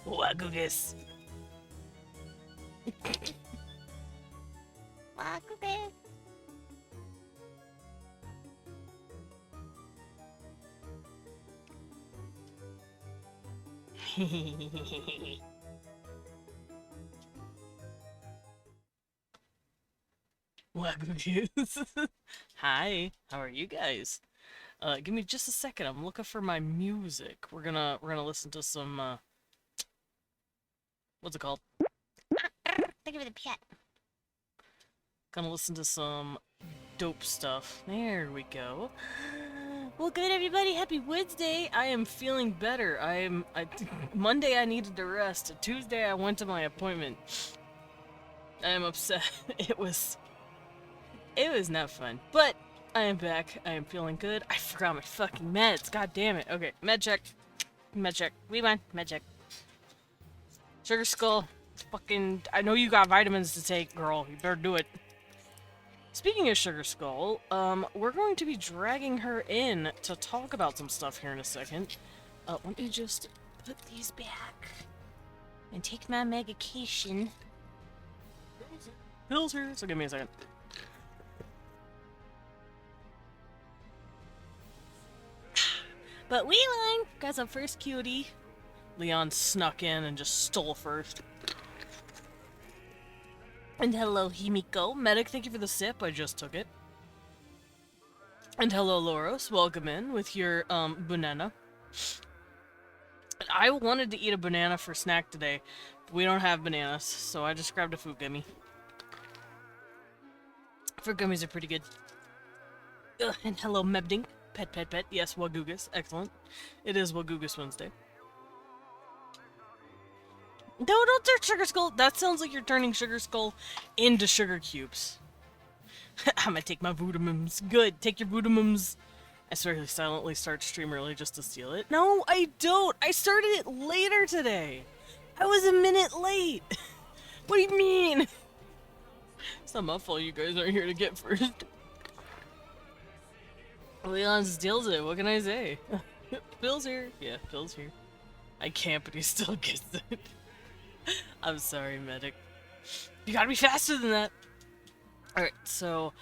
Wagugus. Wagugus. Wagugus. Hi, how are you guys? Give me just a second. I'm looking for my music. We're gonna listen to some what's it called? Think of the pet. Gonna listen to some dope stuff. There we go. Well, good everybody. Happy Wednesday. I am feeling better. Monday I needed to rest. Tuesday I went to my appointment. I am upset. It was not fun. But I am back. I am feeling good. I forgot my fucking meds. God damn it. Okay, med check. Med check. Rewind. Med check. Sugar Skull. Fucking. I know you got vitamins to take, girl. You better do it. Speaking of Sugar Skull, we're going to be dragging her in to talk about some stuff here in a second. Let me just put these back and take my medication. Pills here. So give me a second. But Leon got some first cutie. Leon snuck in and just stole first. And hello, Himiko. Medic, thank you for the sip. I just took it. And hello, Loros. Welcome in with your, banana. I wanted to eat a banana for snack today. But we don't have bananas, so I just grabbed a fruit gummy. Fruit gummies are pretty good. Ugh, and hello, Mebding. Pet. Yes, Wagugus. Excellent. It is Wagugus Wednesday. No, don't turn Sugar Skull. That sounds like you're turning Sugar Skull into sugar cubes. I'm gonna take my vitamins. Good, take your vitamins. I swear to silently start stream early just to steal it. No, I don't. I started it later today. I was a minute late. What do you mean? It's not my fault you guys aren't here to get first. Leon steals it. What can I say? Phil's here. Yeah, Phil's here. I can't, but he still gets it. I'm sorry, medic. You gotta be faster than that! Alright, so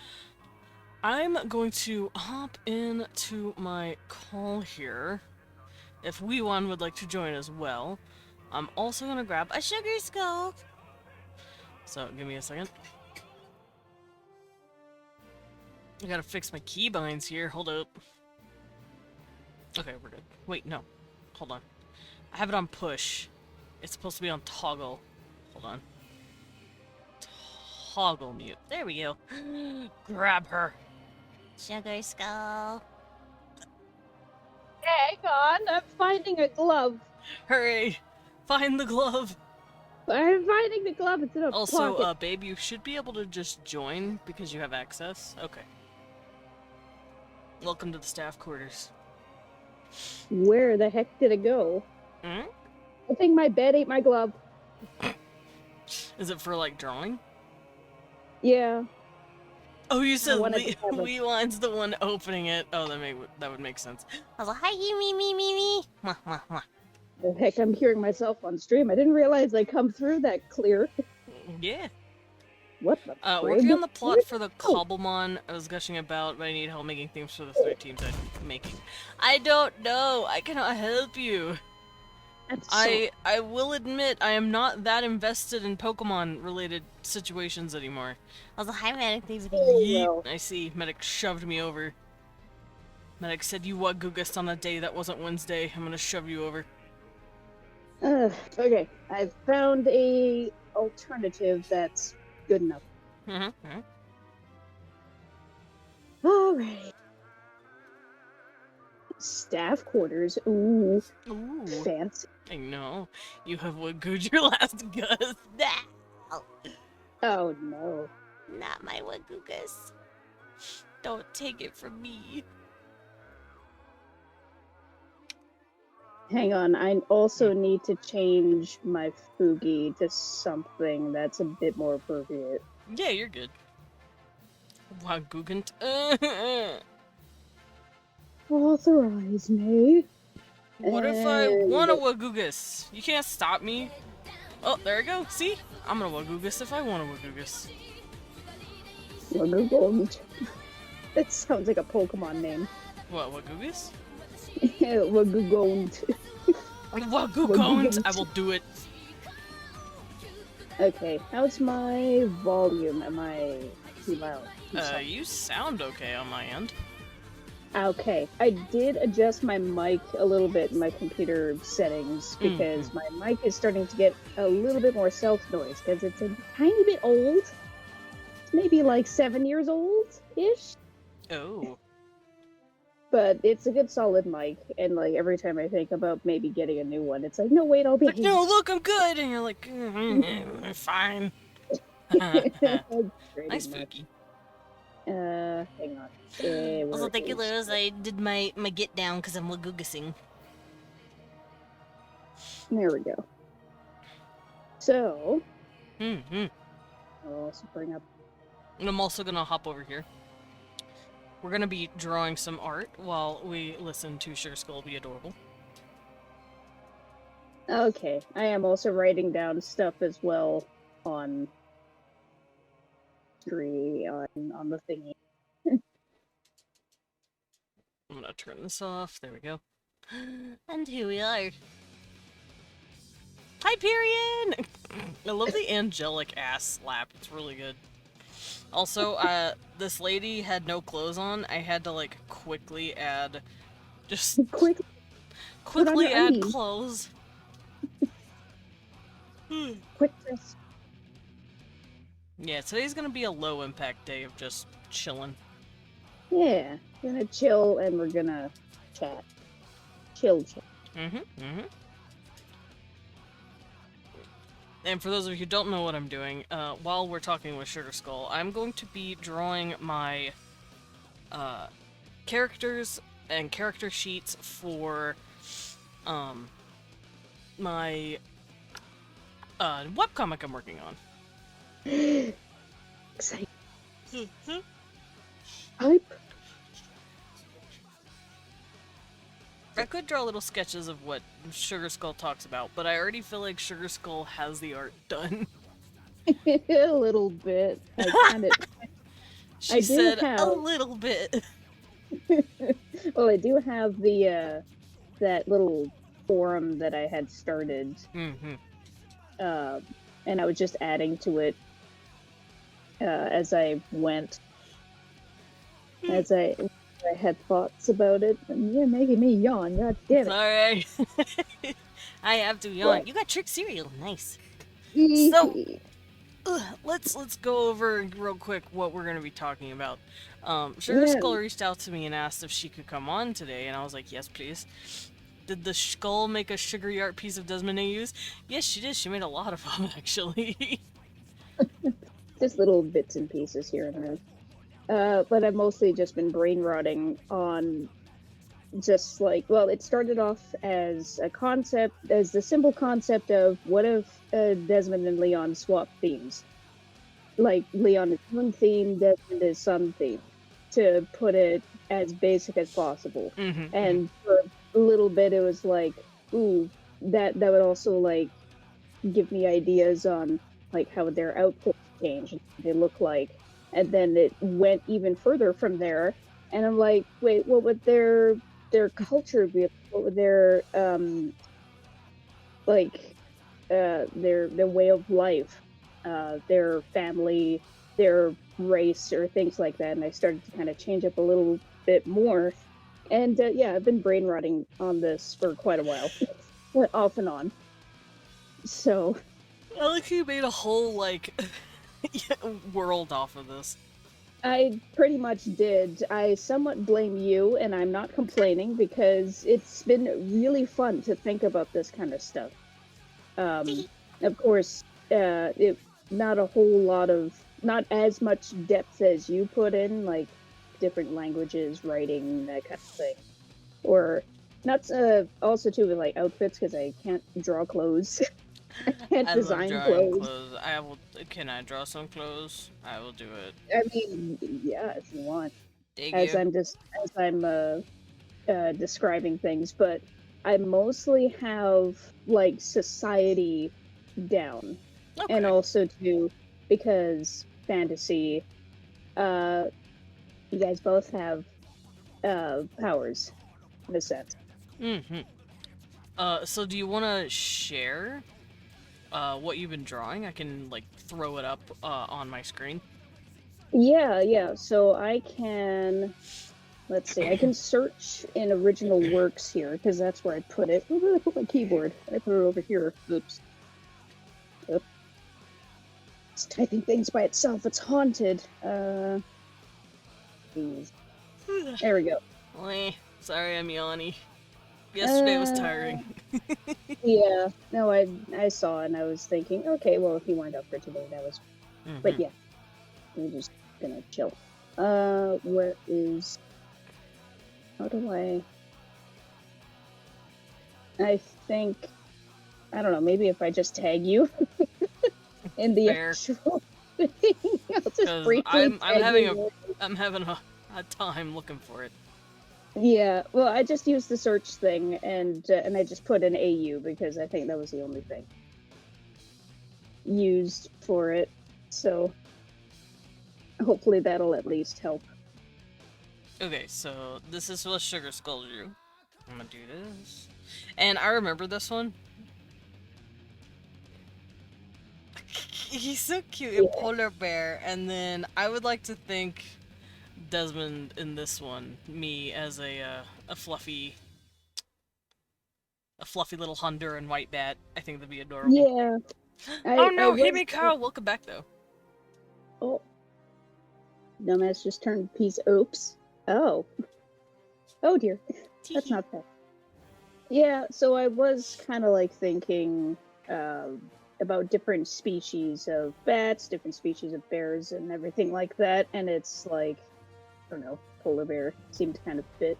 I'm going to hop into my call here. If Wee1 would like to join as well. I'm also gonna grab a Sugar Skull. So, give me a second. I gotta fix my keybinds here. Hold up. Okay, we're good. Wait, no. Hold on. I have it on push. It's supposed to be on toggle. Hold on. Toggle mute. There we go. Grab her. Sugar Skull. Hang on, I'm finding a glove. Hurry! Find the glove! I'm finding the glove. It's in a Also, pocket. babe, you should be able to just join because you have access. Okay. Welcome to the staff quarters. Where the heck did it go? Hmm? I think my bed ate my glove. Is it for, like, drawing? Yeah. Oh, you said one at the camera. Leon's the one opening it. Oh, that would make sense. I was like, hi, you, me. Mwah, mwah, mwah. The heck, I'm hearing myself on stream. I didn't realize I come through that clear. Yeah. What the Working frig? on the plot for the Cobblemon I was gushing about, but I need help making themes for the 3 teams I'm making. I don't know. I cannot help you. I will admit I am not that invested in Pokemon-related situations anymore. I was like, hi, medic. Thanks for Yeet. I see. Medic shoved me over. Medic said you Wagugus on a day that wasn't Wednesday. I'm gonna shove you over. Okay, I've found a alternative that's good enough. Alright. Staff quarters. Ooh. Ooh. Fancy. I know. You have Waguga your last gust. Oh no. Not my Wagugas. Don't take it from me. Hang on, I also need to change my Fugi to something that's a bit more appropriate. Yeah, you're good. Wagugant. Authorize me. What if I want a Wagoogus? You can't stop me. Oh, there I go. See? I'm gonna Wagoogus if I want a Wagoogus. Worldbuild. That sounds like a Pokemon name. What, Wagoogus? Worldbuild. Wagoogons! I will do it. Okay, how's my volume? Am I too loud? You sound okay on my end. Okay, I did adjust my mic a little bit in my computer settings because my mic is starting to get a little bit more self-noise because it's a tiny bit old. It's maybe like 7 years old-ish. Oh. But it's a good solid mic, and like every time I think about maybe getting a new one, it's like, no, wait, I'll be Like, no, look, I'm good! And you're like, fine. Nice, Spooky. Hang on. Also, Where thank you, is- Liz. I did my get down because I'm Wagoogusing. There we go. So, Mm-hmm. I'll also bring up. And I'm also gonna hop over here. We're gonna be drawing some art while we listen to Sugar Skull be adorable. Okay, I am also writing down stuff as well on on the thingy. I'm gonna turn this off. There we go. And here we are. Hyperion! I love the angelic ass slap. It's really good. Also, this lady had no clothes on. I had to, like, quickly add... Just Quick, put on quickly your add undies. clothes. quick press. Yeah, today's gonna be a low-impact day of just chilling. Yeah, we're gonna chill and we're gonna chat. Chill. Mm-hmm, mm-hmm. And for those of you who don't know what I'm doing, while we're talking with Sugar Skull, I'm going to be drawing my characters and character sheets for my webcomic I'm working on. Exciting. Hype. I could draw little sketches of what Sugar Skull talks about, but I already feel like Sugar Skull has the art done. A little bit. I kind of. She I do said have- a little bit. Well, I do have the that little forum that I had started, Mm-hmm. and I was just adding to it as I went, as I had thoughts about it, and you're making me yawn. God damn it! Sorry. I have to yawn. What? You got trick cereal. Nice. So, Let's go over real quick what we're gonna be talking about. Sugar Yeah. Skull reached out to me and asked if she could come on today, and I was like, yes, please. Did the skull make a sugary art piece of Desmond AUs? Yes, she did. She made a lot of them, actually. just little bits and pieces here and there. But I've mostly just been brain rotting on just like, well, it started off as a concept, as the simple concept of what if Desmond and Leon swap themes? Like, Leon is moon theme, Desmond is sun theme, to put it as basic as possible. Mm-hmm. And for a little bit, it was like, ooh, that would also, like, give me ideas on, like, how their outfits change and what they look like. And then it went even further from there, and I'm like, wait, what would their culture be? What would their their way of life, their family, their race, or things like that? And I started to kind of change up a little bit more. And yeah, I've been brain rotting on this for quite a while, off and on. So I like you made a whole, like, world off of this. I pretty much did. I somewhat blame you, and I'm not complaining because it's been really fun to think about this kind of stuff. Of course, not a whole lot of, not as much depth as you put in, like different languages, writing, that kind of thing. Or not also too with like outfits because I can't draw clothes. I can't I design love drawing clothes. clothes. I will. Can I draw some clothes? I will do it. I mean, yeah, if you want. Dig As you. I'm describing things, but I mostly have like society down, Okay. and also too because fantasy. Uh, you guys both have powers in a sense. Mm-hmm. So do you want to share what you've been drawing? I can like throw it up on my screen. Yeah, yeah. So I can, let's see, I can search in original works here because that's where I put it. Where did I put my keyboard? I put it over here. Oops. Oop. It's typing things by itself. It's haunted. Please. There we go. Sorry, I'm yawny. Yesterday was Uh, tiring. yeah. No, I saw and I was thinking, okay, well, if you weren't up for today, that was. But Mm-hmm. yeah, we're just gonna chill. Where is? How do I think. I don't know. Maybe if I just tag you in the Fair. actual thing, I'll just Because briefly I'm tag having you. I'm having a time looking for it. Yeah, well, I just used the search thing and I just put an AU because I think that was the only thing used for it. So hopefully that'll at least help. Okay, so this is what Sugar Skull drew. I'm gonna do this. And I remember this one. He's so cute, a Yeah. polar bear. And then I would like to think Desmond in this one, me as a fluffy little Honduran white bat. I think that'd be adorable. Yeah, Oh I no, was. Himiko! Welcome back though. Oh, dumbass just turned piece. Oops. Oh. Oh dear. That's not fair. Yeah, so I was kind of like thinking about different species of bats, different species of bears, and everything like that. And it's like, I don't know, polar bear seemed to kind of fit.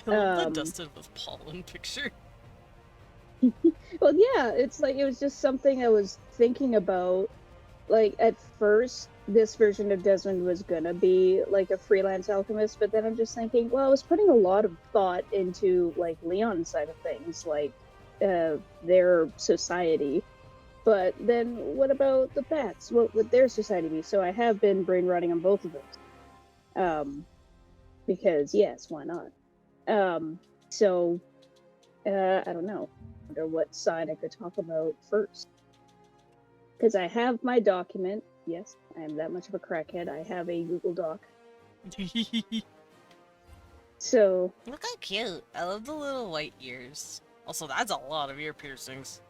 I love the Um, dusted with pollen picture. well, yeah, it's like it was just something I was thinking about. Like at first, this version of Desmond was gonna be like a freelance alchemist, but then I'm just thinking, well, I was putting a lot of thought into like Leon's side of things, like their society. But then what about the bats? What would their society be? So I have been brain rotting on both of those. Because yes, why not? So I don't know. I wonder what side I could talk about first. Because I have my document. Yes, I am that much of a crackhead. I have a Google Doc. So Look how cute. I love the little white ears. Also, that's a lot of ear piercings.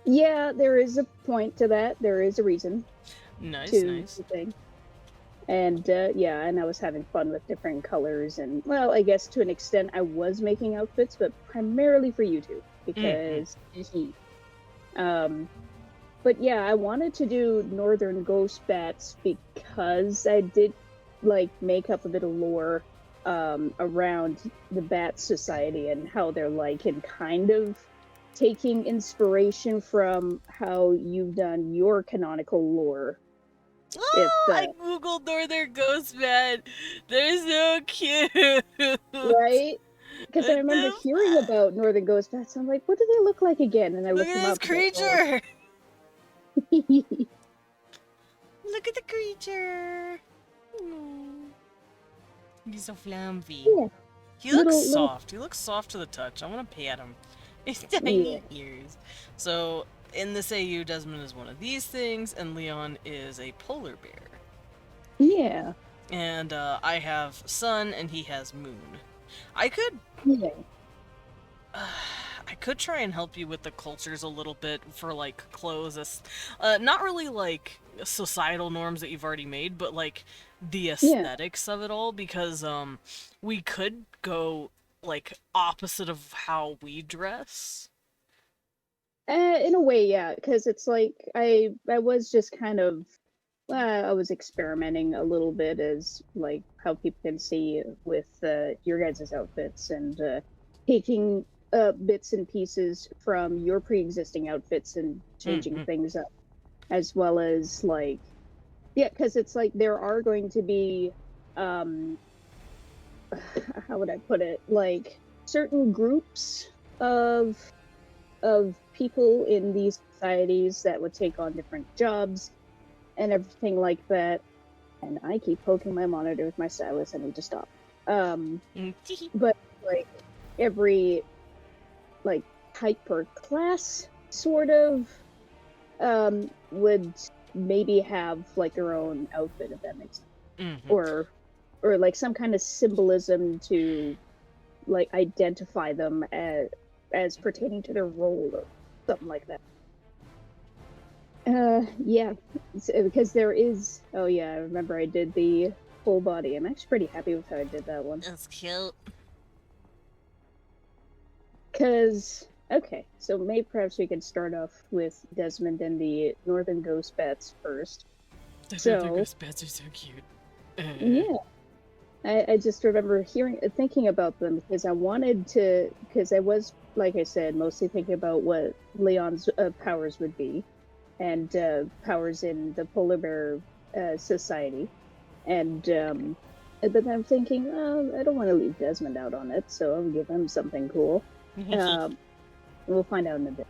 yeah, there is a point to that. There is a reason Nice, to nice. the thing. And yeah, and I was having fun with different colors. And well, I guess to an extent I was making outfits, but primarily for YouTube. Because but yeah, I wanted to do Northern Ghost Bats because I did like make up a bit of lore around the Bat Society and how they're like, and kind of taking inspiration from how you've done your canonical lore. Oh, I googled Northern Ghost Man. They're so cute. Right? Because I What remember the hearing about Northern Ghost Bats. I'm like, what do they look like again? And I Look looked them at this up. creature. Like, oh. Look at the creature. Mm. He's so flumpy. Yeah. He looks Little- soft. He looks soft to the touch. I want to pat him. His tiny ears. So, in this AU, Desmond is one of these things, and Leon is a polar bear. Yeah. And I have sun, and he has moon. I could Yeah. I could try and help you with the cultures a little bit for like clothes, not really like societal norms that you've already made, but like the aesthetics of it all, because we could go like opposite of how we dress. In a way, yeah, because it's like I was just kind of I was experimenting a little bit as like how people can see with your guys' outfits and taking bits and pieces from your pre-existing outfits and changing things up, as well as like yeah, because it's like there are going to be how would I put it, like certain groups of people in these societies that would take on different jobs and everything like that. And I keep poking my monitor with my stylus. I need to stop. But like every like type or class sort of would maybe have like their own outfit, if that makes sense. Or like some kind of symbolism to like identify them as pertaining to their role or something like that. Yeah, because there is. Oh yeah, I remember I did the full body. I'm actually pretty happy with how I did that one. That's cute. Because okay, so maybe perhaps we could start off with Desmond and the Northern Ghost Bats first. The Northern Ghost Bats are so cute. Yeah. I just remember thinking about them because I wanted to, because I was, like I said, mostly thinking about what Leon's powers would be, and powers in the Polar Bear Society, and but then I'm thinking, I don't want to leave Desmond out on it, so I'll give him something cool. We'll find out in a bit.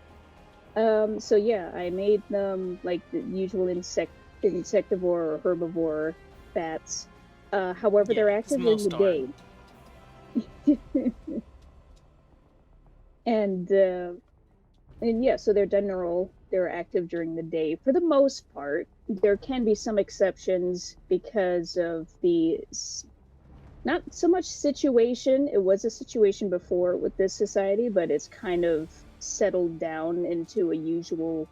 So yeah, I made them like the usual insectivore or herbivore bats. However, they're active during the day. and yeah, so they're active during the day for the most part. There can be some exceptions because of the not so much situation. It was a situation before with this society, but it's kind of settled down into a usual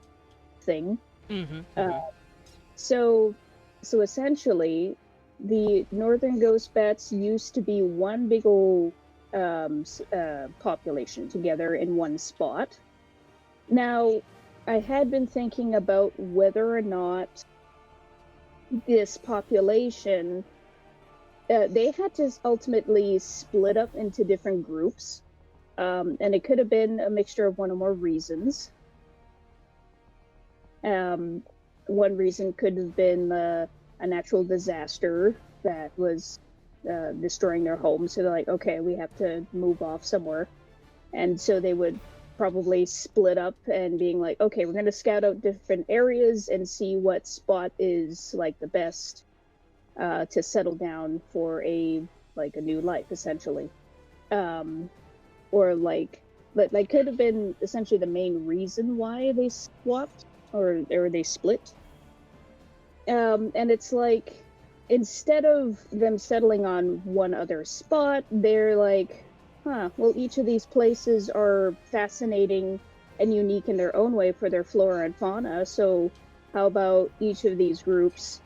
thing. So essentially, the Northern Ghost Bats used to be one big old population together in one spot. Now, I had been thinking about whether or not this population, they had to ultimately split up into different groups, and it could have been a mixture of one or more reasons. One reason could have been a natural disaster that was destroying their homes. So they're like, okay, we have to move off somewhere. And so they would probably split up and being like, okay, we're going to scout out different areas and see what spot is like the best to settle down for a new life, essentially. Or like could have been essentially the main reason why they swapped or they split. And it's like, instead of them settling on one other spot, they're like, well, each of these places are fascinating and unique in their own way for their flora and fauna. So how about each of these groups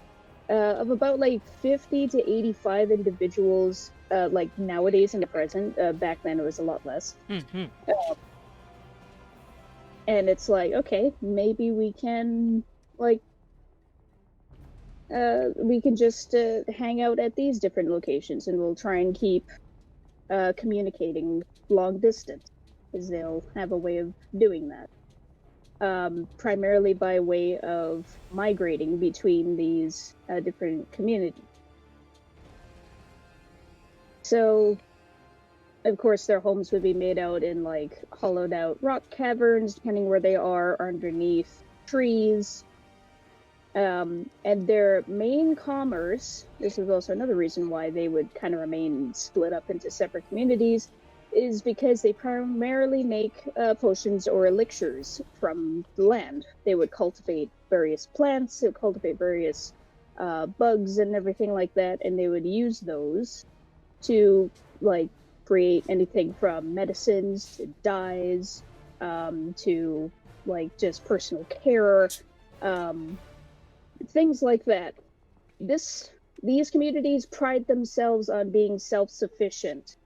of about like 50 to 85 individuals, like nowadays in the present, back then it was a lot less. And it's like, okay, maybe we can we can just hang out at these different locations, and we'll try and keep communicating long distance, because they'll have a way of doing that. Primarily by way of migrating between these different communities. So, of course, their homes would be made out in like hollowed out rock caverns, depending where they are, or underneath trees. And their main commerce, this is also another reason why they would kind of remain split up into separate communities, is because they primarily make potions or elixirs from the land. They would cultivate various plants, they would cultivate various bugs and everything like that, and they would use those to like create anything from medicines to dyes to like just personal care, things like that. These communities pride themselves on being self-sufficient.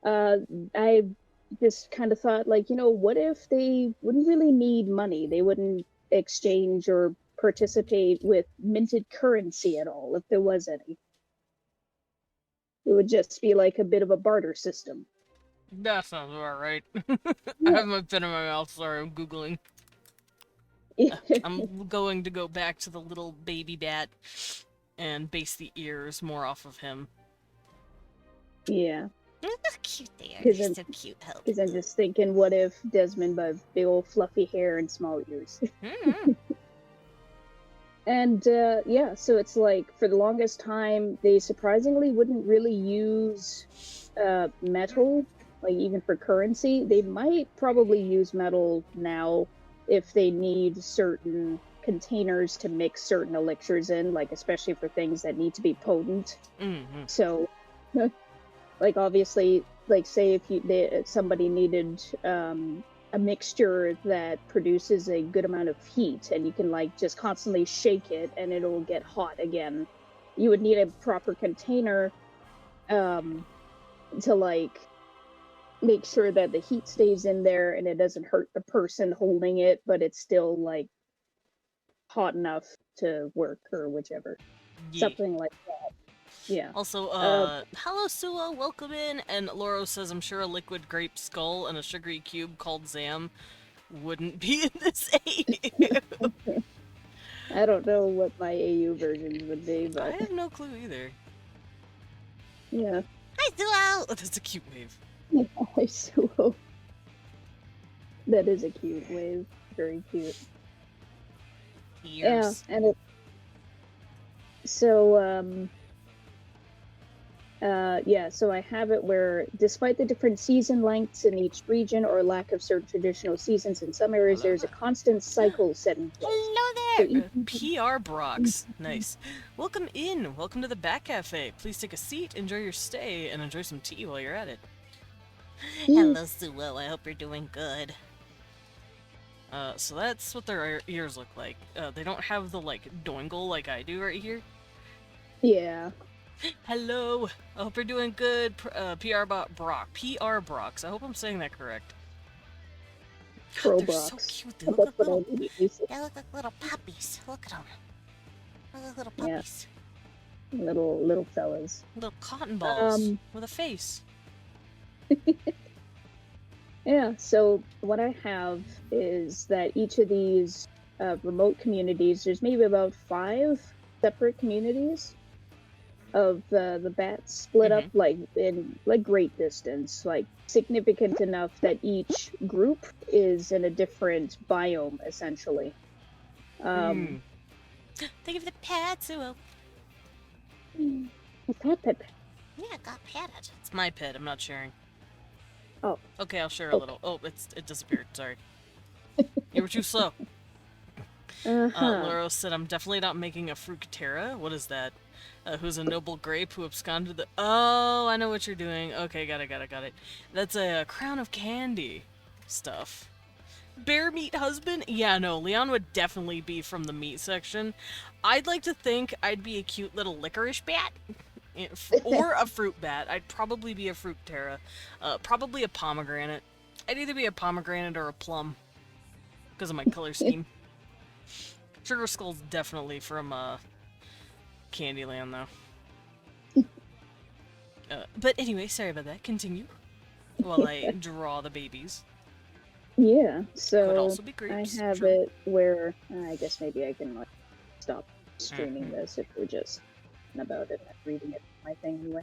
I just kind of thought, like, what if they wouldn't really need money? They wouldn't exchange or participate with minted currency at all, if there was any. It would just be like a bit of a barter system. That sounds about right. I have my pen in my mouth, sorry, I'm Googling. I'm going to go back to the little baby bat and base the ears more off of him. Yeah. Cute they are. 'Cause They're I'm- so cute, Hope. Because I'm just thinking, what if Desmond had big old fluffy hair and small ears? Mm-hmm. And yeah, so it's like for the longest time, they surprisingly wouldn't really use metal, like even for currency. They might probably use metal now if they need certain containers to mix certain elixirs in, like especially for things that need to be potent. Mm-hmm. So, like obviously, like say if somebody needed a mixture that produces a good amount of heat and you can like just constantly shake it and it'll get hot again, you would need a proper container to like make sure that the heat stays in there and it doesn't hurt the person holding it, but it's still like hot enough to work or whichever. Yeah. Something like that. Yeah. Also, hello Sua, welcome in. And Loro says, I'm sure a liquid grape skull and a sugary cube called Zam wouldn't be in this AU. I don't know what my AU versions would be, I but have no clue either. yeah. Hi, Suo! Oh, that's a cute wave. I so that is a cute wave. Very cute. Ears. Yeah, and it so yeah, so I have it where despite the different season lengths in each region or lack of certain traditional seasons in some areas, Hello there's a there. constant cycle set in place. Hello So there! PR Brox. Nice. Welcome in. Welcome to the Bat Cafe. Please take a seat, enjoy your stay, and enjoy some tea while you're at it. Hello, Suo. I hope you're doing good. So that's what their ears look like. They don't have the, like, doingle like I do right here. Yeah. Hello! I hope you're doing good, PR Brock. PR Brox. I hope I'm saying that correct. God, they're so Probrox. cute. They That's look like what I little... need to use. They look like little puppies. Look at them. Look like little Yeah. puppies. Little fellas. little cotton balls Um, with a face. Yeah, so what I have is that each of these remote communities, there's maybe about 5 separate communities of the bats split up like in like great distance, like significant enough that each group is in a different biome essentially. Mm. Thank you for the pet, Suo. Pet. Yeah, I got patted. It's my pet. I'm not sharing. Oh. Okay, I'll share a little. Oh, it disappeared. Sorry. You were too slow. Loro said, I'm definitely not making a fructera. What is that? Who's a noble grape who absconded the... Oh, I know what you're doing. Okay, got it. That's a crown of candy stuff. Bear meat husband? Yeah, no, Leon would definitely be from the meat section. I'd like to think I'd be a cute little licorice bat. Or a fruit bat. I'd probably be a fructera. Probably a pomegranate. I'd either be a pomegranate or a plum. Because of my color scheme. Sugar Skull's definitely from, Candyland, though. But anyway, sorry about that. Continue. While I draw the babies. Yeah, Could so also be I grapes. have True. it where I guess maybe I can like stop streaming Mhm. this if we're just about it and reading it my thing anyway.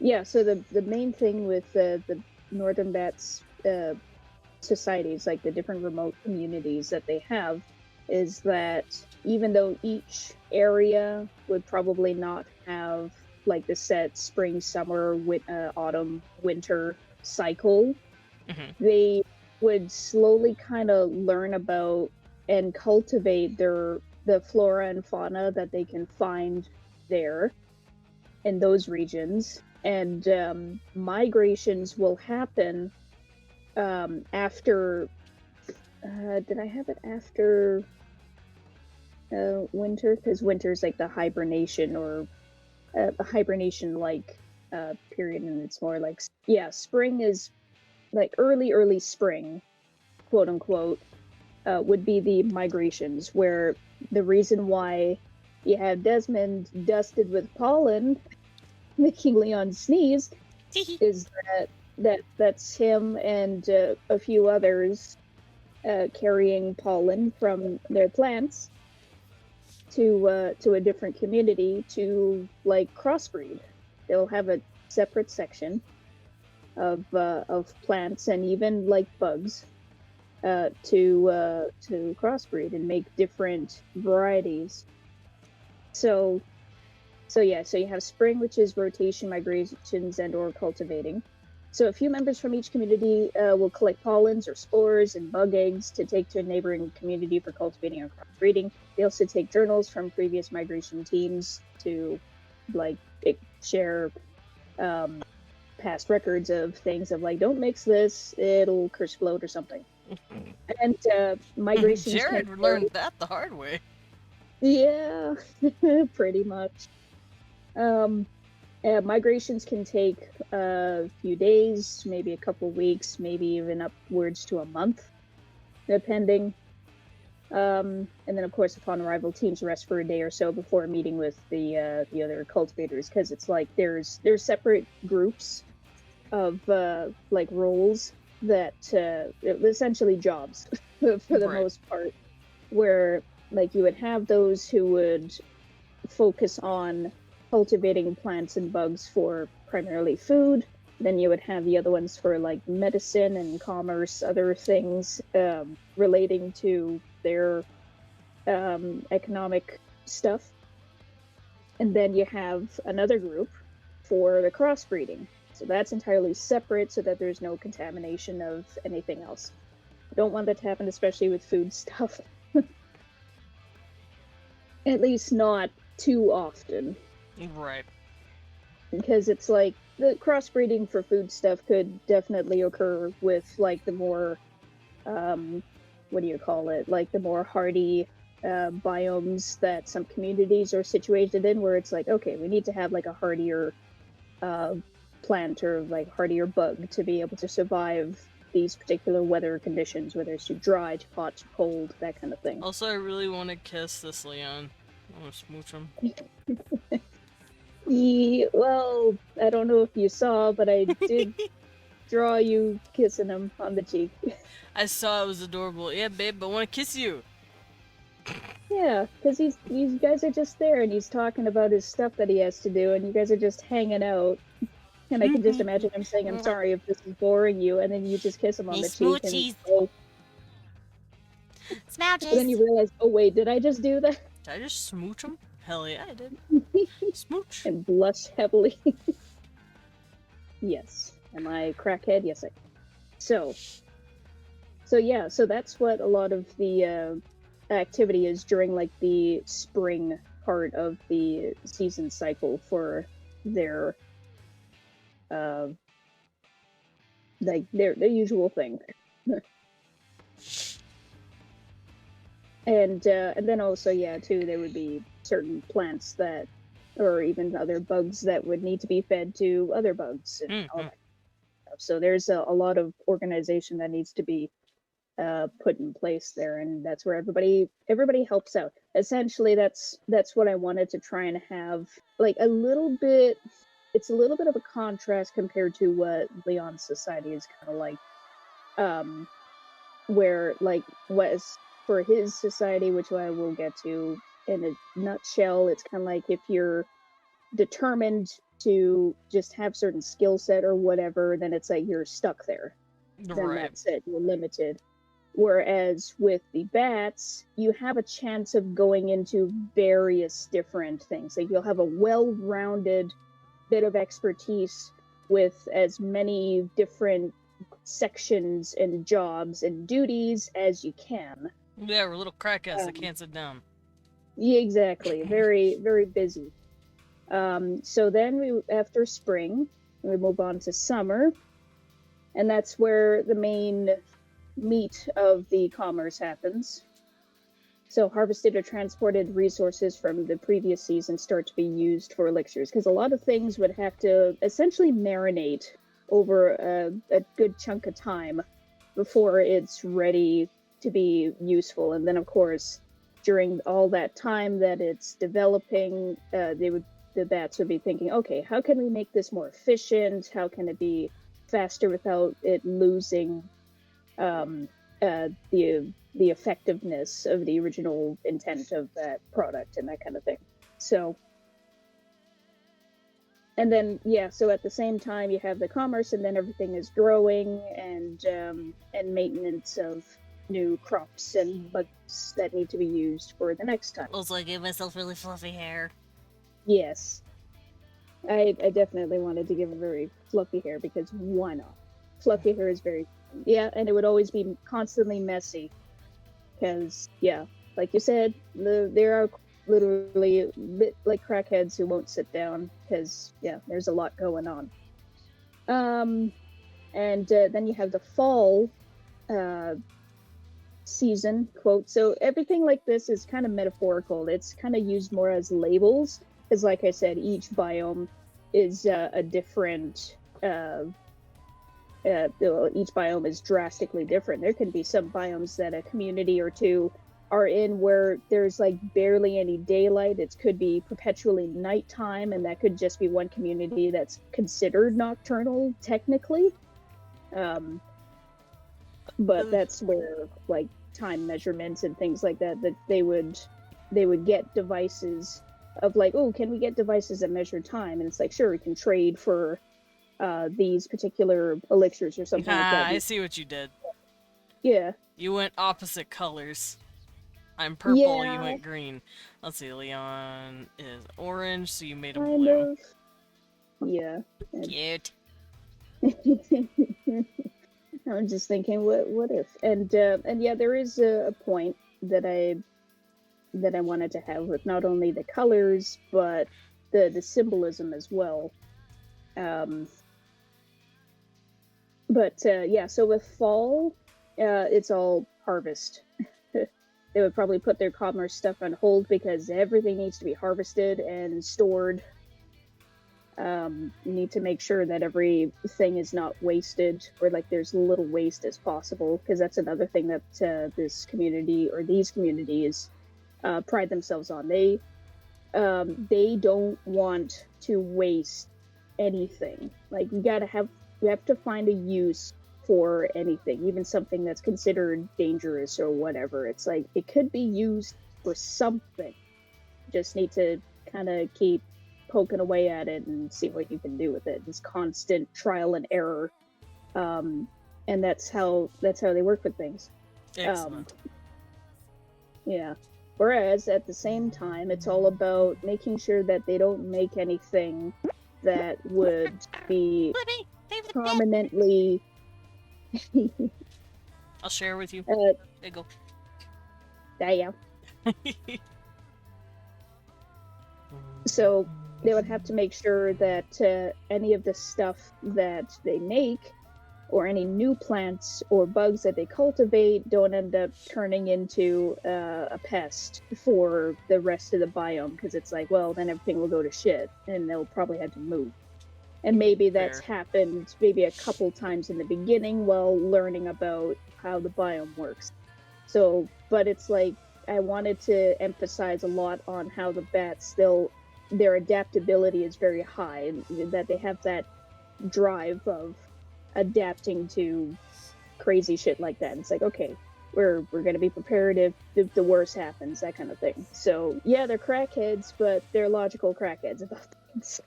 Yeah, so the main thing with the Northern Bats societies, like the different remote communities that they have, is that even though each area would probably not have like the set spring, summer, autumn, winter cycle, they would slowly kind of learn about and cultivate the flora and fauna that they can find there in those regions, and migrations will happen after did I have it after winter? Because winter's like the hibernation or a hibernation like period, and it's more like spring is like early spring, quote unquote, would be the migrations, where the reason why you have Desmond dusted with pollen making Leon sneeze is that's him and a few others carrying pollen from their plants to a different community to like crossbreed. they'll have a separate section of plants and even like bugs to crossbreed and make different varieties. So yeah, so you have spring, which is rotation, migrations, and or cultivating. So a few members from each community will collect pollens or spores and bug eggs to take to a neighboring community for cultivating or crossbreeding. They also take journals from previous migration teams to like share past records of things of like, don't mix this, it'll curse float or something. And migrations Jared learned that the hard way. Yeah, pretty much. Migrations can take a few days, maybe a couple weeks, maybe even upwards to a month, depending. And then, of course, upon arrival, teams rest for a day or so before meeting with the other cultivators, because it's like there's separate groups of like roles that essentially jobs for the most part, where like you would have those who would focus on cultivating plants and bugs for primarily food. Then you would have the other ones for like medicine and commerce, other things relating to their economic stuff. And then you have another group for the crossbreeding. So that's entirely separate so that there's no contamination of anything else. I don't want that to happen, especially with food stuff. At least not too often. Right. Because it's like the crossbreeding for food stuff could definitely occur with like the more what do you call it, like the more hardy biomes that some communities are situated in, where it's like, okay, we need to have like a hardier plant or like hardier bug to be able to survive these particular weather conditions, whether it's too dry, too hot, too cold, that kind of thing. Also, I really want to kiss this Leon. I want to smooch him. Well, I don't know if you saw, but I did draw you kissing him on the cheek. I saw it was adorable. Yeah, babe, I want to kiss you. Yeah, because you guys are just there, and he's talking about his stuff that he has to do, and you guys are just hanging out. And I can just imagine him saying, "I'm sorry if this is boring you," and then you just kiss him on the cheek, and Smouches. and then you realize, oh wait, did I just do that? Did I just smooch him? Hell yeah, I did. Smooch. And blush heavily. Yes. Am I crackhead? Yes, I am. So yeah, so that's what a lot of the activity is during like the spring part of the season cycle for their like their usual thing. And then also, yeah, too, there would be certain plants that, or even other bugs that would need to be fed to other bugs and all that stuff. So there's a lot of organization that needs to be put in place there, and that's where everybody helps out. Essentially, that's what I wanted to try and have, like a little bit. It's a little bit of a contrast compared to what Leon's society is kind of like, where like was. For his society, which I will get to in a nutshell, it's kind of like if you're determined to just have certain skill set or whatever, then it's like you're stuck there. Then that's it, you're limited. Whereas with the bats, you have a chance of going into various different things. Like you'll have a well-rounded bit of expertise with as many different sections and jobs and duties as you can. Yeah, we're little crackheads that can't sit down. Yeah, exactly. Very, very busy. So then after spring, we move on to summer, and that's where the main meat of the commerce happens. So harvested or transported resources from the previous season start to be used for elixirs, because a lot of things would have to essentially marinate over a good chunk of time before it's ready to be useful. And then of course during all that time that it's developing, the bats would be thinking, okay, how can we make this more efficient, how can it be faster without it losing the effectiveness of the original intent of that product and that kind of thing. So and then yeah, so at the same time you have the commerce, and then everything is growing and maintenance of new crops and bugs that need to be used for the next time. Also, I gave myself really fluffy hair. Yes, I definitely wanted to give a very fluffy hair because why not? Fluffy hair is very yeah, and it would always be constantly messy because yeah, like you said, there are literally a bit like crackheads who won't sit down because yeah, there's a lot going on. And then you have the fall uh, season quote. So everything like this is kind of metaphorical. It's kind of used more as labels because, like I said, each biome is a different. Each biome is drastically different. There can be some biomes that a community or two are in where there's like barely any daylight. It could be perpetually nighttime, and that could just be one community that's considered nocturnal technically. But that's where like time measurements and things like that they would get devices of like, oh, can we get devices that measure time? And it's like, sure, we can trade for these particular elixirs or something like that. I see what you did. Yeah. You went opposite colors. I'm purple, Yeah. you went green. Let's see, Leon is orange, so you made him Kind blue. of. Yeah. Cute. I'm just thinking, what if? And yeah, there is a point that I wanted to have with not only the colors but the symbolism as well. But yeah, so with fall, it's all harvest. They would probably put their commerce stuff on hold because everything needs to be harvested and stored. You need to make sure that everything is not wasted, or like there's little waste as possible, because that's another thing that this community or these communities pride themselves on. They don't want to waste anything. Like you have to find a use for anything, even something that's considered dangerous or whatever. It's like it could be used for something. Just need to kind of keep poking away at it and see what you can do with it. This constant trial and error, and that's how they work with things. Excellent. Yeah. Whereas at the same time, it's all about making sure that they don't make anything that would be prominently. I'll share with you. There you go. yeah. So they would have to make sure that any of the stuff that they make, or any new plants or bugs that they cultivate, don't end up turning into a pest for the rest of the biome, because it's like, well, then everything will go to shit and they'll probably have to move. And maybe that's happened maybe a couple times in the beginning while learning about how the biome works. So, but it's like, I wanted to emphasize a lot on how the bats, their adaptability is very high, and that they have that drive of adapting to crazy shit like that. It's like, okay, we're gonna be prepared if the worst happens, that kind of thing. So yeah, they're crackheads, but they're logical crackheads about things.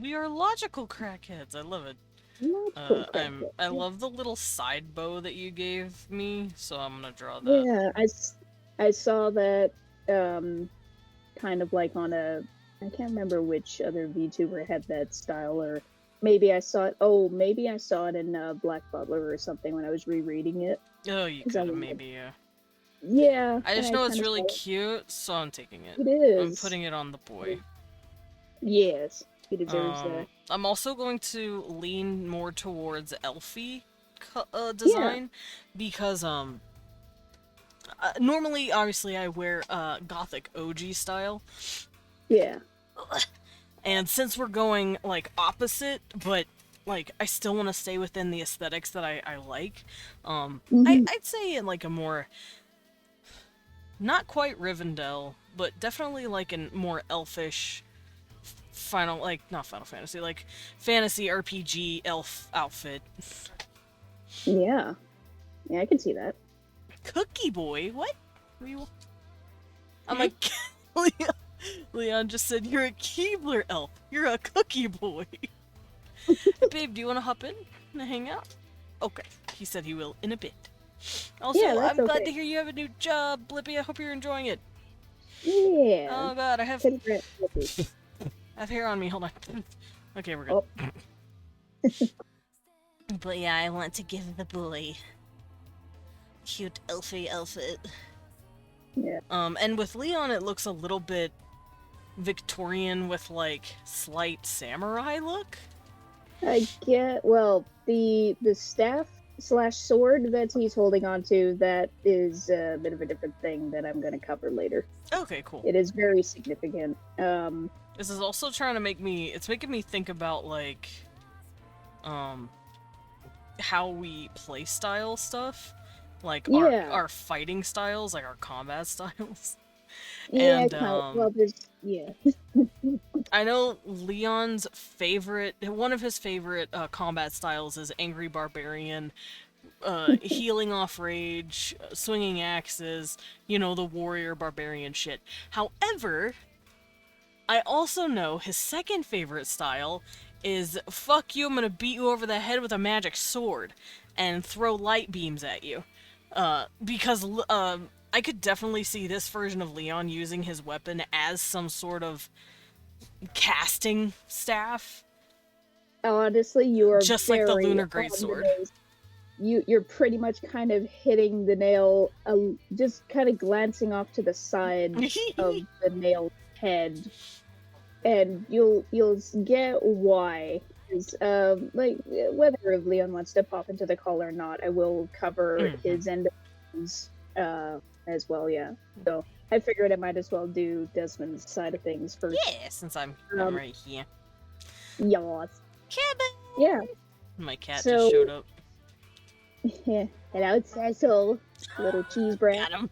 We are logical crackheads. I love it. I love the little side bow that you gave me, so I'm gonna draw that. Yeah, I saw that kind of like on I can't remember which other VTuber had that style, or maybe I saw it in Black Butler or something when I was rereading it. Oh, you could have maybe, yeah. Yeah. I just know it's really cute, so I'm taking it. It is. I'm putting it on the boy. Yes, he deserves that. I'm also going to lean more towards elfy design, because normally, obviously, I wear gothic OG style. Yeah. And since we're going like opposite, but like I still want to stay within the aesthetics that I like, I'd say in like a more, not quite Rivendell, but definitely like a more elfish not Final Fantasy, like fantasy RPG elf outfit. Yeah, I can see that. Cookie boy, what? I'm like, Leon just said, "You're a Keebler elf. You're a cookie boy." Babe, do you want to hop in and hang out? Okay. He said he will in a bit. Also, Yeah, that's I'm glad okay. to hear you have a new job, Blippi. I hope you're enjoying it. Yeah. Oh god, I have Congrats, Blippi. I have hair on me. Hold on. Okay, we're good. Oh. But yeah, I want to give the boy cute elfie outfit. Yeah. And with Leon, it looks a little bit Victorian with like slight samurai look. I get, well, the staff slash sword that he's holding onto, that is a bit of a different thing that I'm going to cover later. Okay, cool. It is very significant. This is also trying to make me, it's making me think about like, how we play style stuff. Like Yeah. our fighting styles, like our combat styles. Yeah, And, well, there's, yeah. I know Leon's favorite, one of his favorite combat styles is Angry Barbarian, healing off rage, swinging axes, you know, the warrior barbarian shit. However, I also know his second favorite style is fuck you, I'm gonna beat you over the head with a magic sword and throw light beams at you. Because I could definitely see this version of Leon using his weapon as some sort of casting staff. Honestly, you are just like the very Lunar on the Greatsword. nose. You're pretty much kind of hitting the nail, just kind of glancing off to the side of the nail's head, and you'll get why. Like, whether if Leon wants to pop into the call or not, I will cover his end of things as well. Yeah, so I figured I might as well do Desmond's side of things first. Yeah, since I'm right here. Yaws. Kevin! Yeah. My cat just showed up. Hello, Cecil. Little cheese brat. Got him.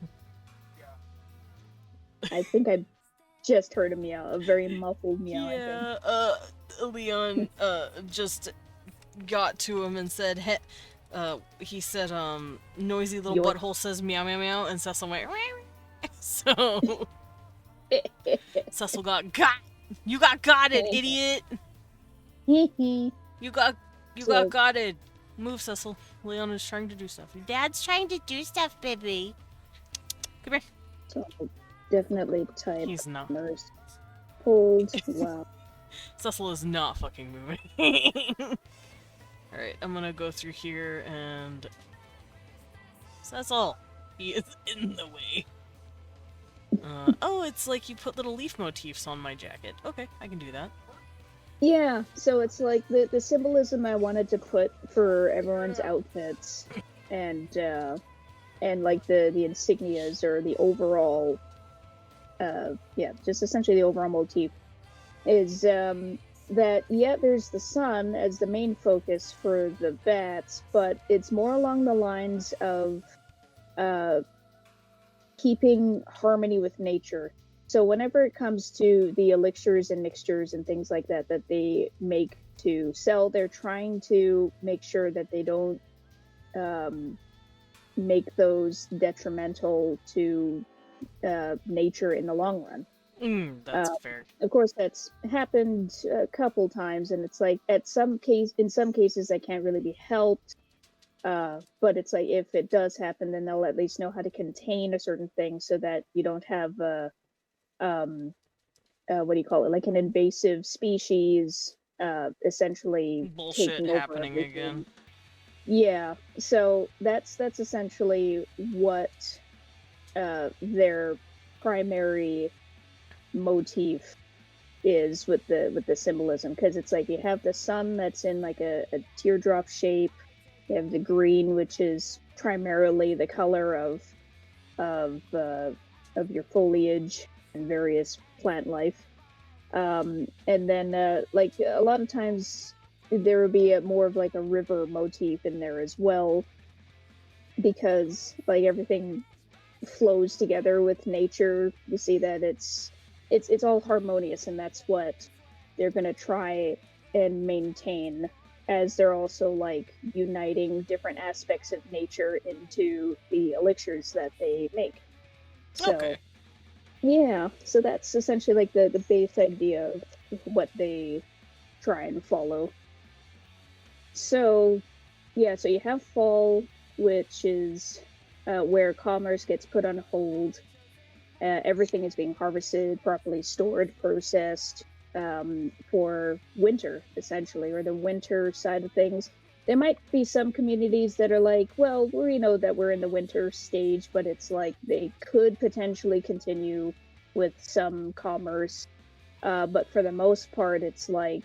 I think I just heard a meow, a very muffled meow. Yeah, Leon just got to him and said, he said, noisy little butthole says meow meow meow, and Cecil went, so Cecil got you got it, idiot. You got it. Move, Cecil. Leon is trying to do stuff. Your Dad's trying to do stuff, baby. Come here. So definitely type. He's not. Nurse. Hold. Wow. Cecil is not fucking moving. Alright, I'm gonna go through here and... Cecil! He is in the way. Oh, it's like you put little leaf motifs on my jacket. Okay, I can do that. Yeah, so it's like the symbolism I wanted to put for everyone's outfits, and like the insignias or the overall, just essentially the overall motif is that there's the sun as the main focus for the bats, but it's more along the lines of keeping harmony with nature. So whenever it comes to the elixirs and mixtures and things like that they make to sell, they're trying to make sure that they don't make those detrimental to nature in the long run. That's fair. Of course, that's happened a couple times, and it's like in some cases that can't really be helped. But it's like if it does happen, then they'll at least know how to contain a certain thing so that you don't have what do you call it, like an invasive species essentially bullshit taking over happening everything. again. Yeah, so that's essentially what their primary motif is with the symbolism, because it's like you have the sun that's in like a teardrop shape, you have the green, which is primarily the color of your foliage and various plant life, and then like a lot of times there would be more of like a river motif in there as well, because like everything flows together with nature. You see that it's all harmonious, and that's what they're going to try and maintain, as they're also like uniting different aspects of nature into the elixirs that they make. So, Okay. Yeah, so that's essentially like the base idea of what they try and follow. So yeah, so you have fall, which is where commerce gets put on hold. Everything is being harvested, properly stored, processed for winter, essentially, or the winter side of things. There might be some communities that are like, well, we know that we're in the winter stage, but it's like they could potentially continue with some commerce. But for the most part, it's like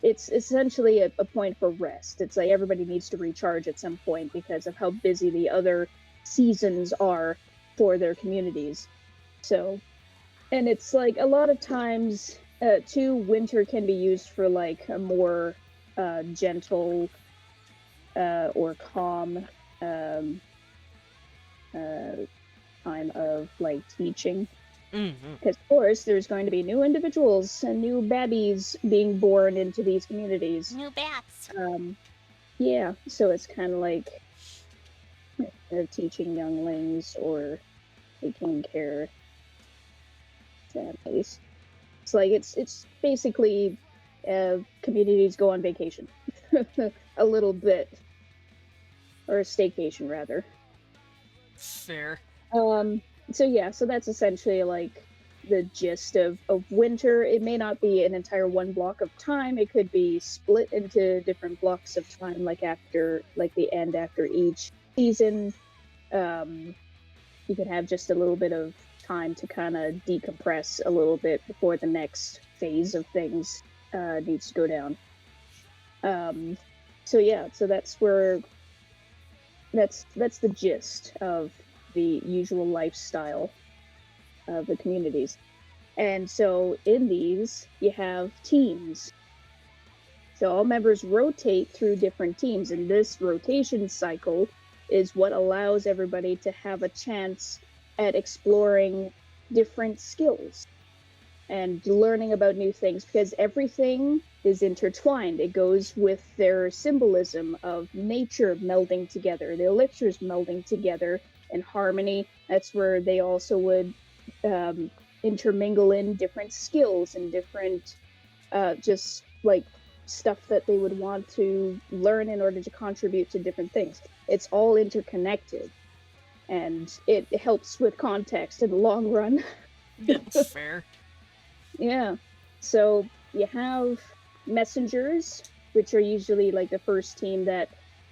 it's essentially a point for rest. It's like everybody needs to recharge at some point because of how busy the other seasons are for their communities. So, and it's like a lot of times, too, winter can be used for like a more gentle or calm um, uh, time of like teaching. Mm-hmm. Because, of course, there's going to be new individuals and new babbies being born into these communities. New bats. Yeah, so it's kind of like teaching younglings or taking care of families. It's like it's basically communities go on vacation a little bit, or a staycation rather. Fair. Um, so yeah, so that's essentially like the gist of winter. It may not be an entire one block of time. It could be split into different blocks of time, like after like the end after each season. Um, you could have just a little bit of time to kind of decompress a little bit before the next phase of things needs to go down. Um, so yeah, so that's the gist of the usual lifestyle of the communities. And so in these, you have teams. So all members rotate through different teams, and this rotation cycle is what allows everybody to have a chance at exploring different skills and learning about new things because everything is intertwined. It goes with their symbolism of nature melding together, the elixirs melding together in harmony. That's where they also would intermingle in different skills and different just like stuff that they would want to learn in order to contribute to different things. It's all interconnected and it helps with context in the long run. Yeah, fair. Yeah. So you have messengers, which are usually like the first team that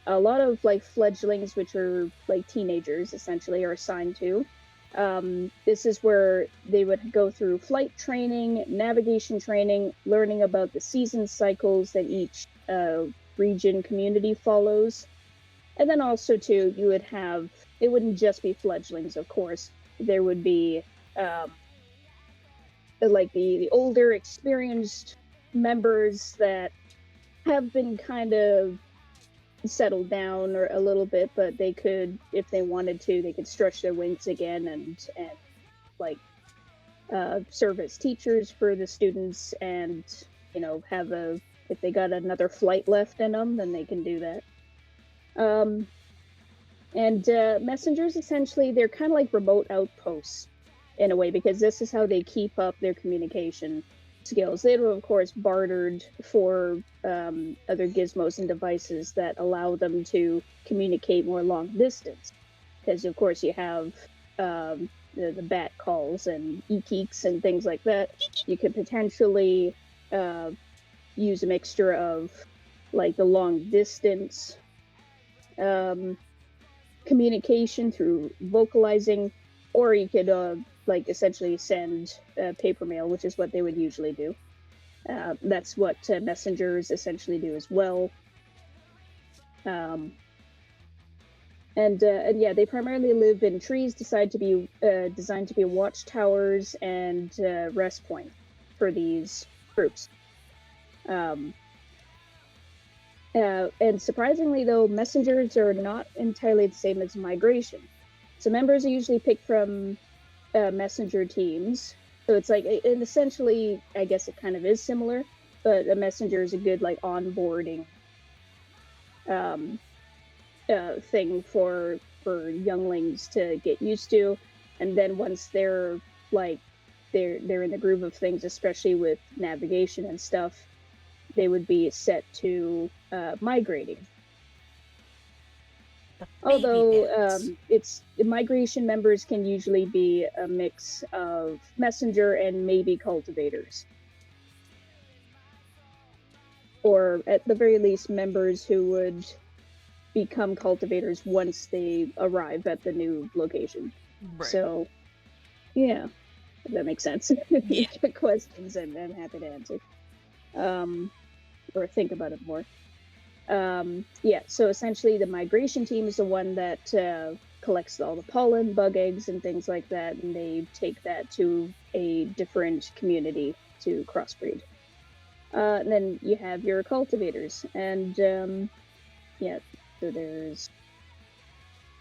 a lot of like fledglings, which are like teenagers essentially, are assigned to. This is where they would go through flight training, navigation training, learning about the season cycles that each region community follows. And then also, too, you would have, it wouldn't just be fledglings, of course. There would be like the older, experienced members that have been kind of settled down or a little bit, but they could, if they wanted to, they could stretch their wings again and like serve as teachers for the students, and have a if they got another flight left in them, then they can do that. Um, and messengers essentially they're kind of like remote outposts in a way because this is how they keep up their communication skills. They were, of course, bartered for other gizmos and devices that allow them to communicate more long distance. Because, of course, you have the bat calls and e-keeks and things like that. You could potentially use a mixture of like the long distance communication through vocalizing, or you could like essentially send paper mail, which is what they would usually do. That's what messengers essentially do as well. And yeah, they primarily live in trees, designed to be watchtowers and rest points for these groups. And surprisingly, though, messengers are not entirely the same as migration. So members are usually picked from messenger teams. So it's like, and essentially, I guess it kind of is similar, but a messenger is a good like onboarding thing for younglings to get used to, and then once they're like they're in the groove of things, especially with navigation and stuff, they would be set to migrating. Although it's migration members can usually be a mix of messenger and maybe cultivators, or at the very least members who would become cultivators once they arrive at the new location. Right. So, yeah, if that makes sense. Yeah. Questions, I'm happy to answer. Or think about it more. Yeah, so essentially the migration team is the one that collects all the pollen, bug eggs, and things like that, and they take that to a different community to crossbreed. And then you have your cultivators, and yeah, so there's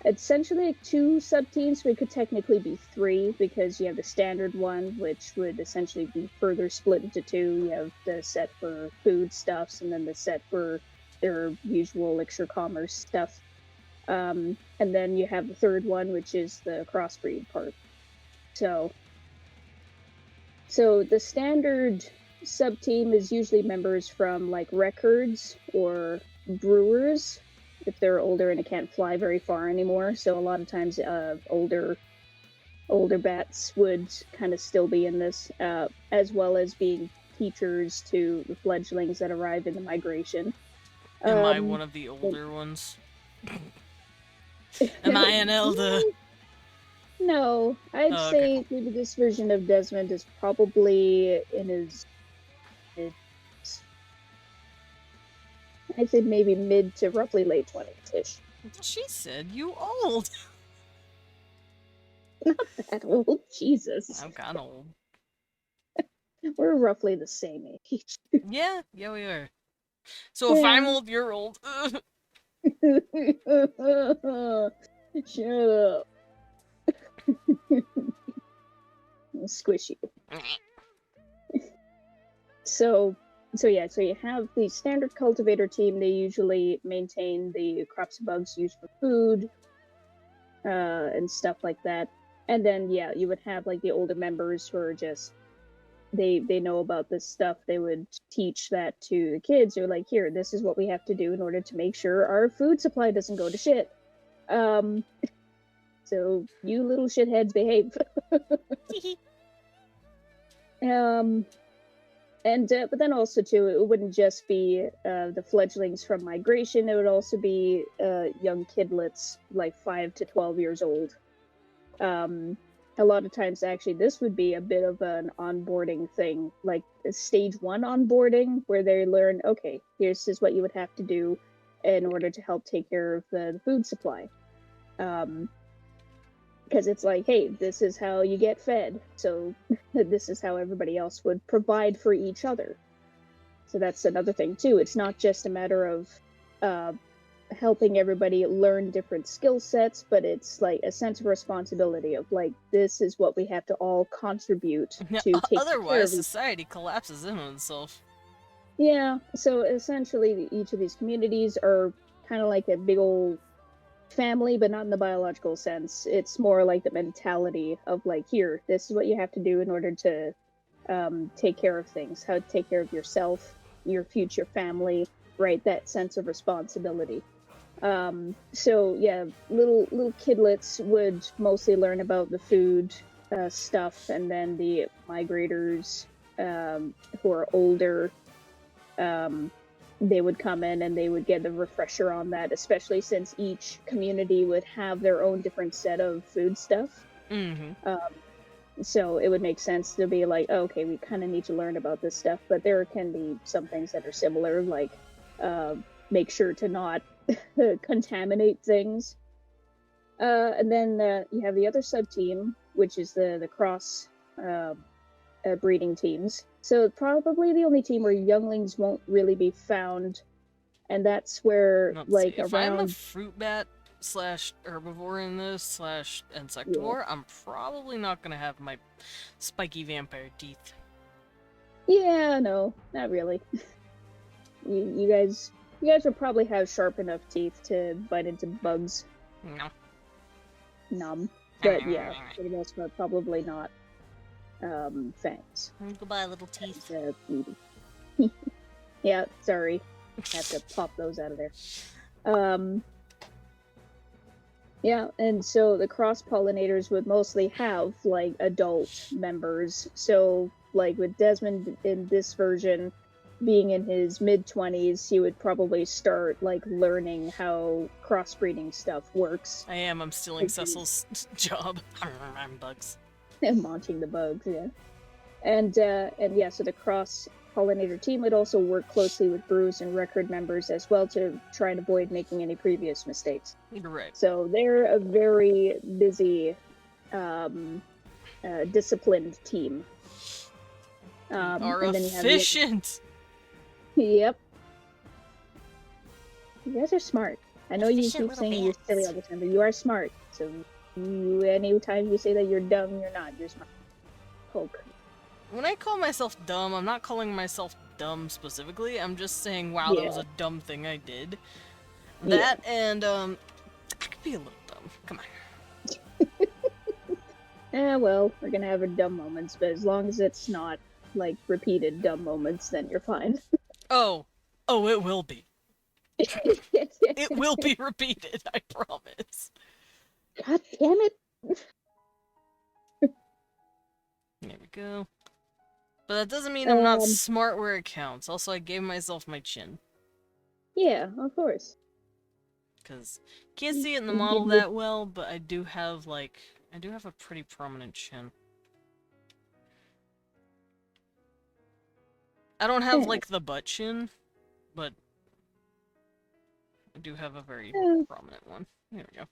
essentially 2 sub-teams, but it could technically be 3, because you have the standard one, which would essentially be further split into 2. You have the set for food stuffs, and then the set for their usual elixir commerce stuff. And then you have the 3rd one, which is the crossbreed part. So the standard sub-team is usually members from like records or brewers, if they're older and it can't fly very far anymore. So a lot of times older bats would kind of still be in this, as well as being teachers to the fledglings that arrive in the migration. Am I one of the older ones? Am I an elder? No, I'd say maybe this version of Desmond is probably in his I'd say maybe mid to roughly late 20s-ish. She said you old. Not that old, Jesus. I'm kind of old. We're roughly the same age. Yeah, we are. So if I'm old, you're old. Shut up. Squish you. So you have the standard cultivator team. They usually maintain the crops and bugs used for food, and stuff like that. And then you would have like the older members who are just they know about this stuff. They would teach that to the kids. They're like, here, this is what we have to do in order to make sure our food supply doesn't go to shit. So you little shitheads behave. But then also too, it wouldn't just be the fledglings from migration. It would also be young kidlets, like 5 to 12 years old. A lot of times, actually, this would be a bit of an onboarding thing, like a stage 1 onboarding, where they learn, okay, this is what you would have to do in order to help take care of the food supply. Because it's like, hey, this is how you get fed, so this is how everybody else would provide for each other. So that's another thing too. It's not just a matter of helping everybody learn different skill sets, but it's like a sense of responsibility of like, this is what we have to all contribute to take Otherwise, care of society collapses in on itself. Yeah, so essentially each of these communities are kind of like a big old family, but not in the biological sense. It's more like the mentality of like, here, this is what you have to do in order to take care of things, how to take care of yourself, your future family, right? That sense of responsibility. So yeah, little kidlets would mostly learn about the food stuff, and then the migrators who are older, they would come in and they would get a refresher on that, especially since each community would have their own different set of food stuff. So it would make sense to be like, oh, okay, we kind of need to learn about this stuff, but there can be some things that are similar, like make sure to not contaminate things. And then you have the other sub-team, which is the cross breeding teams. So probably the only team where younglings won't really be found, and that's where like if around. I'm a fruit bat / herbivore in this / insectivore, I'm probably not gonna have my spiky vampire teeth. Yeah, no, not really. you guys would probably have sharp enough teeth to bite into bugs. No. But yeah, for the most part, probably not. fangs. Goodbye, little teeth. Yeah, sorry. Have to pop those out of there. Yeah, and so the cross-pollinators would mostly have, like, adult members. So, like, with Desmond in this version being in his mid-20s, he would probably start, like, learning how crossbreeding stuff works. I'm stealing Cecil's job. I'm bugs. And launching the bugs, yeah. And yeah, so the cross-pollinator team would also work closely with Brews and Record members as well to try and avoid making any previous mistakes. You're right. So they're a very busy, disciplined team. Are and then efficient! Yep. You guys are smart. I know you Efficient keep little saying you're silly bats. all the time, but you are smart. So anytime you say that you're dumb, you're not. You're smart. Poke. When I call myself dumb, I'm not calling myself dumb specifically. I'm just saying, wow, that was a dumb thing I did. That and, I could be a little dumb. Come on. Well, we're gonna have our dumb moments, but as long as it's not, like, repeated dumb moments, then you're fine. Oh, it will be. It will be repeated, I promise. God damn it. There we go. But that doesn't mean I'm not smart where it counts. Also, I gave myself my chin. Yeah, of course. Because can't see it in the model that well, but I do have, like, a pretty prominent chin. I don't have, like, the butt chin, but I do have a very prominent one. There we go.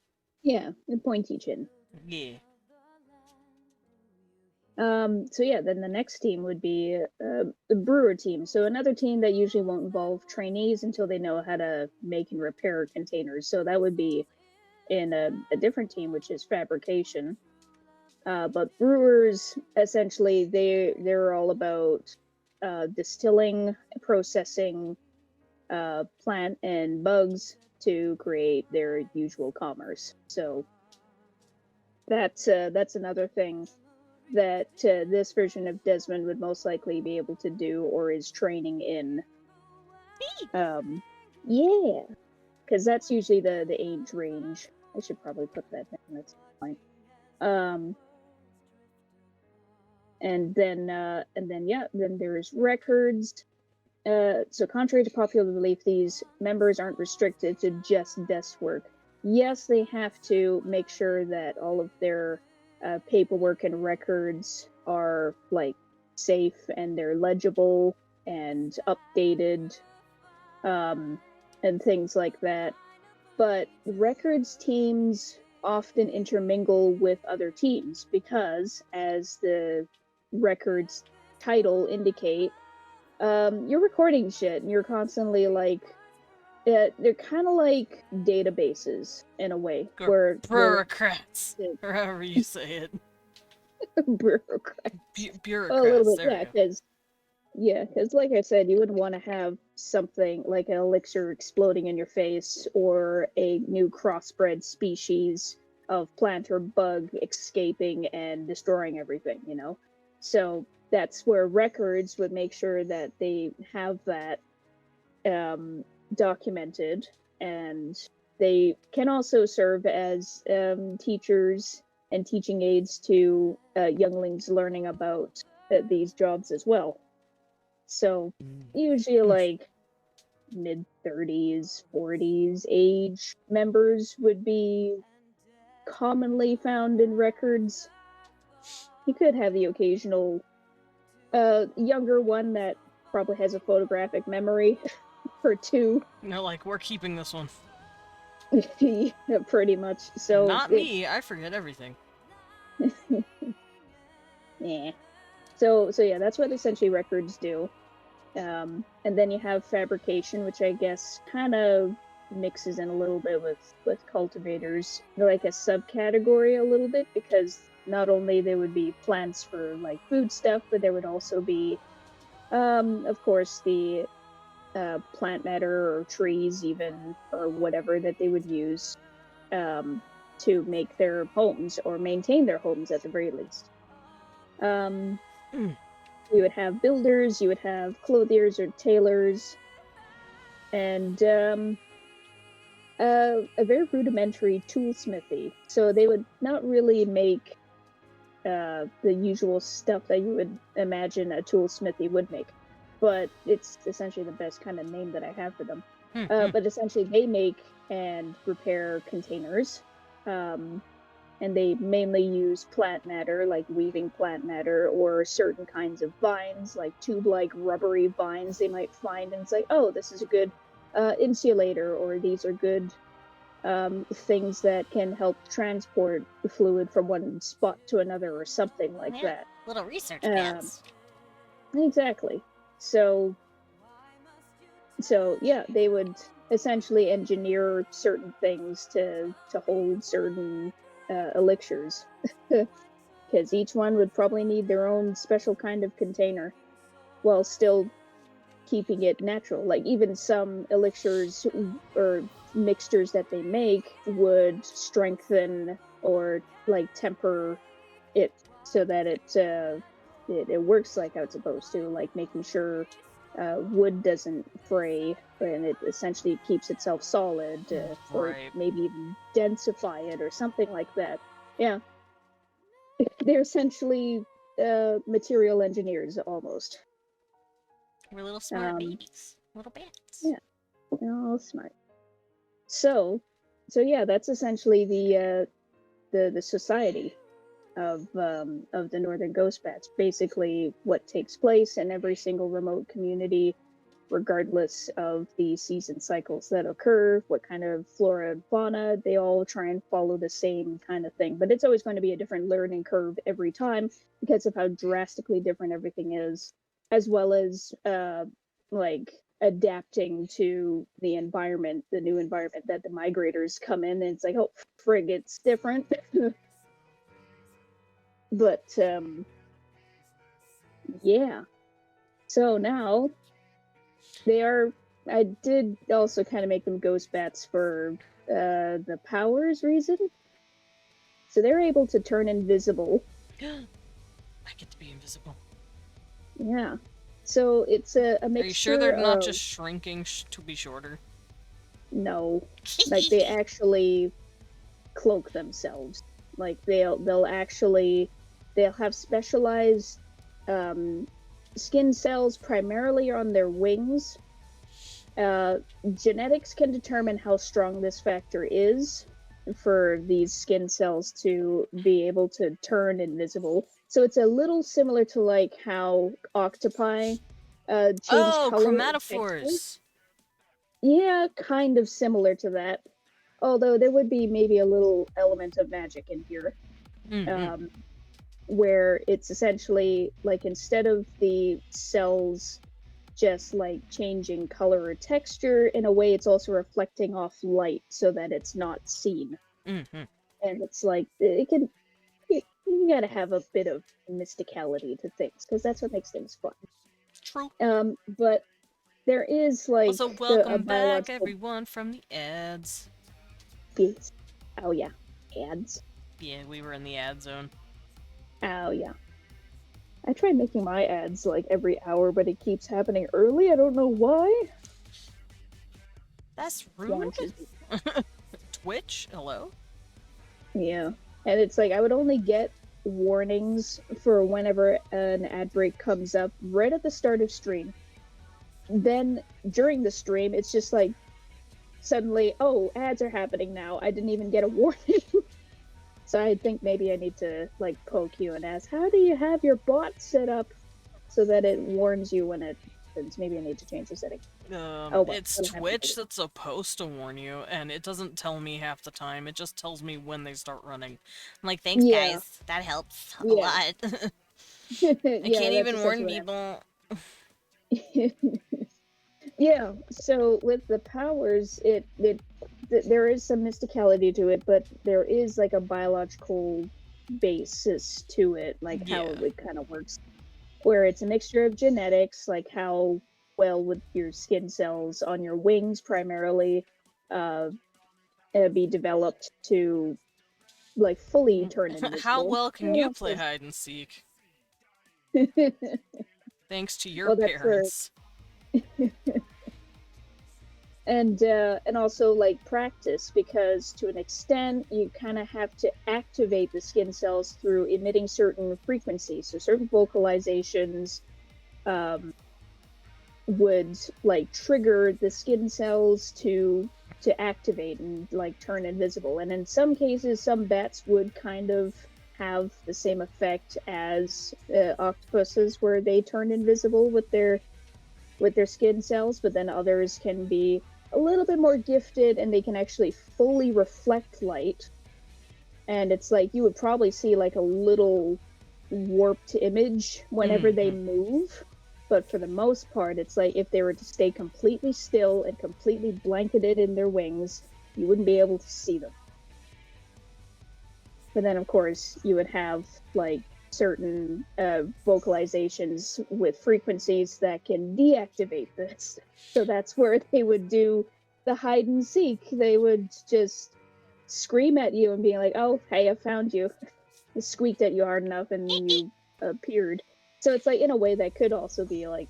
Yeah, the pointy chin. Yeah. So yeah, then the next team would be the brewer team. So another team that usually won't involve trainees until they know how to make and repair containers. So that would be in a different team, which is fabrication. But brewers, essentially, they're all about distilling, processing plant and bugs to create their usual commerce. So that's another thing that this version of Desmond would most likely be able to do or is training in. Yeah, because that's usually the age range. I should probably put that down. That's fine. And then there's records. So contrary to popular belief, these members aren't restricted to just desk work. Yes, they have to make sure that all of their paperwork and records are, like, safe and they're legible and updated, and things like that. But records teams often intermingle with other teams because, as the records title indicate, you're recording shit and you're constantly, like, they're kind of like databases in a way. Bureaucrats, or however you say it. Bureaucrats. Bureaucrats, a little bit, there because like I said, you wouldn't want to have something like an elixir exploding in your face or a new crossbred species of plant or bug escaping and destroying everything, you know? So that's where records would make sure that they have that documented, and they can also serve as teachers and teaching aids to younglings learning about these jobs as well. So usually like mid-30s, 40s age members would be commonly found in records. You could have the occasional younger one that probably has a photographic memory or two. No, like, we're keeping this one. Yeah, pretty much. So not me. I forget everything. Yeah. So yeah, that's what essentially records do. And then you have fabrication, which I guess kind of mixes in a little bit with cultivators. They're like a subcategory a little bit, because not only there would be plants for, like, food stuff, but there would also be, of course, the plant matter or trees even, or whatever that they would use to make their homes or maintain their homes at the very least. Um, Mm. you would have builders, you would have clothiers or tailors, and a very rudimentary toolsmithy. So they would not really make the usual stuff that you would imagine a toolsmithy would make, but it's essentially the best kind of name that I have for them. Mm-hmm. But essentially, they make and repair containers, um, and they mainly use plant matter, like weaving plant matter, or certain kinds of vines, like tube-like rubbery vines they might find, and it's like, oh, this is a good insulator, or these are good things that can help transport the fluid from one spot to another or something like Yeah, that. little research Um, bits. exactly. So, so yeah, they would essentially engineer certain things to hold certain elixirs, because each one would probably need their own special kind of container, while still keeping it natural. Like even some elixirs or mixtures that they make would strengthen or like temper it so that it works like how it's supposed to, like making sure wood doesn't fray and it essentially keeps itself solid, or Right. maybe even densify it or something like that. Yeah, they're essentially material engineers almost. We're little smart Um, babies. Little bats. yeah, they're all smart. So, so yeah, that's essentially the society of the Northern Ghost Bats. Basically, what takes place in every single remote community, regardless of the season cycles that occur, what kind of flora and fauna, they all try and follow the same kind of thing. But it's always going to be a different learning curve every time because of how drastically different everything is, as well as like adapting to the environment, the new environment that the migrators come in, and it's like, oh frig, it's different. But yeah. So now they are. I did also kind of make them ghost bats for the powers reason. So they're able to turn invisible. I get to be invisible. Yeah. So it's a Are you sure they're mixture not of just shrinking to be shorter? no, like they actually cloak themselves. Like they'll actually they'll have specialized um, skin cells primarily on their wings. Genetics can determine how strong this factor is for these skin cells to be able to turn invisible. So it's a little similar to like how octopi change Oh, color and texture. chromatophores. Yeah, kind of similar to that. Although there would be maybe a little element of magic in here, Mm-hmm. um, where it's essentially like instead of the cells just like changing color or texture, in a way it's also reflecting off light so that it's not seen. Mm-hmm. And it's like it can you gotta have a bit of mysticality to things because that's what makes things fun. True. But there is Also, like a welcome back, biological everyone, from the ads. base. Oh yeah, ads. Yeah, we were in the ad zone. Oh yeah. I try making my ads like every hour, but it keeps happening early. I don't know why. That's rude. Launches. Twitch, hello? Yeah. And it's like I would only get warnings for whenever an ad break comes up right at the start of stream. Then during the stream, it's just like suddenly, oh, ads are happening now. I didn't even get a warning. So I think maybe I need to like poke you and ask, how do you have your bot set up so that it warns you when it happens? Maybe I need to change the setting. Oh, well, It's that'll happen Twitch later. that's supposed to warn you, and it doesn't tell me half the time. It just tells me when they start running. I'm like, thanks, Yeah, guys. That helps a yeah, lot. I yeah. can't That's even warn essentially people. what happened. Yeah. So with the powers, there is some mysticality to it, but there is like a biological basis to it, like how Yeah. it kind of works, where it's a mixture of genetics, like how well would your skin cells on your wings primarily uh, be developed to like fully turn How invisible. well can Well, you of play course, hide and seek? Thanks to your Well, that's where, parents. and also like practice, because to an extent you kind of have to activate the skin cells through emitting certain frequencies. So certain vocalizations um, would like trigger the skin cells to activate and like turn invisible. And in some cases, some bats would kind of have the same effect as octopuses, where they turn invisible with their skin cells. But then others can be a little bit more gifted, and they can actually fully reflect light. And it's like you would probably see like a little warped image whenever they move. But for the most part, it's like if they were to stay completely still and completely blanketed in their wings, you wouldn't be able to see them. But then, of course, you would have like certain vocalizations with frequencies that can deactivate this. So that's where they would do the hide and seek. They would just scream at you and be like, "Oh, hey, I found you." I squeaked at you hard enough and you appeared. So it's like, in a way, that could also be like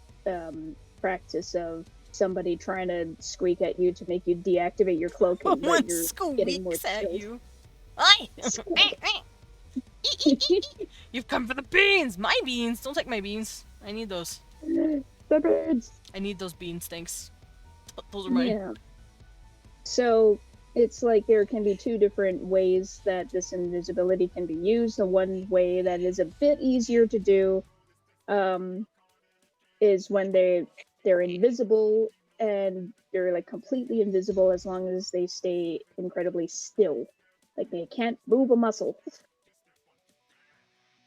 practice of somebody trying to squeak at you to make you deactivate your cloaking, but Someone you're getting more squeaks at chilled. you. Oi! You've come for the beans! My beans! Don't take my beans. I need those. The birds. I need those beans, thanks. Those are mine. Yeah. So it's like there can be two different ways that this invisibility can be used. The one way that is a bit easier to do is when they're invisible, and they're like completely invisible as long as they stay incredibly still. Like they can't move a muscle.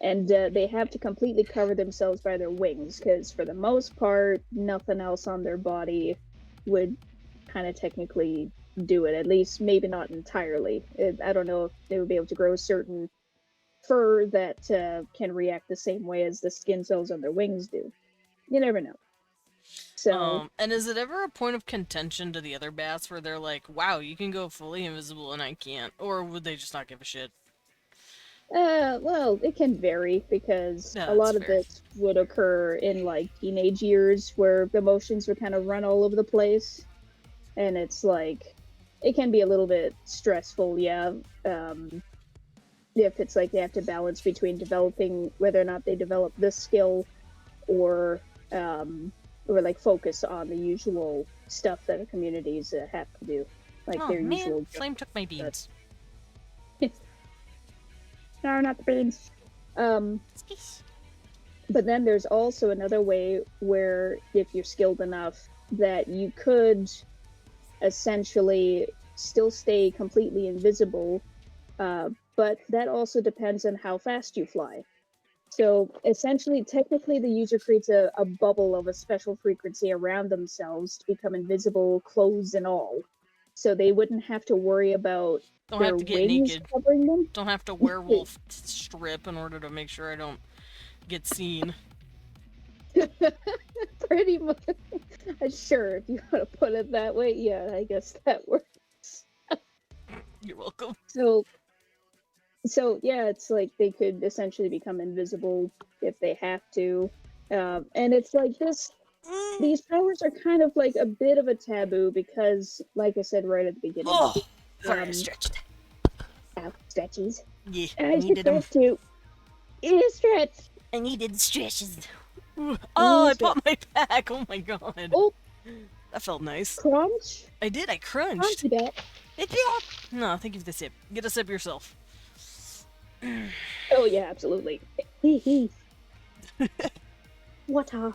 And they have to completely cover themselves by their wings, because for the most part, nothing else on their body would kind of technically do it. At least, maybe not entirely. I don't know if they would be able to grow certain fur that can react the same way as the skin cells on their wings do. You never know. So, And is it ever a point of contention to the other bats where they're like, wow, you can go fully invisible and I can't? Or would they just not give a shit? well, it can vary, because No, a that's lot of fair. this would occur in like teenage years, where the emotions would kind of run all over the place. And it's like, it can be a little bit stressful, yeah. If it's like they have to balance between developing whether or not they develop this skill, or like focus on the usual stuff that the communities have to do, like Oh their man, usual. Flame took my beans. No, not the beans. But then there's also another way where, if you're skilled enough, that you could essentially still stay completely invisible, but that also depends on how fast you fly. So essentially, technically, the user creates a bubble of a special frequency around themselves to become invisible, clothes and all. So they wouldn't have to worry about Don't their have to get wings naked. covering them. Don't have to werewolf strip in order to make sure I don't get seen. Pretty much. Sure, if you want to put it that way, yeah, I guess that works. You're welcome. So yeah, it's like they could essentially become invisible if they have to. And it's like these powers are kind of like a bit of a taboo, because, like I said right at the beginning, Oh, sorry, I um, stretched. stretches. Yeah, I needed them. supposed to. It is stretch. I needed stretches. Oh, I popped my back. Oh my god. Oh, That felt nice. crunch. I did. I crunched. Crunchy that. No, thank you for the sip. Get a sip yourself. Oh yeah, absolutely. Water.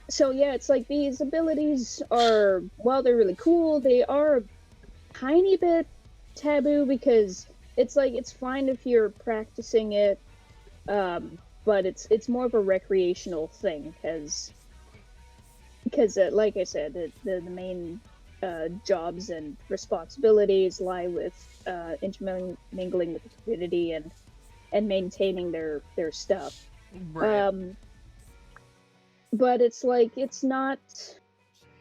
So yeah, it's like these abilities are, while they're really cool, they are a tiny bit taboo, because it's like it's fine if you're practicing it, but it's more of a recreational thing, because like I said, the main jobs and responsibilities lie with intermingling with the community and maintaining their stuff. Right. But it's like it's not.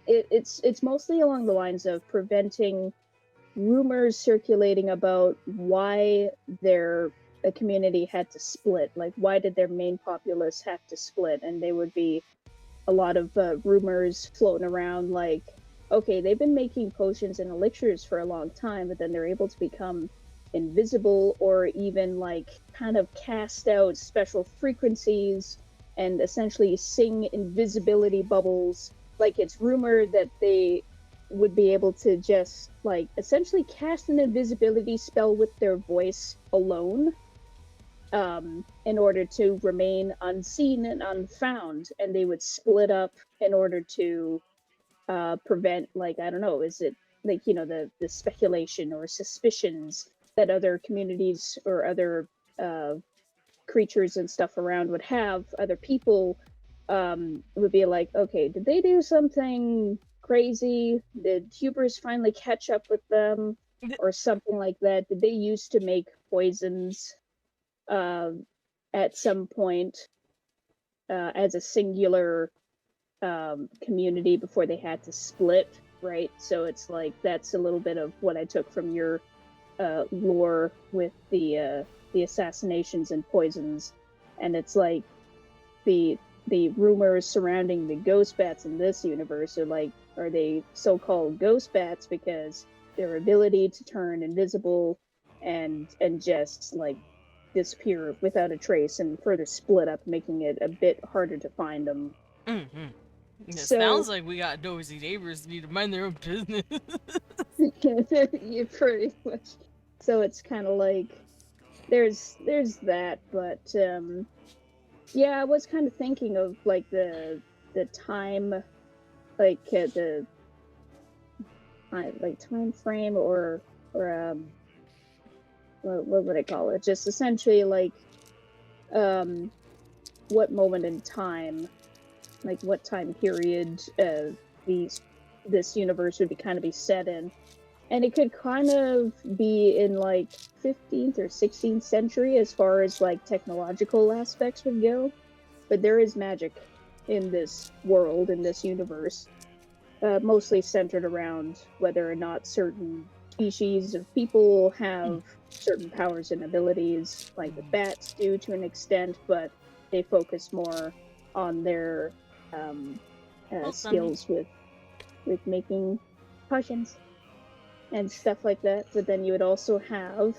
It's mostly along the lines of preventing rumors circulating about why they're a community had to split. Like, why did their main populace have to split? And they would be a lot of rumors floating around, like, okay, they've been making potions and elixirs for a long time, but then they're able to become invisible or even like kind of cast out special frequencies and essentially sing invisibility bubbles. Like, it's rumored that they would be able to just like essentially cast an invisibility spell with their voice alone, in order to remain unseen and unfound, and they would split up in order to prevent, like, I don't know, is it like, the speculation or suspicions that other communities or other uh, creatures and stuff around would have, other people would be like, okay, did they do something crazy? Did hubris finally catch up with them or something like that? Did they used to make poisons uh, at some point as a singular community before they had to split, right? So it's like that's a little bit of what I took from your lore with the assassinations and poisons, and it's like the rumors surrounding the ghost bats in this universe are like, are they so-called ghost bats because their ability to turn invisible and just like disappear without a trace and further split up, making it a bit harder to find them. Mm-hmm. It So sounds like we got nosy neighbors that need to mind their own business. you pretty much. So it's kind of like there's that, but yeah, I was kind of thinking of like the time, like the like time frame or what would I call it? Just essentially like what moment in time, like what time period this universe would be kind of be set in. And it could kind of be in like 15th or 16th century as far as like technological aspects would go. But there is magic in this world, in this universe, mostly centered around whether or not certain species of people have certain powers and abilities, like the bats do to an extent, but they focus more on their skills with making potions and stuff like that. But then you would also have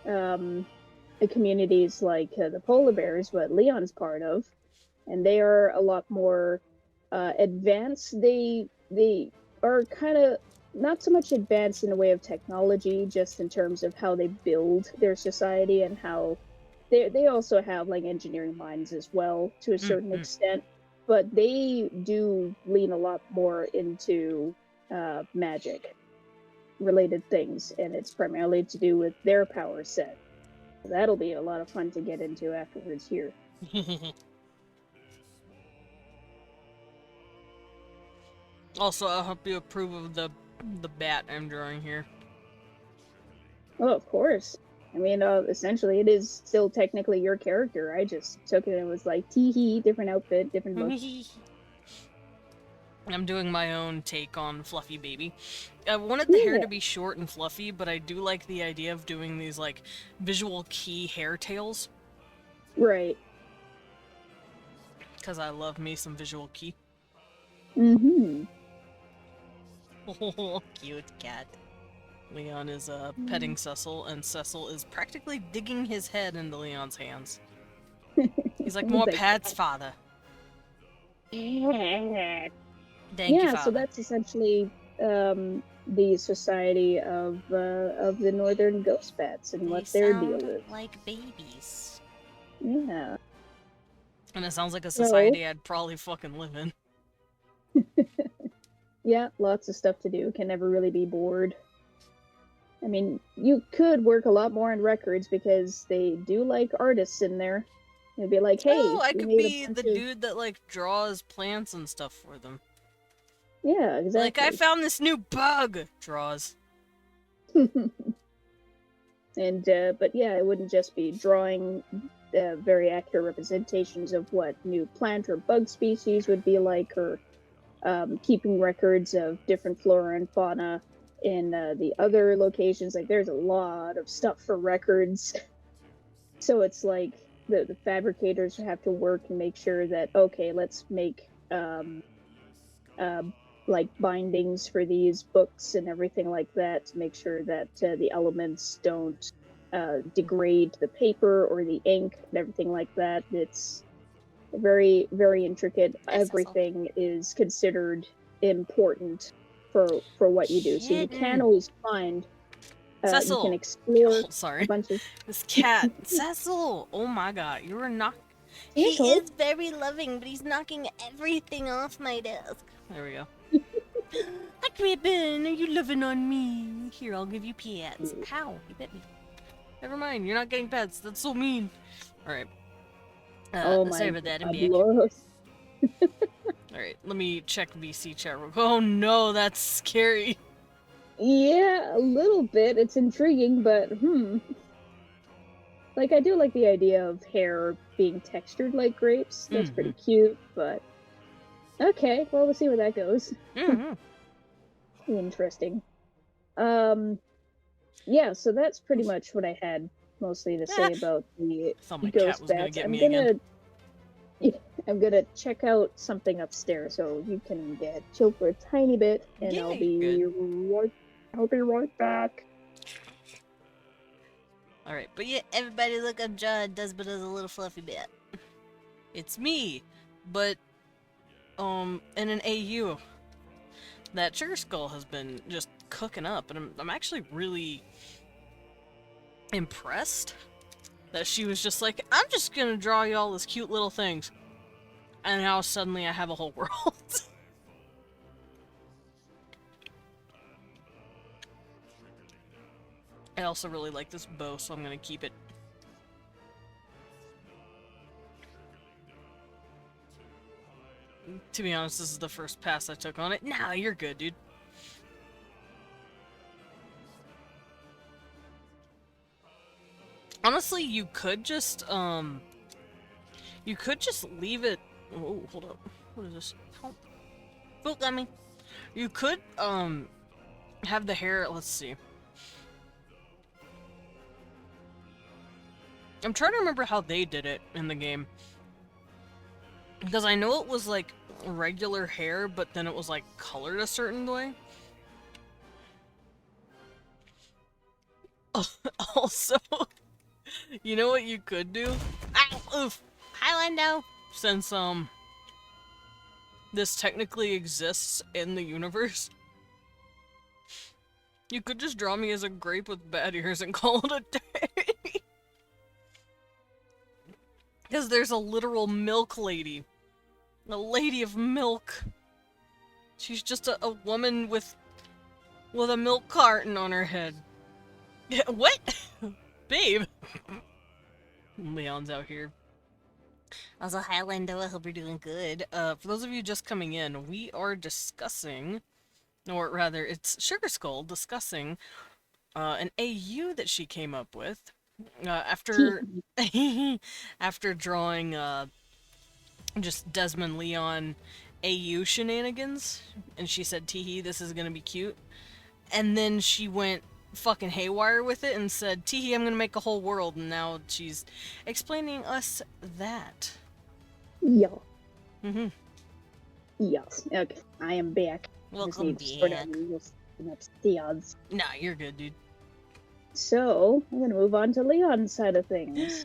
the communities like the polar bears, what Leon's part of, and they are a lot more advanced. They are kind of not so much advanced in the way of technology, just in terms of how they build their society and how they also have like engineering minds as well to a certain extent, but they do lean a lot more into magic related things, and it's primarily to do with their power set. That'll be a lot of fun to get into afterwards here. Also, I hope you approve of the bat I'm drawing here. Oh, of course. I mean, essentially, it is still technically your character. I just took it and was like, tee-hee, different outfit, different look. I'm doing my own take on Fluffy Baby. I wanted the hair to be short and fluffy, but I do like the idea of doing these, like, visual key hair tails. Right. Because I love me some visual key. Mm-hmm. Oh, cute cat. Leon is petting Cecil, and Cecil is practically digging his head into Leon's hands. He's like, more pets, father. Thank you, father. So that's essentially the society of the northern ghost bats and what their deal is. Like babies. Yeah. And it sounds like a society I'd probably fucking live in. Yeah, lots of stuff to do. Can never really be bored. I mean, you could work a lot more in records because they do like artists in there. It'd be like, hey, I could be the dude that like draws plants and stuff for them. Yeah, exactly. Like, I found this new bug! Draws. And, but yeah, it wouldn't just be drawing very accurate representations of what new plant or bug species would be like, or keeping records of different flora and fauna in the other locations. Like, there's a lot of stuff for records. So it's like the fabricators have to work and make sure that, okay, let's make uh, like bindings for these books and everything like that to make sure that the elements don't degrade the paper or the ink and everything like that. It's very, very intricate. Yes, Cecil. Everything is considered important for what you do. So you can Kitten. always find, you can Cecil. explore Oh, a sorry. bunch of. This cat. Cecil. Oh my god. You were not. He Cecil? is very loving, but he's knocking everything off my desk. There we go. Hi, Cribbin, are you loving on me? Here, I'll give you pets. Ow, you bit me. Never mind. You're not getting pets. That's so mean. Alright. Oh my Sorry about that. I'm God, back. Laura. Alright. Let me check VC chat real quick. Oh no. That's scary. Yeah, a little bit. It's intriguing, but like I do like the idea of hair being textured like grapes. That's pretty cute, but okay, well we'll see where that goes. Interesting. Yeah, so that's pretty much what I had mostly to say about the Thought my cat ghost was gonna bats. get I'm me gonna again. I'm gonna check out something upstairs, so you can get chill for a tiny bit, and Yay, I'll be right back. Alright. But yeah, everybody look up John Desmond as a little fluffy bat. It's me. But, in an AU. That Sugar Skull has been just cooking up, and I'm actually really impressed that she was just like, I'm just gonna draw you all these cute little things. And now suddenly I have a whole world. I also really like this bow, so I'm gonna keep it. To be honest, this is the first pass I took on it. Nah, you're good, dude. Honestly, you could just leave it. Oh, hold up. What is this? Book on me. You could, have the hair. Let's see. I'm trying to remember how they did it in the game. Because I know it was like regular hair, but then it was like colored a certain way. Also, you know what you could do? Ow, oof. Highlando. Since, this technically exists in the universe, you could just draw me as a grape with bad ears and call it a day. Because there's a literal milk lady. A lady of milk. She's just a woman with a milk carton on her head. What? Babe. Leon's out here. Also, Highlando, I hope you're doing good. For those of you just coming in, we are discussing, or rather, it's Sugar Skull discussing an AU that she came up with after after drawing just Desmond Leon AU shenanigans, and she said, "Teehee, this is gonna be cute," and then she went fucking haywire with it and said, "Teehee, I'm gonna make a whole world," and now she's explaining us that. Yeah. Mm-hmm. Yes. Okay. I am back. Welcome Just need to back. sort of upstairs. Nah, you're good, dude. So I'm gonna move on to Leon's side of things.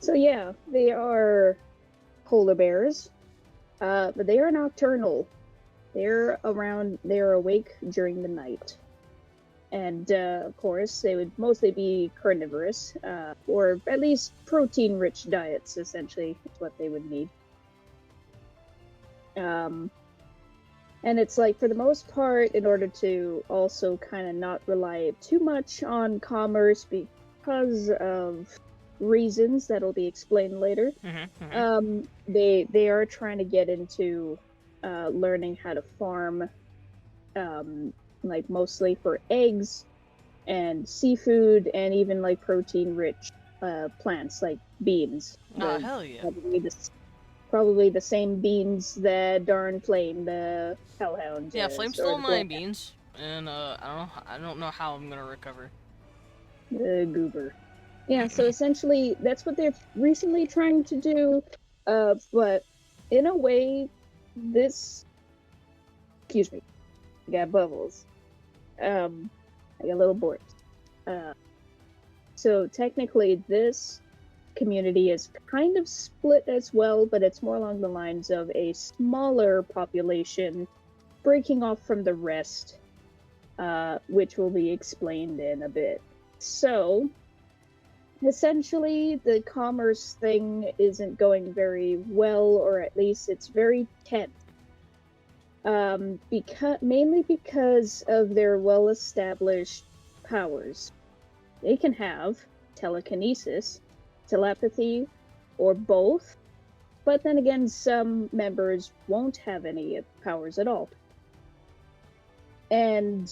So yeah, they are polar bears, but they are nocturnal. They're awake during the night. And of course, they would mostly be carnivorous, or at least protein-rich diets, essentially, is what they would need. And it's like, for the most part, in order to also kind of not rely too much on commerce because of reasons that'll be explained later, they are trying to get into learning how to farm, like mostly for eggs and seafood and even like protein-rich plants like beans. Oh, hell yeah. Probably probably the same beans that darn Flame, the hellhound. Yeah, Flame or stole the my Bloodhound, beans, and I don't know how I'm gonna recover. the goober. Yeah, so essentially that's what they're recently trying to do. But in a way, this, excuse me, I got bubbles. I got little boards. So technically, this community is kind of split as well, but it's more along the lines of a smaller population breaking off from the rest, which will be explained in a bit. So, essentially, the commerce thing isn't going very well, or at least it's very tense. Mainly because of their well-established powers. They can have telekinesis, telepathy, or both, but then again, some members won't have any powers at all. And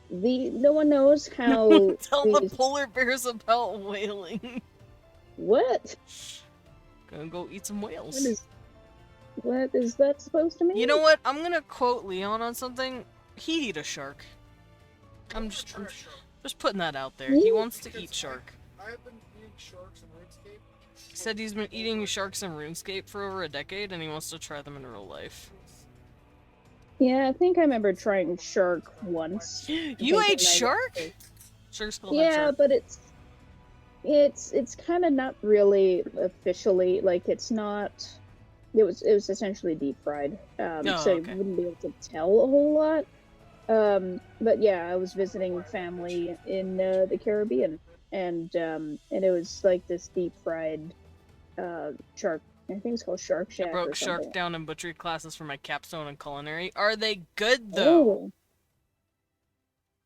no one knows how. Tell the polar bears about whaling. What? Gonna go eat some whales. What is that supposed to mean? You know what? I'm gonna quote Leon on something. He'd eat a shark. I'm just putting that out there. He wants to eat shark. I've been eating sharks in RuneScape. He said he's been eating sharks in RuneScape for over a decade, and he wants to try them in real life. Yeah, I think I remember trying shark once. You ate shark? Shark's called yeah, but it's kind of not really officially, like, it's not. It was essentially deep fried, so okay. you wouldn't be able to tell a whole lot. But yeah, I was visiting family in the Caribbean, and it was like this deep fried shark. I think it's called Shark Shack. I broke or something. shark down in butchery classes for my capstone in culinary. Are they good though?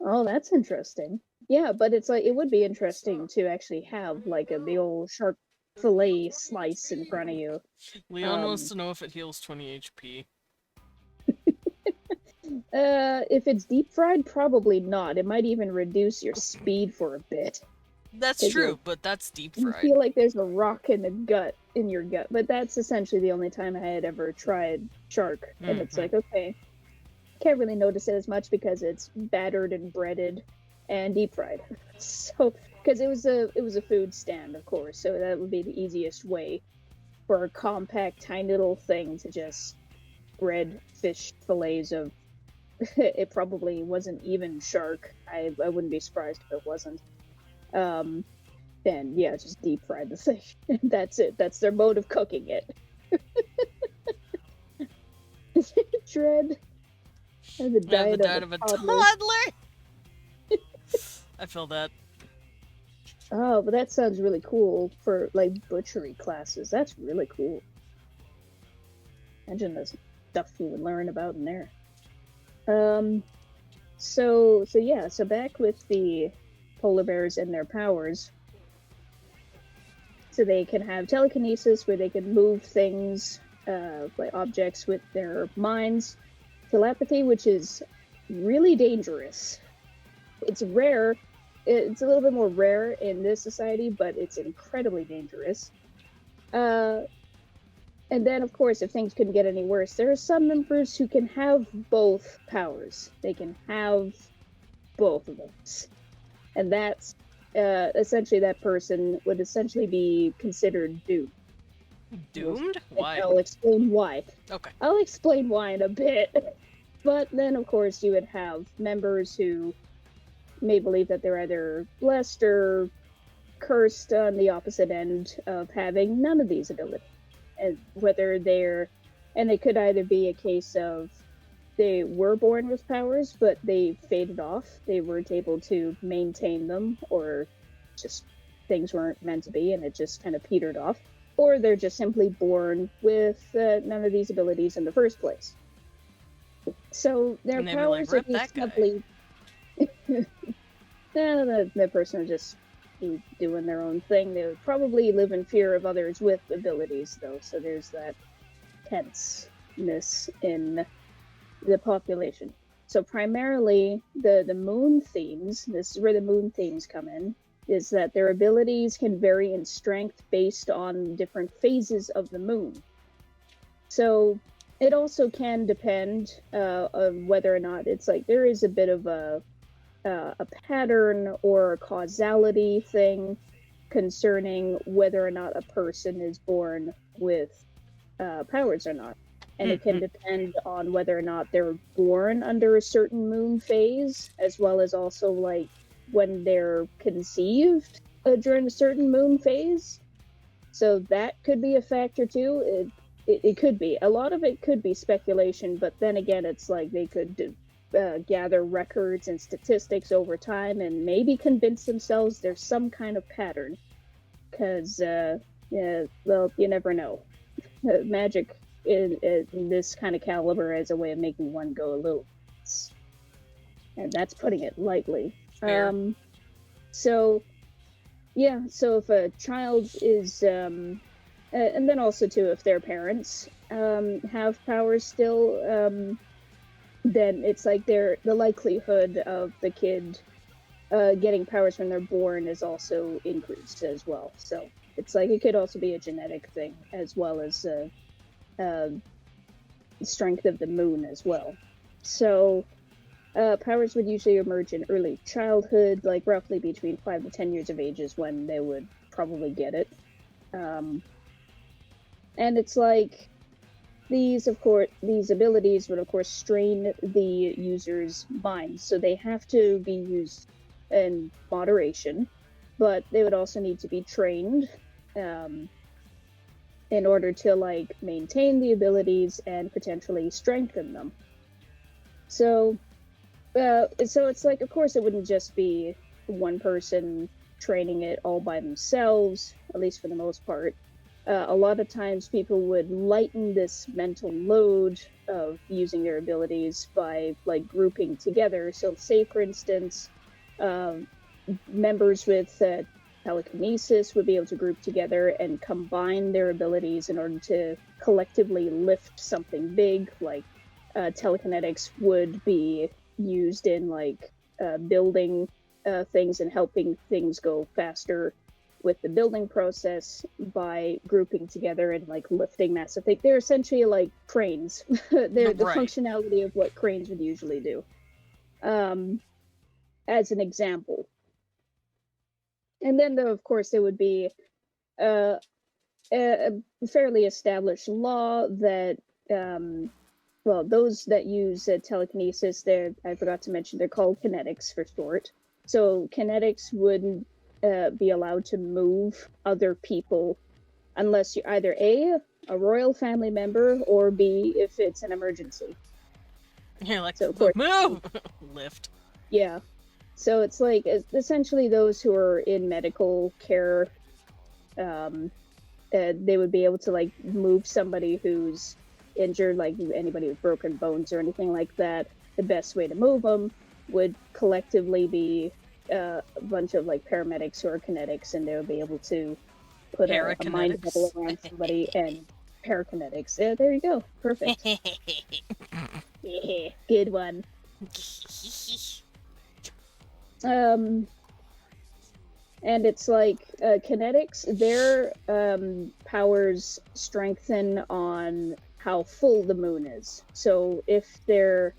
Oh, that's interesting. Yeah, but it's like it would be interesting to actually have like a big old shark fillet slice in front of you. Leon wants to know if it heals 20 HP. If it's deep fried, probably not. It might even reduce your speed for a bit. That's true, but that's deep fried. You feel like there's a rock in your gut. But that's essentially the only time I had ever tried shark. And it's like, okay, can't really notice it as much because it's battered and breaded and deep fried. So, because it was a food stand, of course, so that would be the easiest way for a compact, tiny little thing to just bread fish fillets of. It probably wasn't even shark. I wouldn't be surprised if it wasn't. Then yeah, just deep fry the thing. That's it. That's their mode of cooking it. Dread. And the diet of a toddler. I feel that. Oh, but that sounds really cool for like butchery classes. That's really cool. Imagine the stuff you would learn about in there. So back with the polar bears and their powers. So they can have telekinesis where they can move things, like objects with their minds. Telepathy, which is really dangerous. It's rare. It's a little bit more rare in this society, but it's incredibly dangerous. And then, of course, if things couldn't get any worse, there are some members who can have both powers. They can have both of those. And that's, essentially, that person would essentially be considered doomed. Doomed? Why? I'll explain why. Okay. I'll explain why in a bit. But then, of course, you would have members who may believe that they're either blessed or cursed on the opposite end of having none of these abilities. And and it could either be a case of they were born with powers, but they faded off. They weren't able to maintain them, or just things weren't meant to be, and it just kind of petered off. Or they're just simply born with none of these abilities in the first place. So their powers are simply. The person would just be doing their own thing. They would probably live in fear of others with abilities, though. So there's that tenseness in the population. So primarily, the moon themes. This is where the moon themes come in. Is that their abilities can vary in strength based on different phases of the moon. So it also can depend on whether or not it's like there is a bit of a pattern or a causality thing concerning whether or not a person is born with powers or not. And it can depend on whether or not they're born under a certain moon phase, as well as also like when they're conceived during a certain moon phase. So that could be a factor too. It could be. A lot of it could be speculation, but then again, it's like they could gather records and statistics over time and maybe convince themselves there's some kind of pattern. Because, yeah, well, you never know. Magic in this kind of caliber as a way of making one go a little. And that's putting it lightly. Fair. So, yeah, so if a child is, and then also too, if their parents have powers still, then it's like the likelihood of the kid getting powers when they're born is also increased as well. So it's like it could also be a genetic thing as well as strength of the moon as well. So powers would usually emerge in early childhood, like roughly between 5 to 10 years of age is when they would probably get it. And it's like these abilities would of course strain the user's mind, so they have to be used in moderation, but they would also need to be trained in order to like maintain the abilities and potentially strengthen them. So it's like, of course, it wouldn't just be one person training it all by themselves, at least for the most part. A lot of times people would lighten this mental load of using their abilities by like grouping together. So say, for instance, members with telekinesis would be able to group together and combine their abilities in order to collectively lift something big, like telekinetics would be used in like building things and helping things go faster with the building process by grouping together and like lifting massive things. They're essentially like cranes. They're the Right. functionality of what cranes would usually do. As an example. And then though, of course, there would be a fairly established law that well, those that use telekinesis, I forgot to mention, they're called kinetics for short. So kinetics wouldn't be allowed to move other people unless you're either A, a royal family member, or B, if it's an emergency. You're like, So, of course, move! Lift. yeah. So it's like essentially those who are in medical care, they would be able to like move somebody who's injured, like anybody with broken bones or anything like that. The best way to move them would collectively be a bunch of like paramedics who are kinetics, and they would be able to put a mind bubble around somebody and parakinetics. Yeah, there you go. Perfect. Yeah, good one. And it's like kinetics, their powers strengthen on how full the moon is. So if they're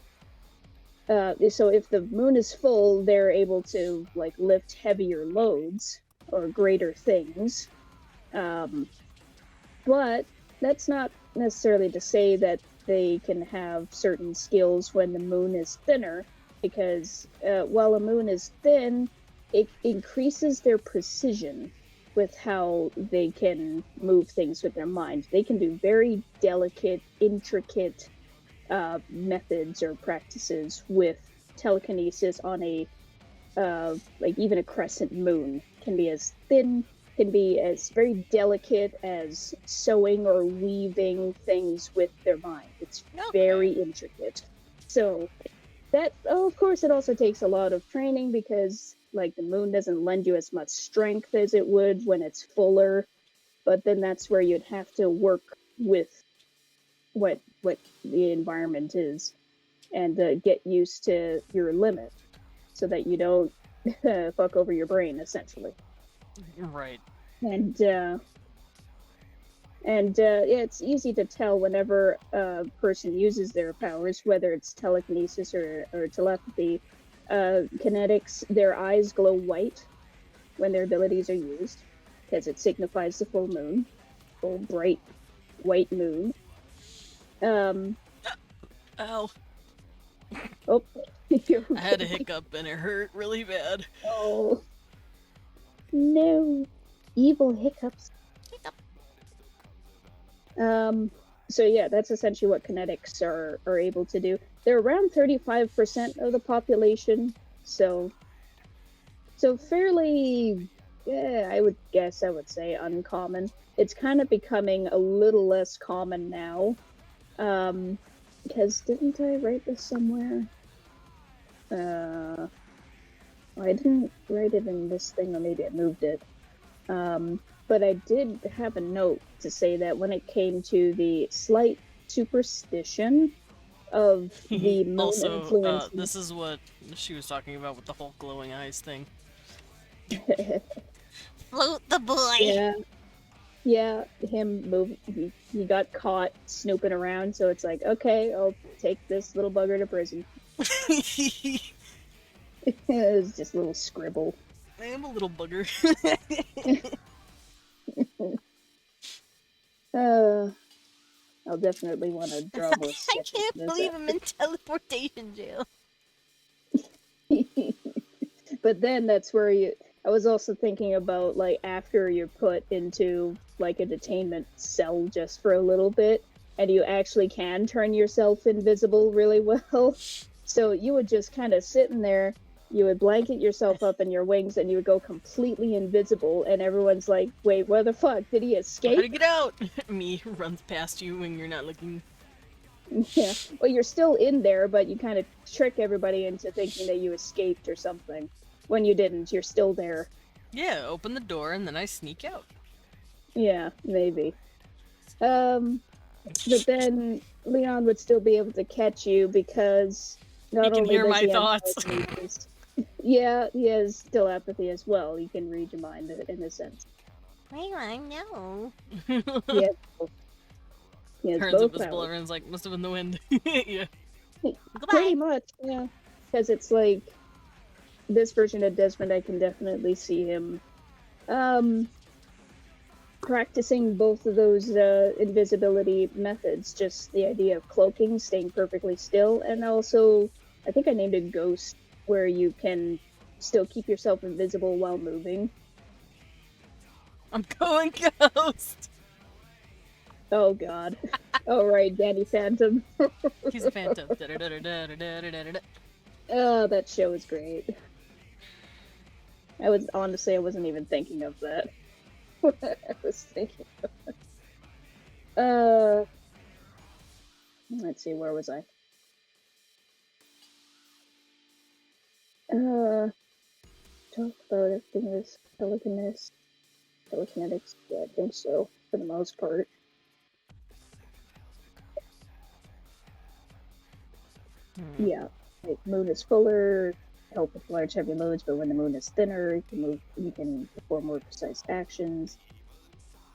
if the moon is full, they're able to like lift heavier loads or greater things. But that's not necessarily to say that they can have certain skills when the moon is thinner, because while a moon is thin, it increases their precision with how they can move things with their mind. They can do very delicate, intricate methods or practices with telekinesis on a like even a crescent moon. Can be as thin, can be as very delicate as sewing or weaving things with their mind. It's very intricate. So that, of course, it also takes a lot of training, because like the moon doesn't lend you as much strength as it would when it's fuller, but then that's where you'd have to work with what the environment is and get used to your limit so that you don't fuck over your brain, essentially. Right. And And yeah, it's easy to tell whenever a person uses their powers, whether it's telekinesis or telepathy. Kinetics, their eyes glow white when their abilities are used, because it signifies the full moon, full bright white moon. Ow. Oh, you're I had a okay. hiccup and it hurt really bad. Oh, no. Evil hiccups. So yeah, that's essentially what kinetics are able to do. They're around 35% of the population, so fairly, yeah, I would say uncommon. It's kind of becoming a little less common now. Because didn't I write this somewhere? I didn't write it in this thing, or maybe I moved it. But I did have a note to say that when it came to the slight superstition of the moon Also, influence. this is what she was talking about with the whole glowing eyes thing. Float the boy. Yeah, him move. He got caught snooping around, so it's like, okay, I'll take this little bugger to prison. It was just a little scribble. I am a little bugger. I'll definitely want to draw more I sketches. can't believe I'm in teleportation jail. But then that's where I was also thinking about, like, after you're put into like a detainment cell just for a little bit, and you actually can turn yourself invisible really well. So you would just kind of sit in there, you would blanket yourself up in your wings, and you would go completely invisible, and everyone's like, wait, where the fuck? Did he How to escape? get out? Me runs past you when you're not looking. Yeah. Well, you're still in there, but you kind of trick everybody into thinking that you escaped or something. When you didn't, you're still there. Yeah, open the door and then I sneak out. Yeah, maybe. But then Leon would still be able to catch you because not He can only hear does my he have thoughts. telekinesis, yeah, he has telepathy as well. He can read your mind in a sense. Wait, I know. He has both, Turns both invisible, powers. everyone's like, must have been the wind. Yeah. Pretty much, yeah. Because it's like this version of Desmond, I can definitely see him practicing both of those invisibility methods. Just the idea of cloaking, staying perfectly still, and also I think I named it Ghost, where you can still keep yourself invisible while moving. I'm going ghost! Oh god. Oh right, Danny Phantom. He's a phantom. Da-da-da-da-da-da-da-da-da. Oh, that show is great. I wasn't even thinking of that. I was thinking of. Let's see, where was I? Talk about everything is telekinetics. Yeah, I think so, for the most part. Yeah, like moon is fuller, help with large heavy loads, but when the moon is thinner, you can perform more precise actions.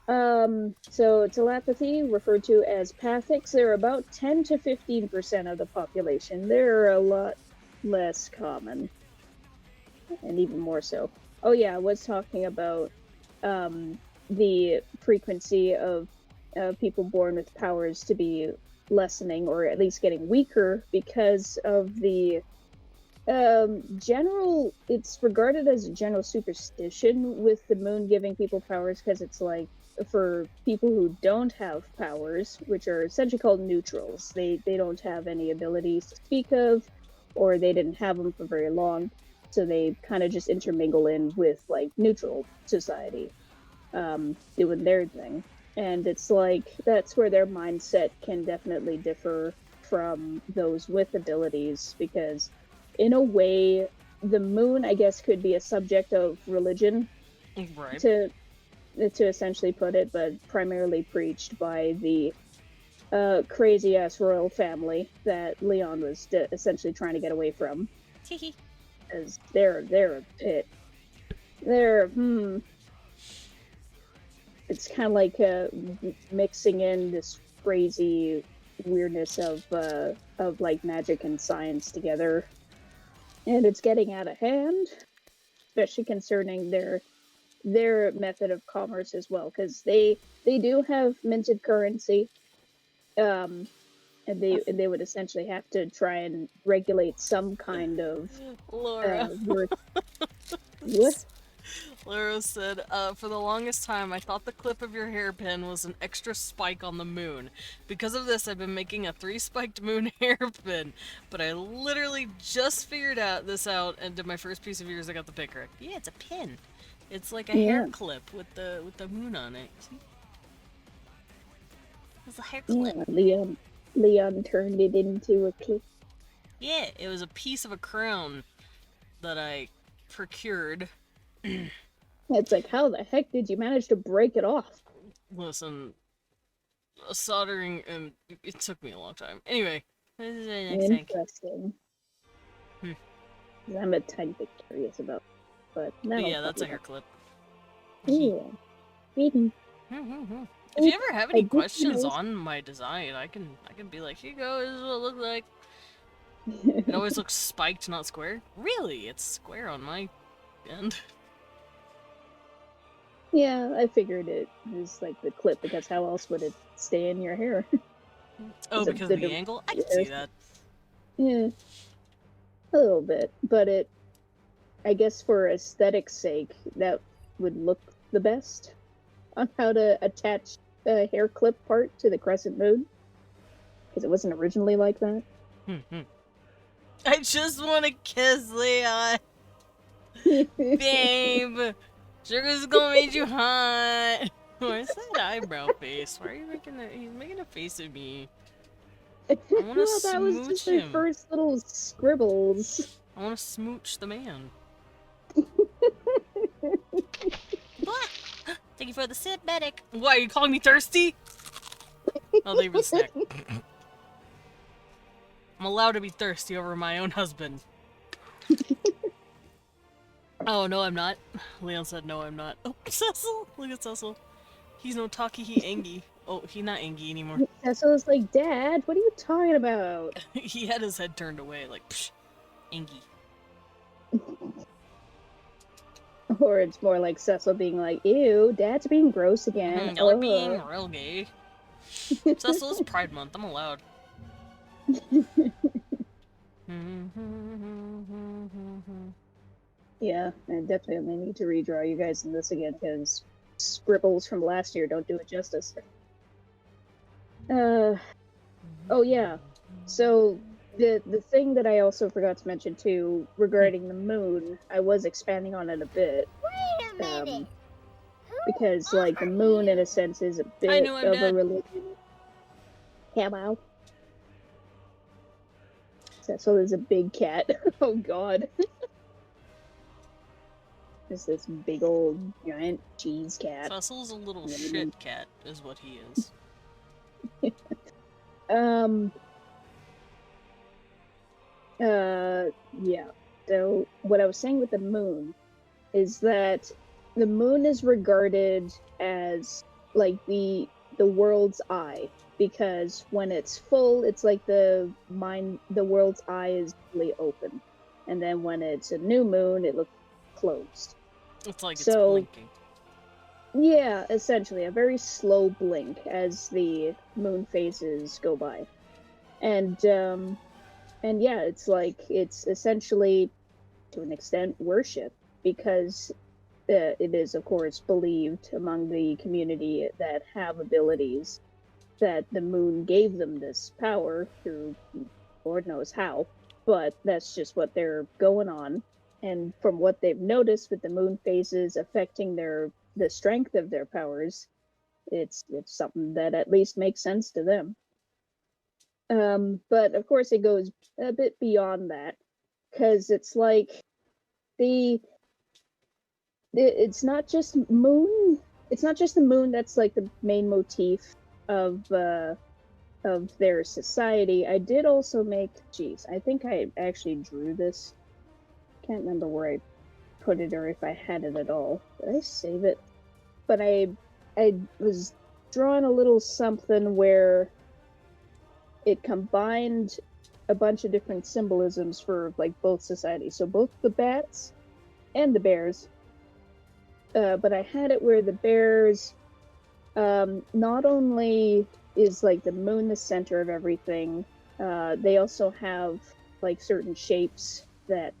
So telepathy, referred to as pathics, they're about 10 to 15% of the population. They're a lot less common, and even more so. Oh yeah, I was talking about the frequency of people born with powers to be lessening, or at least getting weaker, because of the general, it's regarded as a general superstition with the moon giving people powers, because it's like, for people who don't have powers, which are essentially called neutrals, they don't have any abilities to speak of, or they didn't have them for very long, so they kind of just intermingle in with like neutral society, doing their thing. And it's like, that's where their mindset can definitely differ from those with abilities, because in a way the moon, I guess, could be a subject of religion, Right. to essentially put it, but primarily preached by the crazy ass royal family that Leon was essentially trying to get away from, because they're a pit. They're it's kind of like mixing in this crazy weirdness of like magic and science together, and it's getting out of hand, especially concerning their method of commerce as well, because they do have minted currency, and they would essentially have to try and regulate some kind of Laura. worth. What? Laura said, for the longest time, I thought the clip of your hairpin was an extra spike on the moon. Because of this, I've been making a 3-spiked moon hairpin. But I literally just figured this out, and did my first piece of yours, I got the pick correct. Yeah, it's a pin. It's like a hair clip with the moon on it. See? It's a hair clip. Yeah, Leon turned it into a clip. Yeah, it was a piece of a crown that I procured. It's like, how the heck did you manage to break it off? Listen, soldering, and it took me a long time. Anyway, this is the next thing. Interesting. I'm a tiny bit curious about, but yeah, that's a hair clip. Yeah. If you ever have any questions on my design, I can be like, here you go, this is what it looks like. It always looks spiked, not square. Really, it's square on my end. Yeah, I figured it was like the clip, because how else would it stay in your hair? Oh, because of the angle? I can see that. Yeah, a little bit, but I guess for aesthetic's sake, that would look the best on how to attach a hair clip part to the crescent moon, because it wasn't originally like that. I just want to kiss Leon. Babe, sugar's gonna make you hot. Where's that eyebrow face? Why are you he's making a face at me. I want to That was smooch just him. their first little scribbles. I want to smooch the man. Thank you for the sip, medic. What, are you calling me thirsty? I'll leave a snack. I'm allowed to be thirsty over my own husband. Oh, no, I'm not. Leon said, no, I'm not. Oh, Cecil! Look at Cecil. He's no talkie, he Angie. Oh, he's not Angie anymore. Cecil's like, Dad, what are you talking about? He had his head turned away, like, psh, Angie. Or it's more like Cecil being like, ew, Dad's being gross again. Y'all are being real gay. Cecil, it's Pride Month, I'm allowed. Yeah, I definitely need to redraw you guys in this again, because scribbles from last year don't do it justice. Oh yeah, so the thing that I also forgot to mention too, regarding the moon, I was expanding on it a bit. Wait a minute. Because, like, the moon, in a sense, is a bit know I'm of a dead. religion. Hello. Cecil is a big cat. Oh god. It's this big old giant cheese cat. Cecil's a little shit cat, is what he is. Yeah. So, what I was saying with the moon is that the moon is regarded as, like, the world's eye, because when it's full, it's like the world's eye is really open, and then when it's a new moon, it looks closed. It's like it's So- blinking. Yeah, essentially, a very slow blink as the moon phases go by. And yeah, it's like, it's essentially, to an extent, worship, because it is, of course, believed among the community that have abilities that the moon gave them this power through Lord knows how, but that's just what they're going on. And from what they've noticed with the moon phases affecting the strength of their powers, it's something that at least makes sense to them. But of course it goes a bit beyond that, because it's like it's not just moon. It's not just the moon that's like the main motif of their society. I did also make, geez, I think I actually drew this. Can't remember where I put it or if I had it at all. Did I save it? But I I was drawing a little something where it combined a bunch of different symbolisms for like both societies. So both the bats and the bears. But I had it where the bears, not only is like the moon the center of everything, they also have like certain shapes that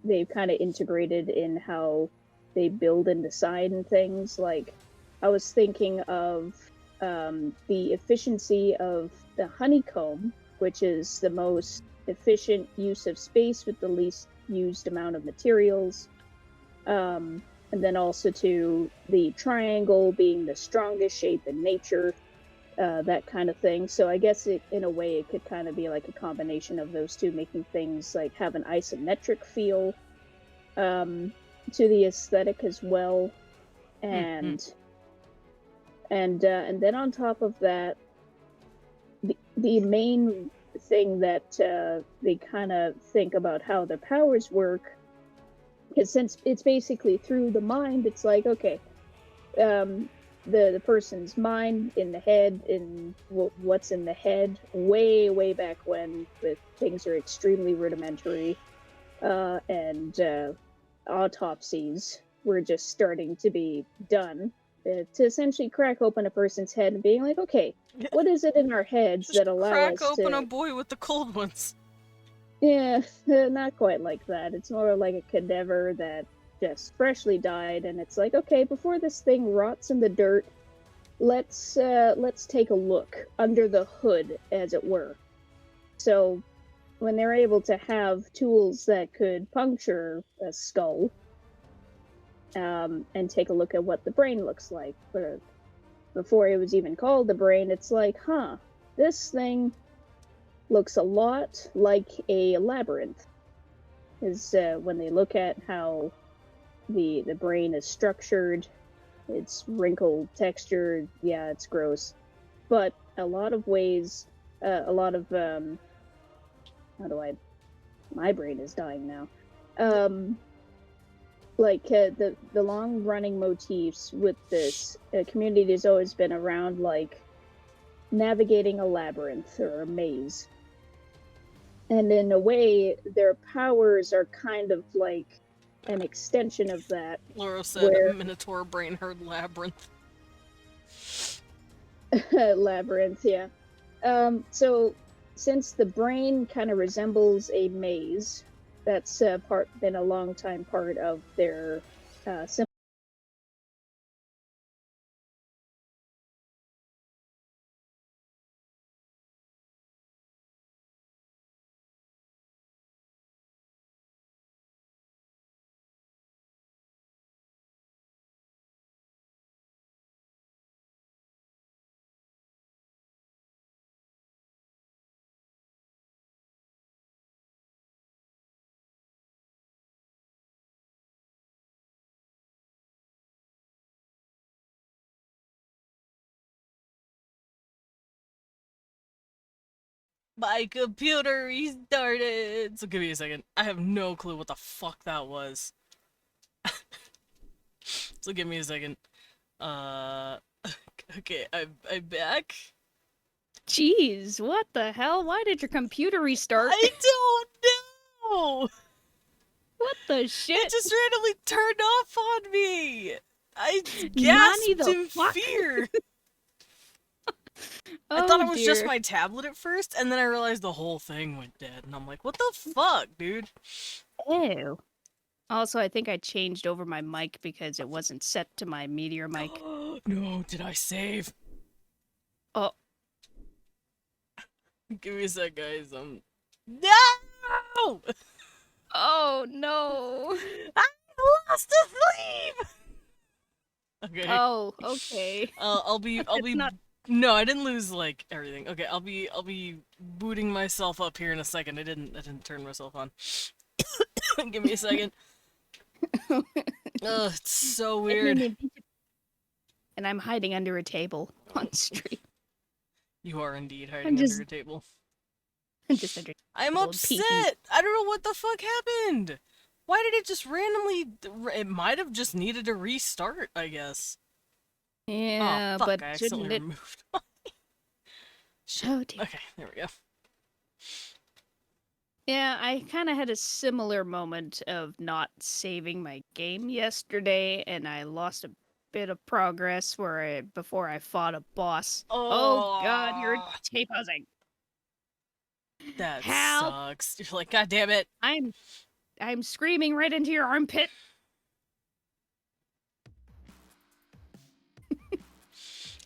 they've kind of integrated in how they build and decide and things. Like I was thinking of the efficiency of the honeycomb, which is the most efficient use of space with the least used amount of materials. And then also to the triangle being the strongest shape in nature, that kind of thing. So I guess in a way, it could kind of be like a combination of those two, making things like have an isometric feel to the aesthetic as well. And and then on top of that, the main thing that they kind of think about how their powers work, because since it's basically through the mind, it's like, okay, the person's mind in the head, in what's in the head, way back when, with things are extremely rudimentary, and autopsies were just starting to be done, to essentially crack open a person's head and being like, okay, what is it in our heads Just that allow crack us open to... a boy with the cold ones. Yeah, not quite like that. It's more like a cadaver that just freshly died, and it's like, okay, before this thing rots in the dirt, let's take a look under the hood, as it were. So when they're able to have tools that could puncture a skull, and take a look at what the brain looks like, but before it was even called the brain, it's like, huh, this thing looks a lot like a labyrinth. Is when they look at how the brain is structured, it's wrinkled texture, yeah, it's gross, but a lot of ways, a lot of my brain is dying now. Like the long running motifs with this community has always been around like navigating a labyrinth or a maze. And in a way, their powers are kind of like an extension of that. Laura said where... Minotaur brain heard labyrinth. Labyrinth, yeah. So since the brain kind of resembles a maze, that's been a long time part of their My computer restarted! So give me a second. I have no clue what the fuck that was. So give me a second. Okay, I'm back. Jeez, what the hell? Why did your computer restart? I don't know! What the shit? It just randomly turned off on me! I Nani gasped the in fuck? fear! Oh, I thought it was dear. just my tablet at first, and then I realized the whole thing went dead, and I'm like, what the fuck, dude? Ew. Also, I think I changed over my mic because it wasn't set to my meteor mic. No, did I save? Oh. Give me a sec, guys. No! Oh, no. I lost a sleep! Okay. Oh, okay. I'll be not... No, I didn't lose like everything. Okay, I'll be booting myself up here in a second. I didn't turn myself on. Give me a second. Ugh, it's so weird. And I'm hiding under a table on stream. You are indeed hiding under a table. I'm just under. I'm upset! I don't know what the fuck happened! Why did it just randomly... It might have just needed to restart, I guess. Yeah, Oh, fuck, but I shouldn't accidentally it? removed. Shit. Oh dear. Okay, there we go. Yeah, I kind of had a similar moment of not saving my game yesterday, and I lost a bit of progress before I fought a boss. Oh God, you're Oh, T-posing. that Help! sucks. You're like, God damn it. I'm screaming right into your armpit.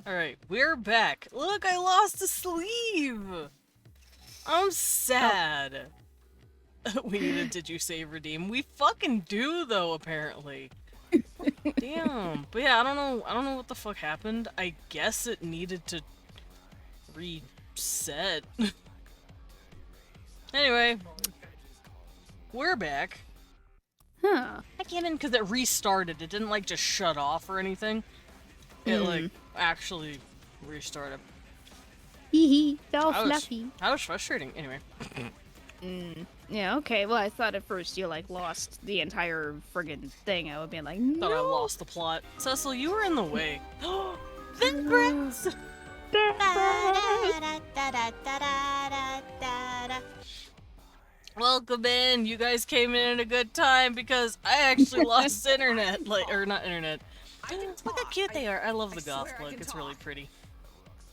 Alright, we're back. Look, I lost a sleeve. I'm sad. We need a did you save redeem? We fucking do though, apparently. Damn. But yeah, I don't know what the fuck happened. I guess it needed to reset. Anyway, we're back. Huh. I came in because it restarted. It didn't like just shut off or anything. It like actually restarted. Hee hee, it's all I was fluffy. frustrating. Anyway. Yeah, okay. Well, I thought at first you like lost the entire friggin' thing. I would be like, no. Thought I lost the plot. Cecil, you were in the way. Vinbrats! Welcome in. You guys came in at a good time because I actually lost internet. Like, or not internet. Look how cute they are. I love the goth look. It's really pretty.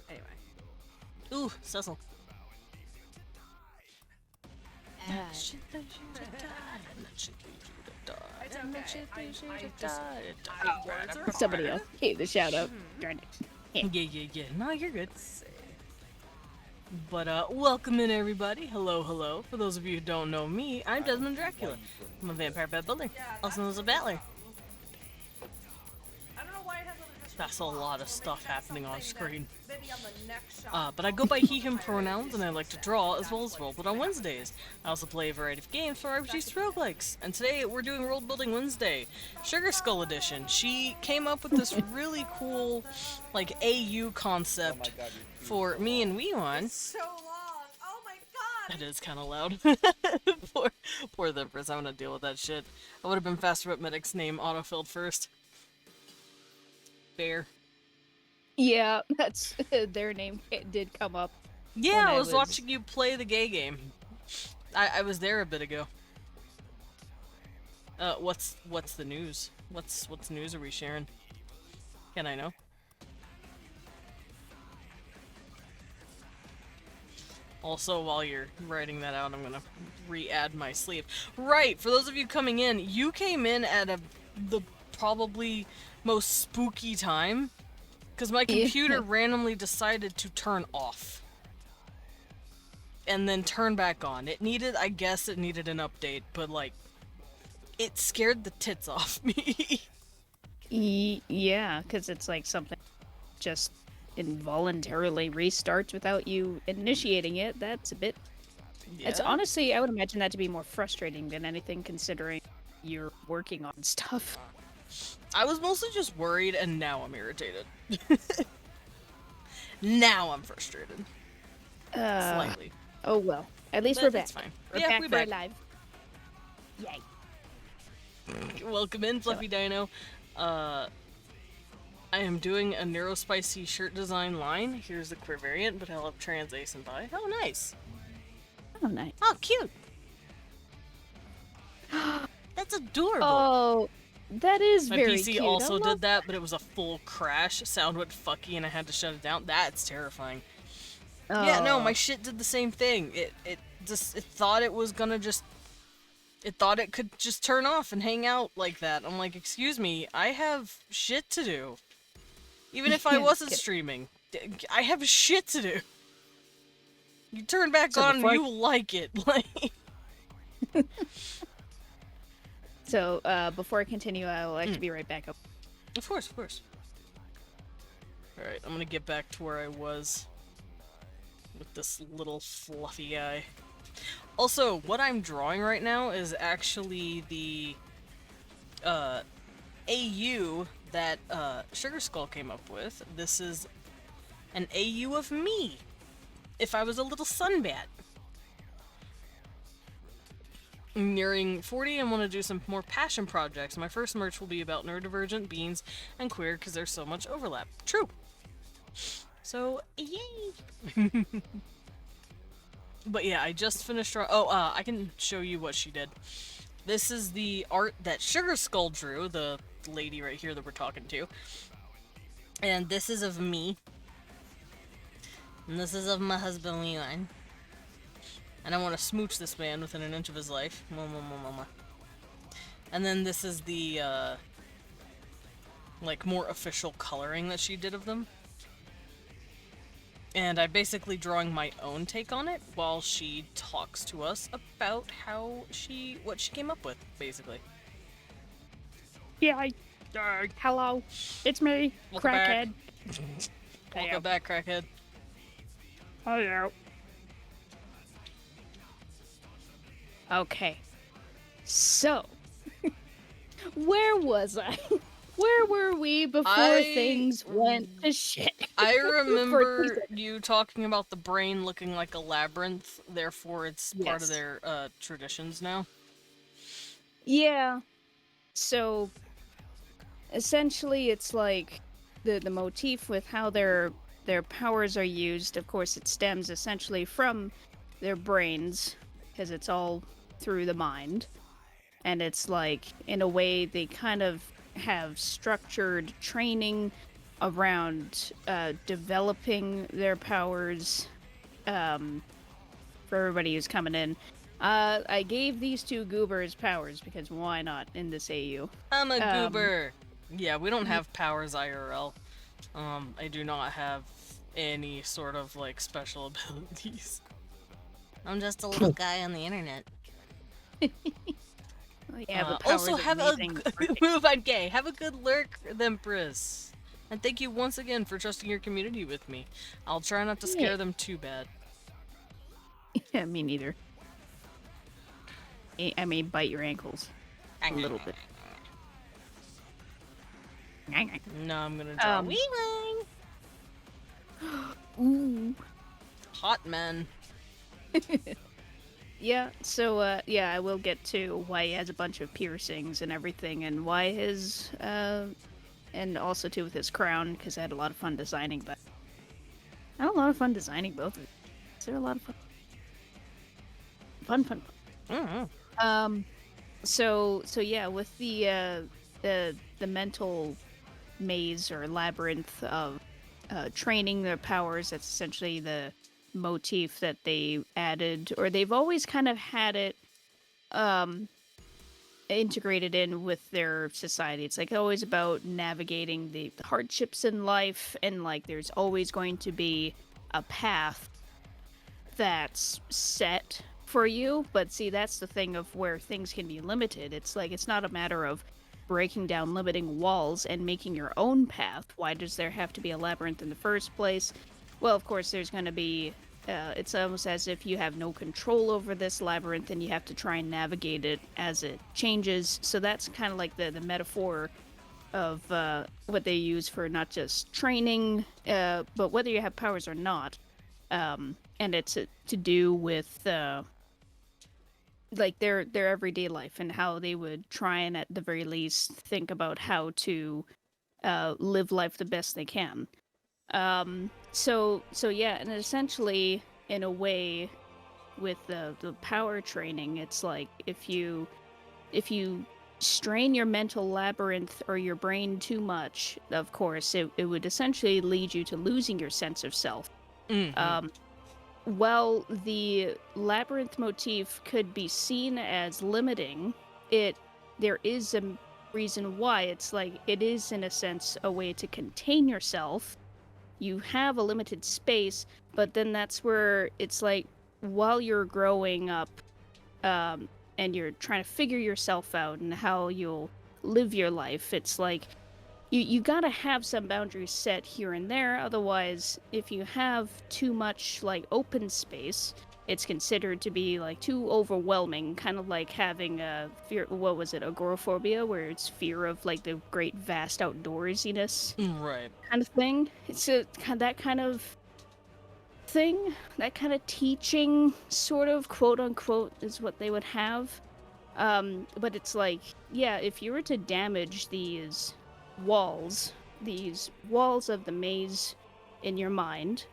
Anyway. Ooh, Cecil. Somebody else gave the shout out. Darn it. Yeah. No, you're good. But, welcome in, everybody. Hello. For those of you who don't know me, I'm Desmond Dracula. I'm a vampire bed builder, also known as a battler. That's a lot of stuff happening on screen. But I go by he, him pronouns, and I like to draw as well as Worldbuild on Wednesdays. I also play a variety of games for RPGs to roguelikes. And today we're doing World Building Wednesday, Sugar Skull Edition. She came up with this really cool, like, AU concept for me and Weon. So long. Oh my god. It is kind of loud. Poor Thempers, I'm gonna deal with that shit. I would have been faster, but Medic's name autofilled first. Fair. Yeah, that's their name. It did come up. Yeah, when I was watching you play the gay game. I was there a bit ago. What's the news? What's news are we sharing? Can I know? Also, while you're writing that out, I'm gonna re-add my sleeve. Right, for those of you coming in, you came in at the probably most spooky time, because my computer randomly decided to turn off. And then turn back on. I guess it needed an update, but like, it scared the tits off me. Yeah, because it's like something just involuntarily restarts without you initiating it. That's a bit... Yeah. It's honestly, I would imagine that to be more frustrating than anything, considering you're working on stuff. I was mostly just worried, and now I'm irritated. Now I'm frustrated. Slightly. Oh well. At least But we're back. that's fine. We're Yeah, back, we're we're back. alive. Yay. Welcome in, Fluffy Dino. I am doing a Neurospicy shirt design line. Here's the queer variant, but I'll have trans ace and bi. Oh, nice. Oh, nice. Oh, cute. That's adorable. Oh, that is My very PC cute. also I did love- that, but it was a full crash. Sound went fucky and I had to shut it down. That's terrifying. Yeah, no, my shit did the same thing. It thought it was gonna it thought it could just turn off and hang out like that. I'm like, excuse me, I have shit to do. Even if I wasn't streaming, I have shit to do. You turn back So on and before I- you like it. Like, So, before I continue, I would like to be right back up. of course. Alright, I'm gonna get back to where I was with this little fluffy guy. Also, what I'm drawing right now is actually the AU that Sugar Skull came up with. This is an AU of me, if I was a little sunbat. nearing 40 and want to do some more passion projects. My first merch will be about neurodivergent, beings, and queer because there's so much overlap. True. So, yay! But yeah, I just finished... I can show you what she did. This is the art that Sugar Skull drew, the lady right here that we're talking to. And this is of me. And this is of my husband, Leon. And I want to smooch this man within an inch of his life. And then this is the, like, more official coloring that she did of them. And I'm basically drawing my own take on it while she talks to us about what she came up with, basically. Yeah, hello, it's me, Welcome Crackhead. Welcome back, Crackhead. Oh, yeah. Okay. So, where was I? Where were we before things went to shit? I remember you talking about the brain looking like a labyrinth, therefore it's part of their traditions now. Yeah. So, essentially it's like the motif with how their powers are used. Of course, it stems essentially from their brains, because it's all through the mind. And it's like, in a way, they kind of have structured training around developing their powers. For everybody who's coming in, I gave these two goobers powers because why not in this AU? I'm a goober. Yeah, we don't have powers IRL. I do not have any sort of like special abilities. I'm just a little guy on the internet. Yeah, but also have a move on gay. Have a good lurk, Empress. And thank you once again for trusting your community with me. I'll try not to scare them too bad. Yeah, me neither. I mean, bite your ankles a little bit. No, I'm gonna draw Ooh. hot men. Yeah, so, yeah, I will get to why he has a bunch of piercings and everything, and why his, and also, too, with his crown, because I had a lot of fun designing that. I had a lot of fun designing both of them. They're a lot of fun. Fun. Mm-hmm. So yeah, with the mental maze or labyrinth of, training their powers, that's essentially the motif that they added, or they've always kind of had it integrated in with their society. It's like always about navigating the hardships in life, and like there's always going to be a path that's set for you. But see, that's the thing of where things can be limited. It's like it's not a matter of breaking down limiting walls and making your own path. Why does there have to be a labyrinth in the first place? Well, of course, there's going to be, it's almost as if you have no control over this labyrinth and you have to try and navigate it as it changes. So that's kind of like the metaphor of what they use for not just training, but whether you have powers or not. And it's to do with like their everyday life and how they would try and at the very least think about how to live life the best they can. So yeah, and essentially, in a way, with the power training, it's like if you strain your mental labyrinth or your brain too much, of course, it would essentially lead you to losing your sense of self. Mm-hmm. While the labyrinth motif could be seen as limiting, there is a reason why. It's like it is, in a sense, a way to contain yourself. You have a limited space, but then that's where it's like while you're growing up and you're trying to figure yourself out and how you'll live your life, it's like you gotta have some boundaries set here and there. Otherwise, if you have too much like open space, it's considered to be like too overwhelming, kind of like having a fear, what was it, agoraphobia, where it's fear of like the great vast outdoorsiness Right. kind of thing. It's that kind of thing, that kind of teaching, sort of, quote unquote, is what they would have. But it's like, yeah, if you were to damage these walls of the maze in your mind,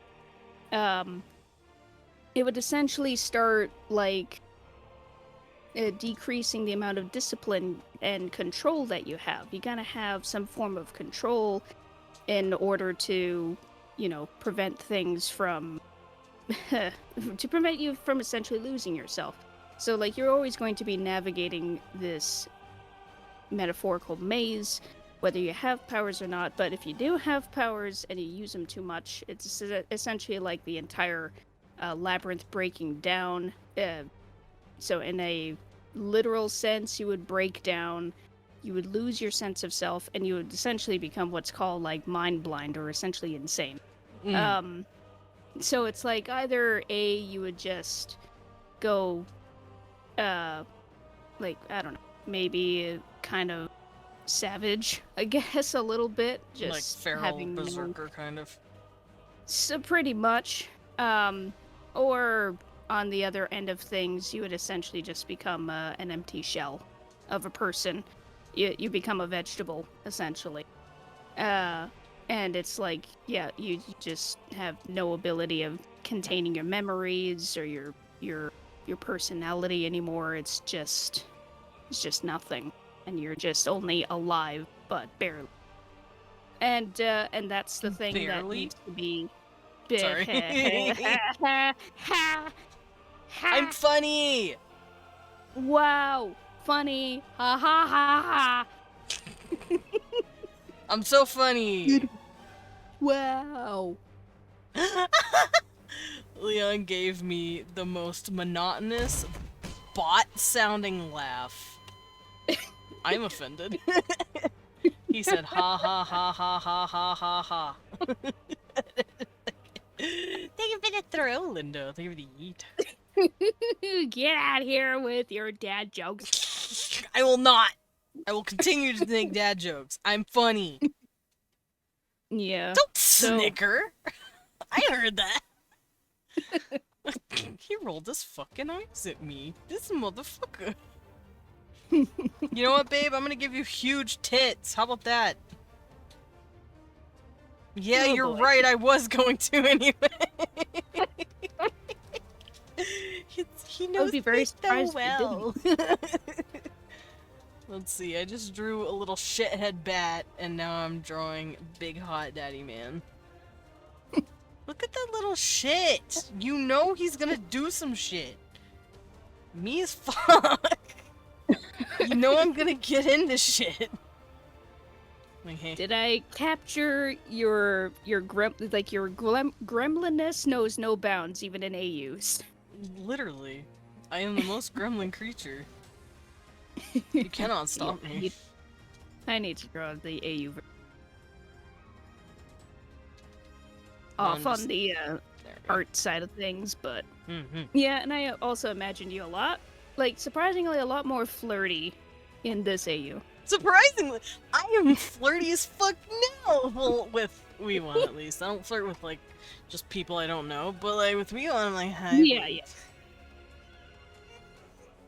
it would essentially start like decreasing the amount of discipline and control that you have. You gotta have some form of control in order to, prevent things from to prevent you from essentially losing yourself. So like you're always going to be navigating this metaphorical maze, whether you have powers or not. But if you do have powers and you use them too much, it's essentially like the entire labyrinth breaking down. So in a literal sense, you would break down, you would lose your sense of self, and you would essentially become what's called like mind blind or essentially insane. So it's like either A, you would just go, like, I don't know, maybe kind of savage, I guess, a little bit. Just like feral having berserker kind of. So pretty much. Or on the other end of things, you would essentially just become an empty shell of a person. You become a vegetable, essentially. And it's like, yeah, you just have no ability of containing your memories or your personality anymore. It's just nothing, and you're just only alive, but barely. And that's the thing that Barely? needs to be. Sorry. I'm funny! Wow, funny, ha ha ha ha. I'm so funny! Wow. Leon gave me the most monotonous, bot-sounding laugh. I'm offended. He said, ha ha ha ha ha ha ha ha. Thank you for the throw, Linda. Thank you for the yeet. Get out here with your dad jokes. I will not. I will continue to make dad jokes. I'm funny. Yeah. Don't snicker. I heard that. He rolled his fucking eyes at me. This motherfucker. You know what, babe? I'm gonna give you huge tits. How about that? Yeah, Oh, you're boy. right. I was going to anyway. He knows I would be very me so surprised if well. Let's see. I just drew a little shithead bat, and now I'm drawing big hot daddy man. Look at that little shit. You know he's gonna do some shit. Me as fuck. You know I'm gonna get into shit. Like, hey. Did I capture your gremlinness knows no bounds, even in AUs? Literally. I am the most gremlin creature. You cannot stop me. I need to draw the AU. I'm Off on just- the There we go. art side of things, but Mhm. yeah, and I also imagined you a lot, like surprisingly, a lot more flirty in this AU. Surprisingly, I am flirty as fuck now. Well, with Weewon at least. I don't flirt with like just people I don't know, but like with Weewon, I'm like, hi. Yeah, yeah.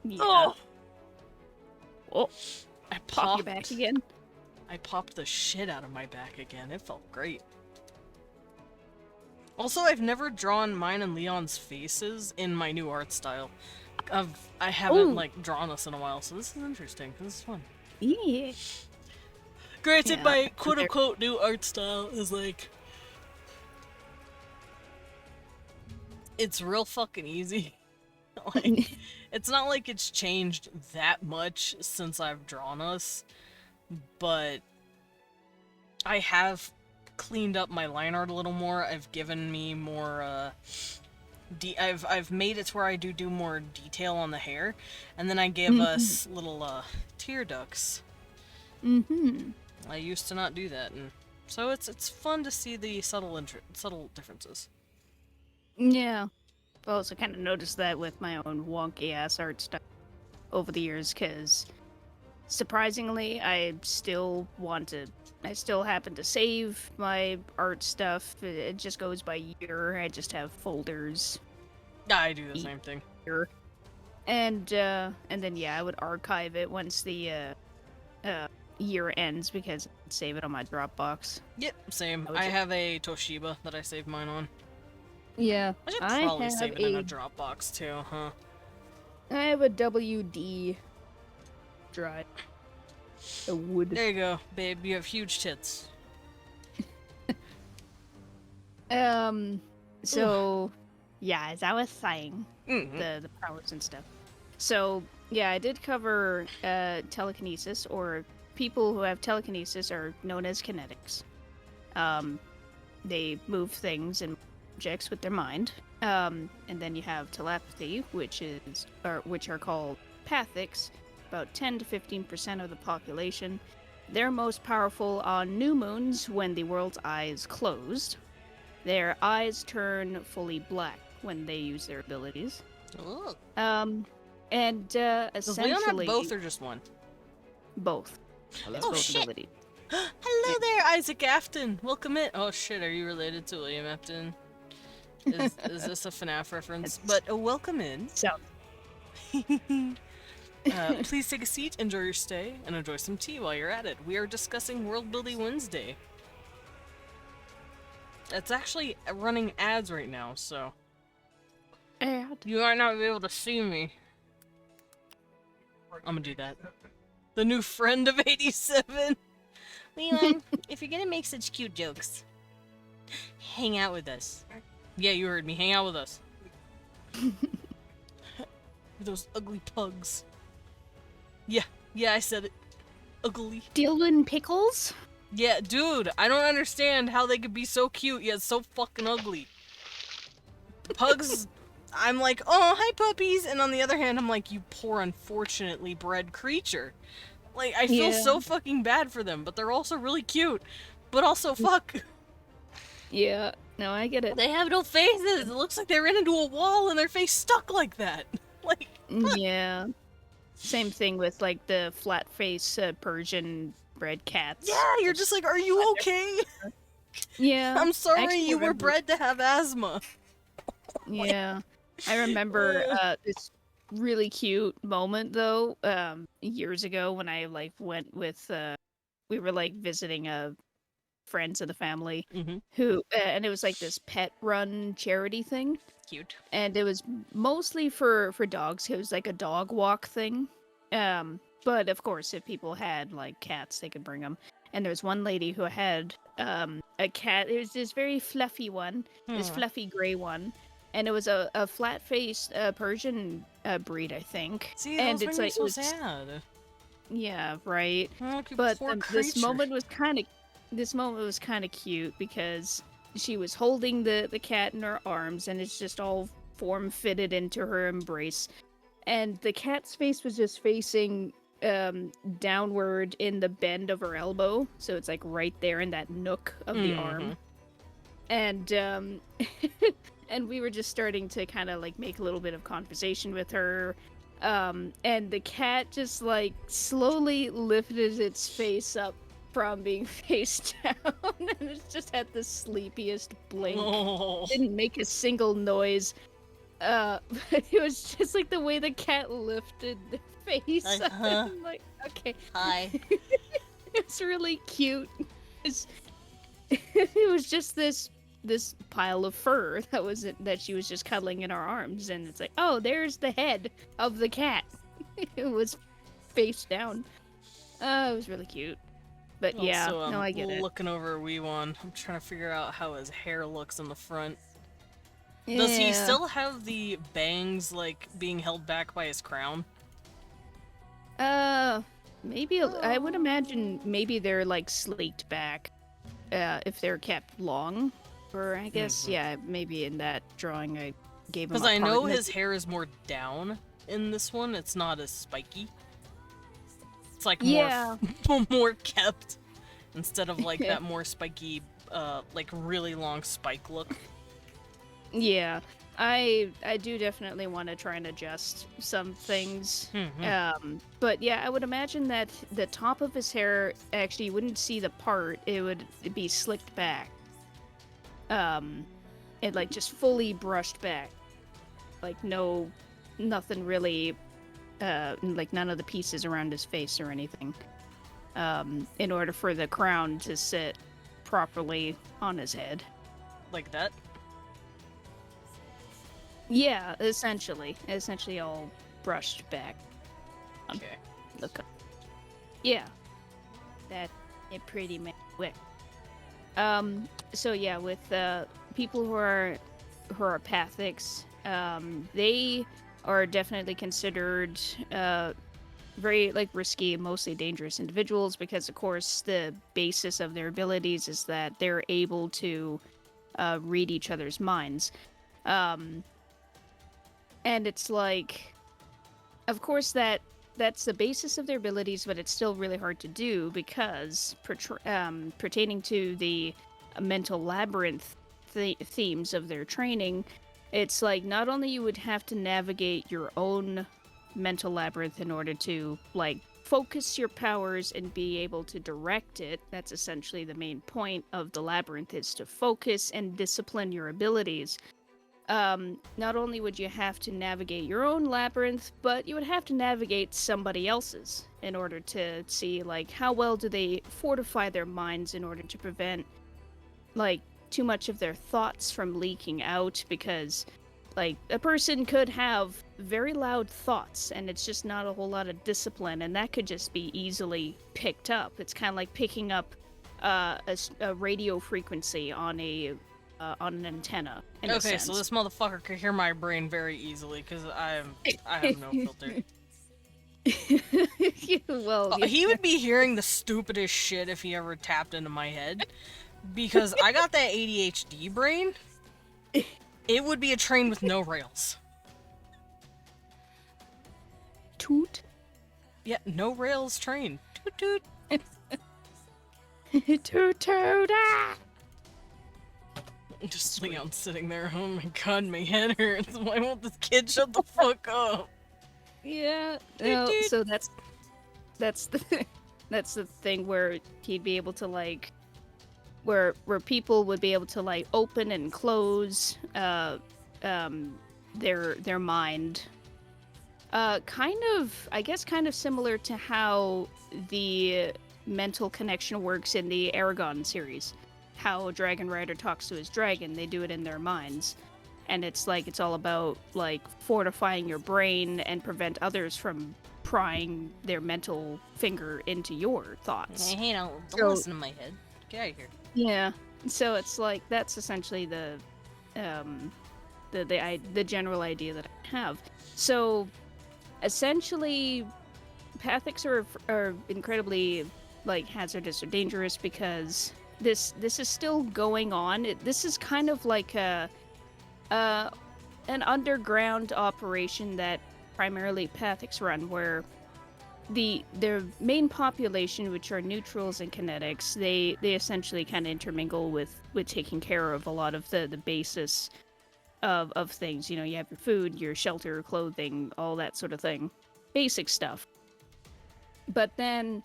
Yeah. Oh, Oh, I pop popped. your back again. I popped the shit out of my back again. It felt great. Also, I've never drawn mine and Leon's faces in my new art style. I haven't Ooh. like drawn us in a while, so this is interesting. This is fun. Yeah. Granted, Yeah, my there- quote-unquote new art style is like... It's real fucking easy. Like, it's not like it's changed that much since I've drawn us, but I have cleaned up my line art a little more. I've given me more, I've made it to where I do more detail on the hair, and then I give us little, tear ducts. Mm-hmm. I used to not do that, and so it's fun to see the subtle differences. Yeah. I've also kind of noticed that with my own wonky ass art stuff over the years, because surprisingly, I still happen to save my art stuff. It just goes by year. I just have folders Yeah, I do the same thing. here. And then yeah, I would archive it once the year ends because I'd save it on my Dropbox. Yep, same. I would I just- have a Toshiba that I save mine on. Yeah, I should I probably have save it in a Dropbox too, huh? I have a WD drive. A wood. There you go, babe. You have huge tits. So yeah, as I was saying, Mhm. the powers and stuff. So yeah, I did cover telekinesis, or people who have telekinesis are known as kinetics. They move things and objects with their mind. And then you have telepathy, which are called pathics, about 10 to 15% of the population. They're most powerful on new moons when the world's eye is closed. Their eyes turn fully black when they use their abilities. Ooh. And Does Leon have essentially both or just one? both. Hello? Oh, Both shit. abilities. Hello there, Isaac Afton. Welcome in. Oh shit, are you related to William Afton? Is this a FNAF reference? But welcome in. So Please take a seat, enjoy your stay, and enjoy some tea while you're at it. We are discussing Worldbuilding Wednesday. It's actually running ads right now, so add. you might not be able to see me. I'm gonna do that. The new friend of 87. Leon, if you're gonna make such cute jokes, hang out with us. Yeah, you heard me. Hang out with us. Those ugly pugs. Yeah, I said it. Ugly. Dylan Pickles? Yeah, dude, I don't understand how they could be so cute yet so fucking ugly. The pugs, I'm like, oh, hi puppies, and on the other hand, I'm like, you poor unfortunately bred creature. Like, I feel so fucking bad for them, but they're also really cute. But also, fuck. Yeah. No, I get it. They have no faces. It looks like they ran into a wall and their face stuck like that. Like, Yeah. Same thing with like the flat face Persian bred cats. yeah, you're just like, are you okay? Yeah. I'm sorry Actually you were remember- bred to have asthma. Yeah. I remember this really cute moment though, years ago when I like went with we were like visiting friends of the family Mm-hmm. who and it was like this pet run charity thing. Cute. And it was mostly for dogs. It was like a dog walk thing. But of course, if people had like cats, they could bring them. And there was one lady who had a cat. It was this very fluffy one, this fluffy gray one, and it was a flat-faced Persian breed, I think. See, and those it's made me like so it was, sad. yeah, right. Oh, you But poor this creature. moment was kind of cute because she was holding the cat in her arms and it's just all form fitted into her embrace, and the cat's face was just facing downward in the bend of her elbow, so it's like right there in that nook of the arm. And and we were just starting to kind of like make a little bit of conversation with her. And the cat just like slowly lifted its face up from being face down, and it just had the sleepiest blink. Oh. Didn't make a single noise. It was just like the way the cat lifted the face. Uh-huh. I'm like, okay. Hi. It was really cute. It was just this pile of fur that she was just cuddling in her arms, and it's like, oh, there's the head of the cat. It was face down. It was really cute. But yeah, Also, no, I get it. looking over Wee One. I'm trying to figure out how his hair looks in the front. Does he Yeah. still have the bangs, like, being held back by his crown? Maybe I would imagine maybe they're like sleeked back, if they're kept long, or I guess yeah, maybe in that drawing I gave him. Because I know apartment. his hair is more down in this one. It's not as spiky. It's like Yeah. more kept instead of like Yeah. that more spiky, like really long spike look. Yeah, I do definitely want to try and adjust some things. But yeah, I would imagine that the top of his hair actually you wouldn't see the part; it would be slicked back. It like just fully brushed back, like no nothing really, like none of the pieces around his face or anything, in order for the crown to sit properly on his head. Like that? Yeah, essentially all brushed back. Okay. Look up. Yeah, that it pretty much worked. So yeah, with people who are pathics, they are definitely considered very like risky, mostly dangerous individuals because, of course, the basis of their abilities is that they're able to read each other's minds. And it's like, of course, that's the basis of their abilities, but it's still really hard to do because pertaining to the mental labyrinth themes of their training, it's like not only you would have to navigate your own mental labyrinth in order to like focus your powers and be able to direct it. That's essentially the main point of the labyrinth, is to focus and discipline your abilities. Not only would you have to navigate your own labyrinth, but you would have to navigate somebody else's in order to see, like, how well do they fortify their minds in order to prevent, like, too much of their thoughts from leaking out, because, like, a person could have very loud thoughts, and it's just not a whole lot of discipline, and that could just be easily picked up. It's kind of like picking up a radio frequency on an antenna. Okay, so this motherfucker could hear my brain very easily because I have no filter. Well, He would be hearing the stupidest shit if he ever tapped into my head, because I got that ADHD brain. It would be a train with no rails. toot. Yeah, no rails train. Toot toot. Toot toot. Ah! Just Leon sitting there. Oh my god, my head hurts. Why won't this kid shut the fuck up? Yeah. No, so that's the that's the thing where he'd be able to like where people would be able to like open and close their mind. Kind of similar to how the mental connection works in the Aragon series. How a dragon rider talks to his dragon, they do it in their minds. And it's like, it's all about like fortifying your brain and prevent others from prying their mental finger into your thoughts. Hey, don't listen to my head. Get out of here. Yeah. So it's like, that's essentially the general idea that I have. So essentially, pathics are incredibly like hazardous or dangerous because this is still going on. This is kind of like an underground operation that primarily pathics run, where their main population, which are neutrals and kinetics, they essentially kind of intermingle with taking care of a lot of the basis of things. You know, you have your food, your shelter, clothing, all that sort of thing. Basic stuff. But then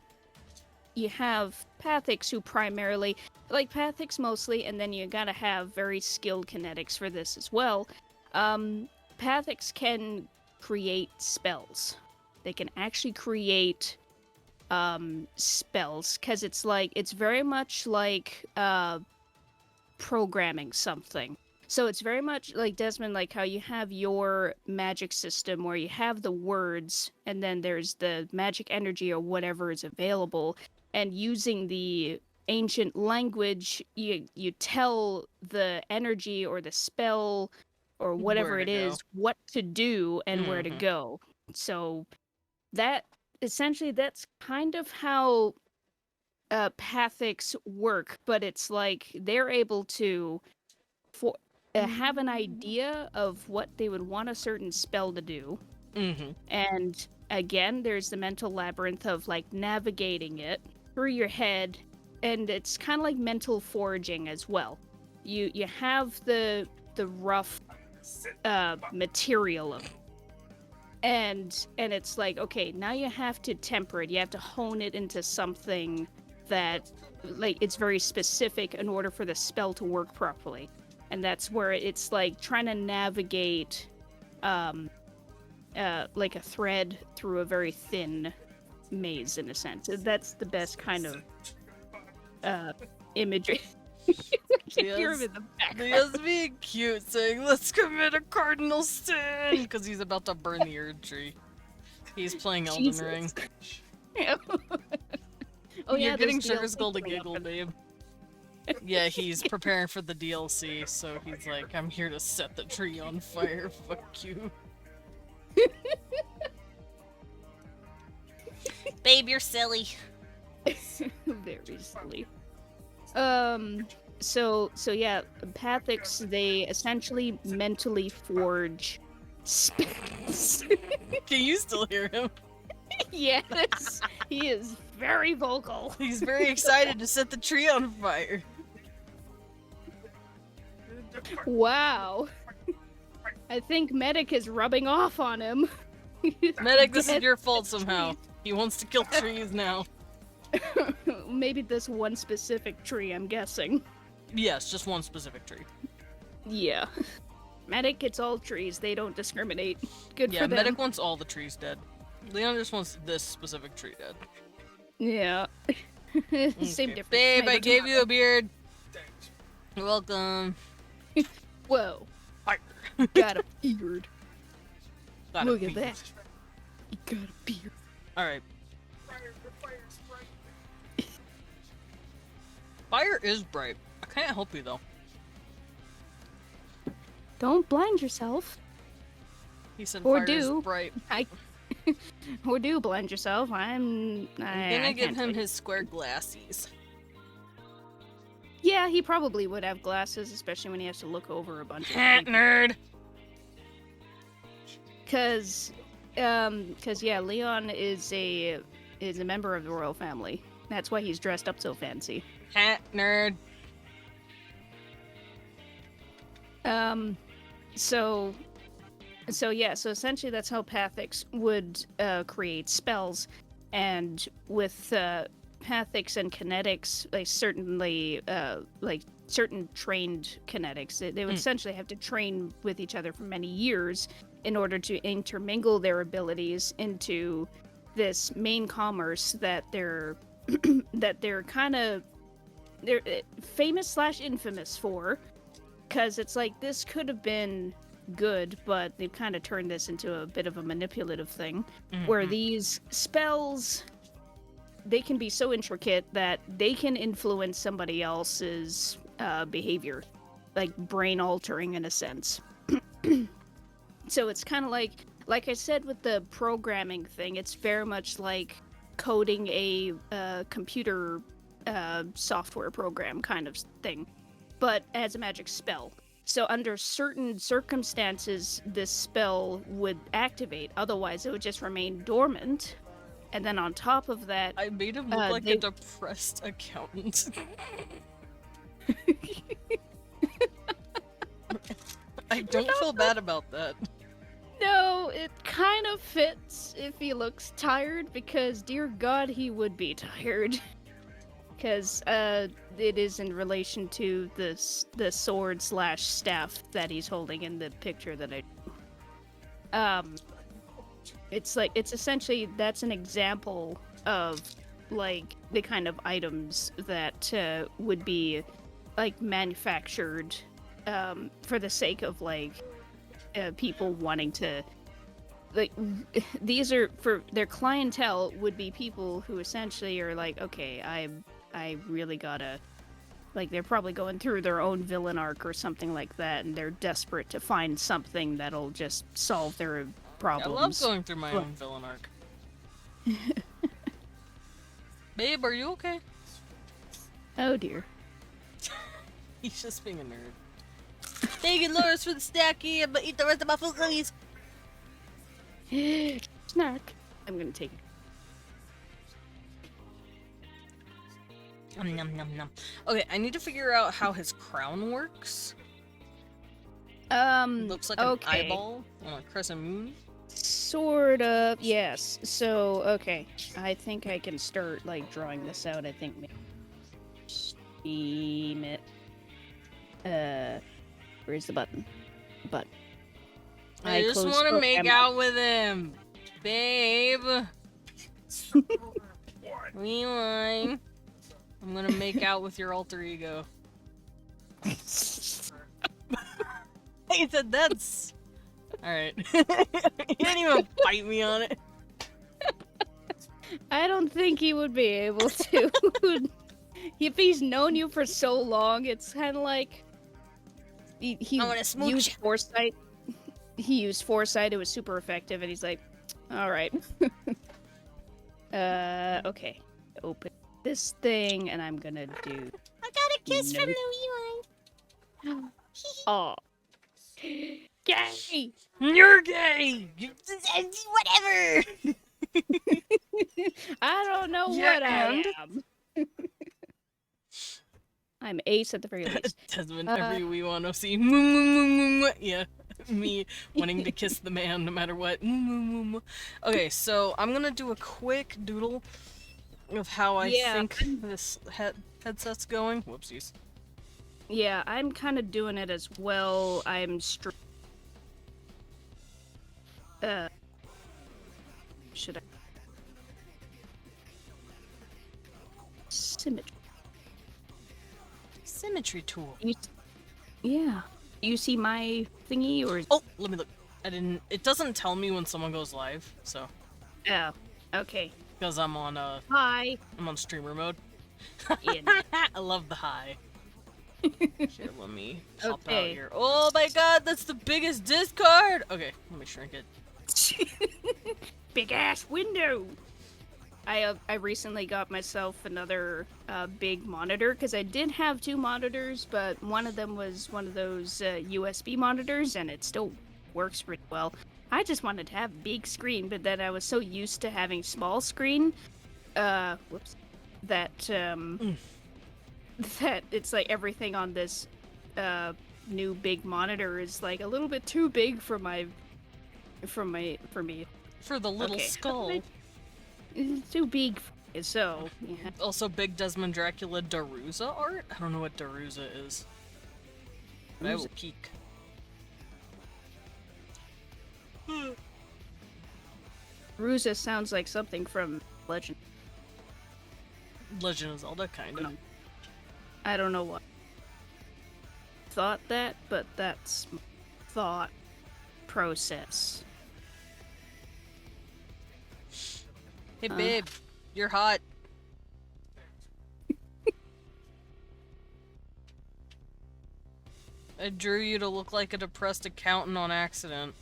you have pathics who primarily, like pathics mostly, and then you gotta have very skilled kinetics for this as well. Pathics can create spells. They can actually create spells, because it's very much like programming something. So it's very much like, Desmond, like how you have your magic system where you have the words and then there's the magic energy or whatever is available, and using the ancient language, you tell the energy or the spell or whatever it is what to do and where to go. So that essentially, that's kind of how pathics work, but it's like they're able to have an idea of what they would want a certain spell to do. And again, there's the mental labyrinth of like navigating it through your head, and it's kind of like mental foraging as well. You have the rough material of it. And it's like, okay, now you have to temper it. You have to hone it into something that, like, it's very specific in order for the spell to work properly. And that's where it's like trying to navigate like a thread through a very thin maze in a sense. That's the best kind of imagery. You can hear him in the background. Leo's being cute, saying, "Let's commit a cardinal sin," because he's about to burn the Erd tree. He's playing Elden Jesus. Ring. Yeah. Oh You're yeah, getting there's Sugar DLC Skull to coming up. giggle, babe. Yeah, he's preparing for the DLC, so he's like, "I'm here to set the tree on fire. Fuck you." Babe, you're silly. Very silly. So yeah, Pathics, they essentially mentally forge spells. Can you still hear him? Yes, he is very vocal. He's very excited to set the tree on fire. Wow. I think Medic is rubbing off on him. Medic, this is your fault somehow. He wants to kill trees now. Maybe this one specific tree, I'm guessing. Yes, just one specific tree. Yeah. Medic, it's all trees. They don't discriminate. Good Yeah, for them. Medic wants all the trees dead. Leon just wants this specific tree dead. Yeah. Same Okay. difference. Babe, I Neither gave do you a beard. You're welcome. Whoa. Fire. Got a beard. Got a Look at beard. that. You got a beard. Alright. Fire, the fire's bright. Fire is bright. I can't help you though. Don't blind yourself. He said Or fire do. is bright. Or do blind yourself. I'm I'm gonna give can't him take- his square glassies. Yeah, he probably would have glasses, especially when he has to look over a bunch of Hat people. nerd! Cause yeah, Leon is a member of the royal family. That's why he's dressed up so fancy. Hat nerd! So essentially that's how Pathics would create spells, and with Pathics and kinetics, like certainly like certain trained kinetics, they would essentially have to train with each other for many years in order to intermingle their abilities into this main commerce that they're they're famous / infamous for, because it's like this could have been good, but they've kind of turned this into a bit of a manipulative thing, where these spells, they can be so intricate that they can influence somebody else's behavior, like brain altering in a sense. So it's kind of like I said with the programming thing, it's very much like coding a computer software program kind of thing, but as a magic spell. So under certain circumstances, this spell would activate. Otherwise, it would just remain dormant. And then on top of that, I made him look like they- a depressed accountant. I don't feel bad about that. no, it kind of fits if he looks tired, because dear God, he would be tired. Because it is in relation to the sword / staff that he's holding in the picture that I. It's essentially, that's an example of like the kind of items that would be like manufactured for the sake of like people wanting to. Like, these are for their clientele would be people who essentially are like, okay, I really gotta, like, they're probably going through their own villain arc or something like that, and they're desperate to find something that'll just solve their I problems. love going through my own villain arc. Babe, are you okay? Oh dear. He's just being a nerd. Thank you, Loris, for the stacky, but eat the rest of my food cookies. Snack. I'm gonna take it. Nom, nom, nom, nom. Okay, I need to figure out how his crown works. Looks like an okay. eyeball on a crescent moon. Sort of, yes. So, okay. I think I can start, like, drawing this out. I think maybe steam it. Where's the button? Button. I just closed want to make program. out with him. Babe. Rewind. I'm gonna make out with your alter ego. He said that's... Alright. He didn't even fight me on it. I don't think he would be able to. If he's known you for so long, it's kind of like he I wanna smooch used ya. foresight. He used foresight. It was super effective, and he's like, "All right, okay, open this thing, and I'm gonna do." I got a kiss No. from the rewind. Oh, yay! You're gay! Whatever. I don't know Yeah, what and? I am. I'm ace at the very least. Desmond, Uh, every we want to see. Moo, moo, moo, moo, moo. Yeah, me wanting to kiss the man no matter what. Moo, moo, moo, moo. Okay, so I'm gonna do a quick doodle of how I Yeah, think this headset's going. Whoopsies. Yeah, I'm kind of doing it as well. I'm should I? Symmetry. Symmetry tool. Yeah. You see my thingy or? Oh, let me look. I didn't. It doesn't tell me when someone goes live, so Oh, okay. because I'm on Hi. I'm on streamer mode. Ian. I love the high. Here, let me pop out Okay. here. Oh my god, that's the biggest discard! Okay, let me shrink it. Big ass window. I recently got myself another big monitor because I did have two monitors, but one of them was one of those USB monitors, and it still works pretty well. I just wanted to have a big screen, but then I was so used to having small screen, whoops, that that it's like everything on this new big monitor is like a little bit too big for me. For the little Okay. skull. It's too big, so yeah. Also, big Desmond Dracula Daruza art? I don't know what Daruza is. But I will peek. Ruza sounds like something from Legend. Legend of Zelda, kinda. I don't know what thought that, but that's my thought process. Hey babe, you're hot. I drew you to look like a depressed accountant on accident.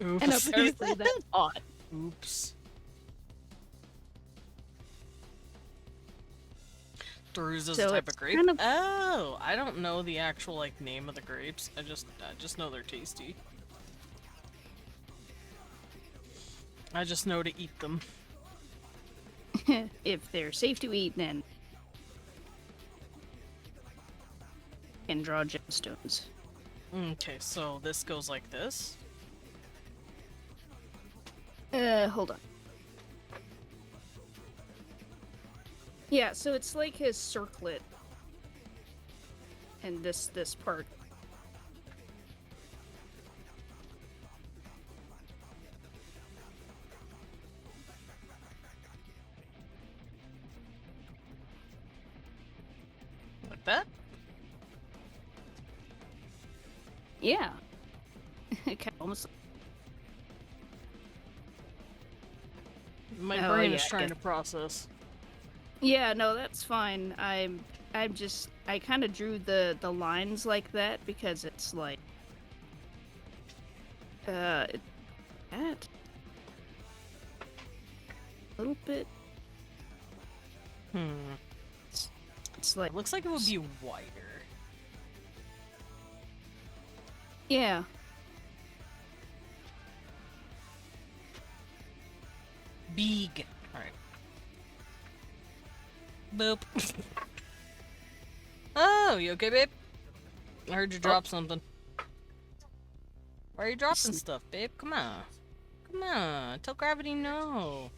Oops. And apparently that's odd. Oops. Daruza's So a type it's of grape? kind of- Oh, I don't know the actual like name of the grapes. I just know they're tasty. I just know to eat them. If they're safe to eat, then can draw gemstones. Okay, so this goes like this. Hold on. Yeah, so it's like his circlet. And this part. Like that? Yeah. Kind of almost. My Oh, brain yeah, is I trying guess- to process. Yeah, no, that's fine. I kind of drew the lines like that because it's like that a little bit. It's like It looks like it would be wider. yeah. Big. Alright. Boop. Oh, you okay, babe? I heard you drop something. Why are you dropping stuff, babe? Come on. Come on. Tell gravity no.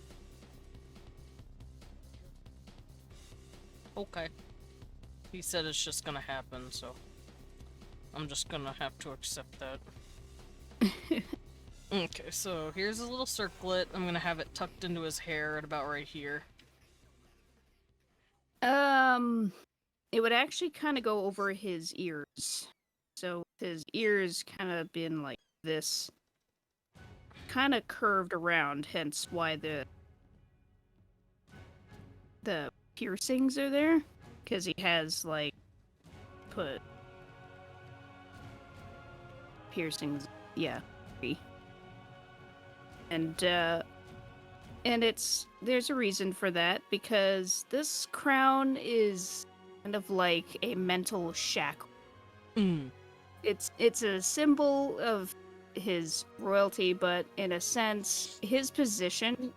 Okay. He said it's just gonna happen, so I'm just gonna have to accept that. Okay, so here's a little circlet. I'm gonna have it tucked into his hair at about right here. It would actually kind of go over his ears. So his ears kind of been like this, kind of curved around, hence why the piercings are there, because he has like put piercings. Yeah, and there's a reason for that, because this crown is kind of like a mental shackle. Mm. It's a symbol of his royalty, but in a sense, his position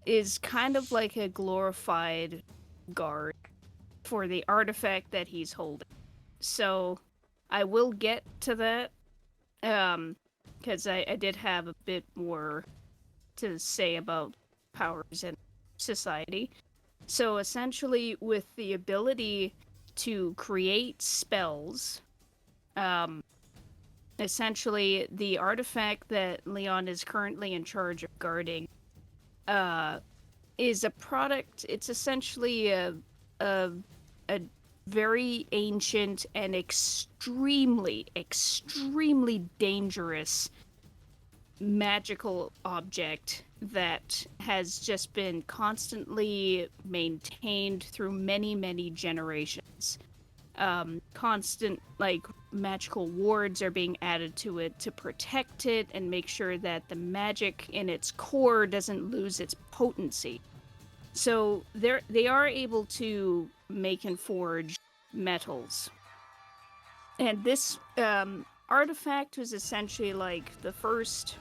is kind of like a glorified guard for the artifact that he's holding. So I will get to that, because I did have a bit more to say about powers in society. So essentially, with the ability to create spells, essentially the artifact that Leon is currently in charge of guarding is a product. It's essentially a very ancient and extremely dangerous magical object that has just been constantly maintained through many generations. Constant magical wards are being added to it to protect it and make sure that the magic in its core doesn't lose its potency. So they are able to make and forge metals. And this artifact was essentially like the first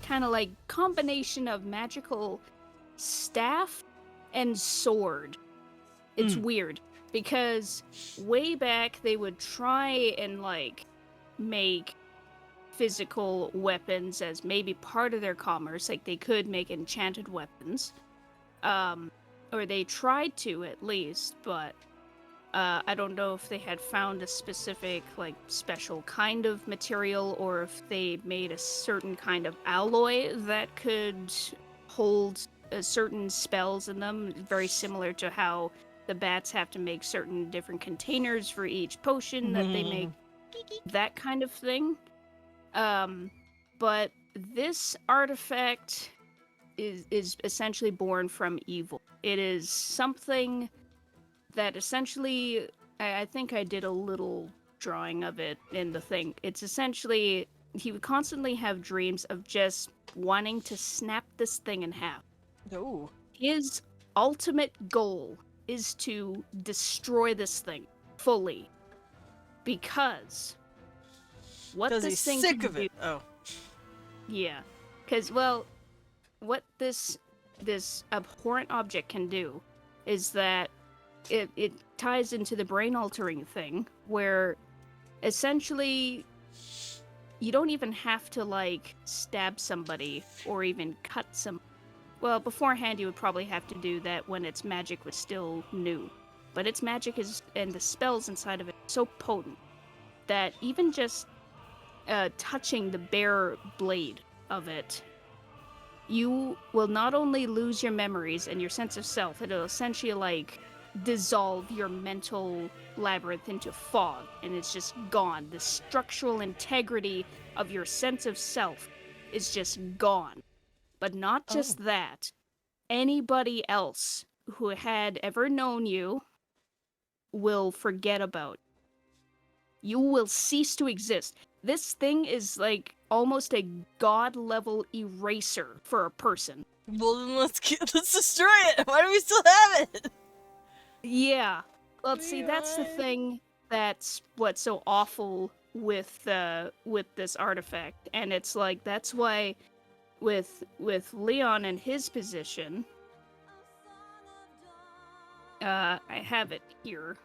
kind of like combination of magical staff and sword. It's weird, because way back they would try and like make physical weapons as maybe part of their commerce, like they could make enchanted weapons, or they tried to at least, but I don't know if they had found a specific like special kind of material, or if they made a certain kind of alloy that could hold certain spells in them, very similar to how the bats have to make certain different containers for each potion that they make, that kind of thing. But this artifact is essentially born from evil. It is something that essentially, I think I did a little drawing of it in the thing. It's essentially, he would constantly have dreams of just wanting to snap this thing in half. Oh. His ultimate goal is to destroy this thing fully, because what Because this he's thing sick can of it. do, Oh. yeah, because well, what this abhorrent object can do is that it ties into the brain altering thing, where essentially you don't even have to like stab somebody or even cut some. Well, beforehand you would probably have to do that when its magic was still new, but its magic is, and the spells inside of it, so potent that even just touching the bare blade of it, you will not only lose your memories and your sense of self, it'll essentially like dissolve your mental labyrinth into fog, and it's just gone. The structural integrity of your sense of self is just gone. But not just that, anybody else who had ever known you will forget about you. You will cease to exist. This thing is like almost a god level eraser for a person. Well, then let's destroy it. Why do we still have it? Yeah. Well, see, that's the thing. That's what's so awful with this artifact, and it's like that's why with Leon and his position, I have it here.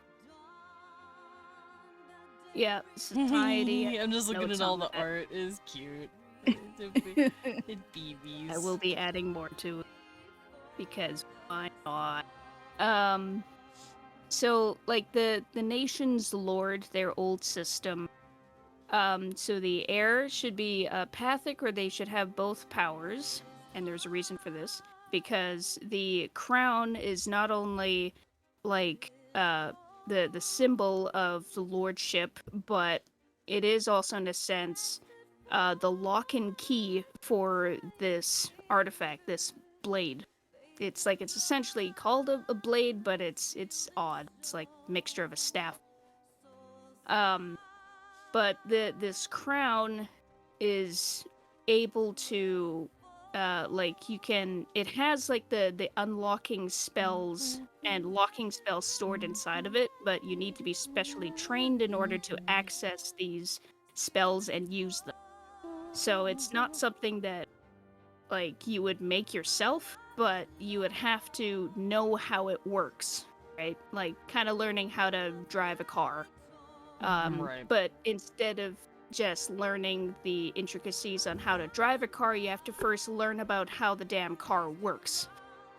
Yeah, society. I'm just looking notes at all on the that. art. It's cute. It BBs. I will be adding more to it, because why not? So like the nation's lord, their old system So the heir should be Pathic, or they should have both powers, and there's a reason for this, because the crown is not only like the symbol of the lordship, but it is also in a sense the lock and key for this artifact, this blade. It's essentially called a blade, but it's odd. It's like a mixture of a staff. But this crown is able to it has like the unlocking spells and locking spells stored inside of it, but you need to be specially trained in order to access these spells and use them. So it's not something that like you would make yourself, but you would have to know how it works, right? Like kind of learning how to drive a car. Right. But instead of just learning the intricacies on how to drive a car, you have to first learn about how the damn car works.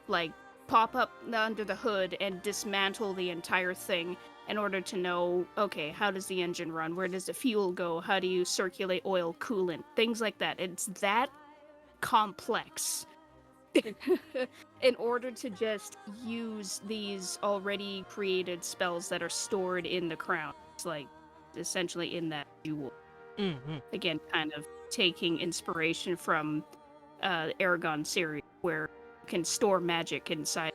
Like, pop up under the hood and dismantle the entire thing in order to know, okay, how does the engine run? Where does the fuel go? How do you circulate oil, coolant? Things like that. It's that complex. In order to just use these already created spells that are stored in the crown. It's like essentially in that jewel. Mm-hmm. Again, kind of taking inspiration from the Aragon series, where you can store magic inside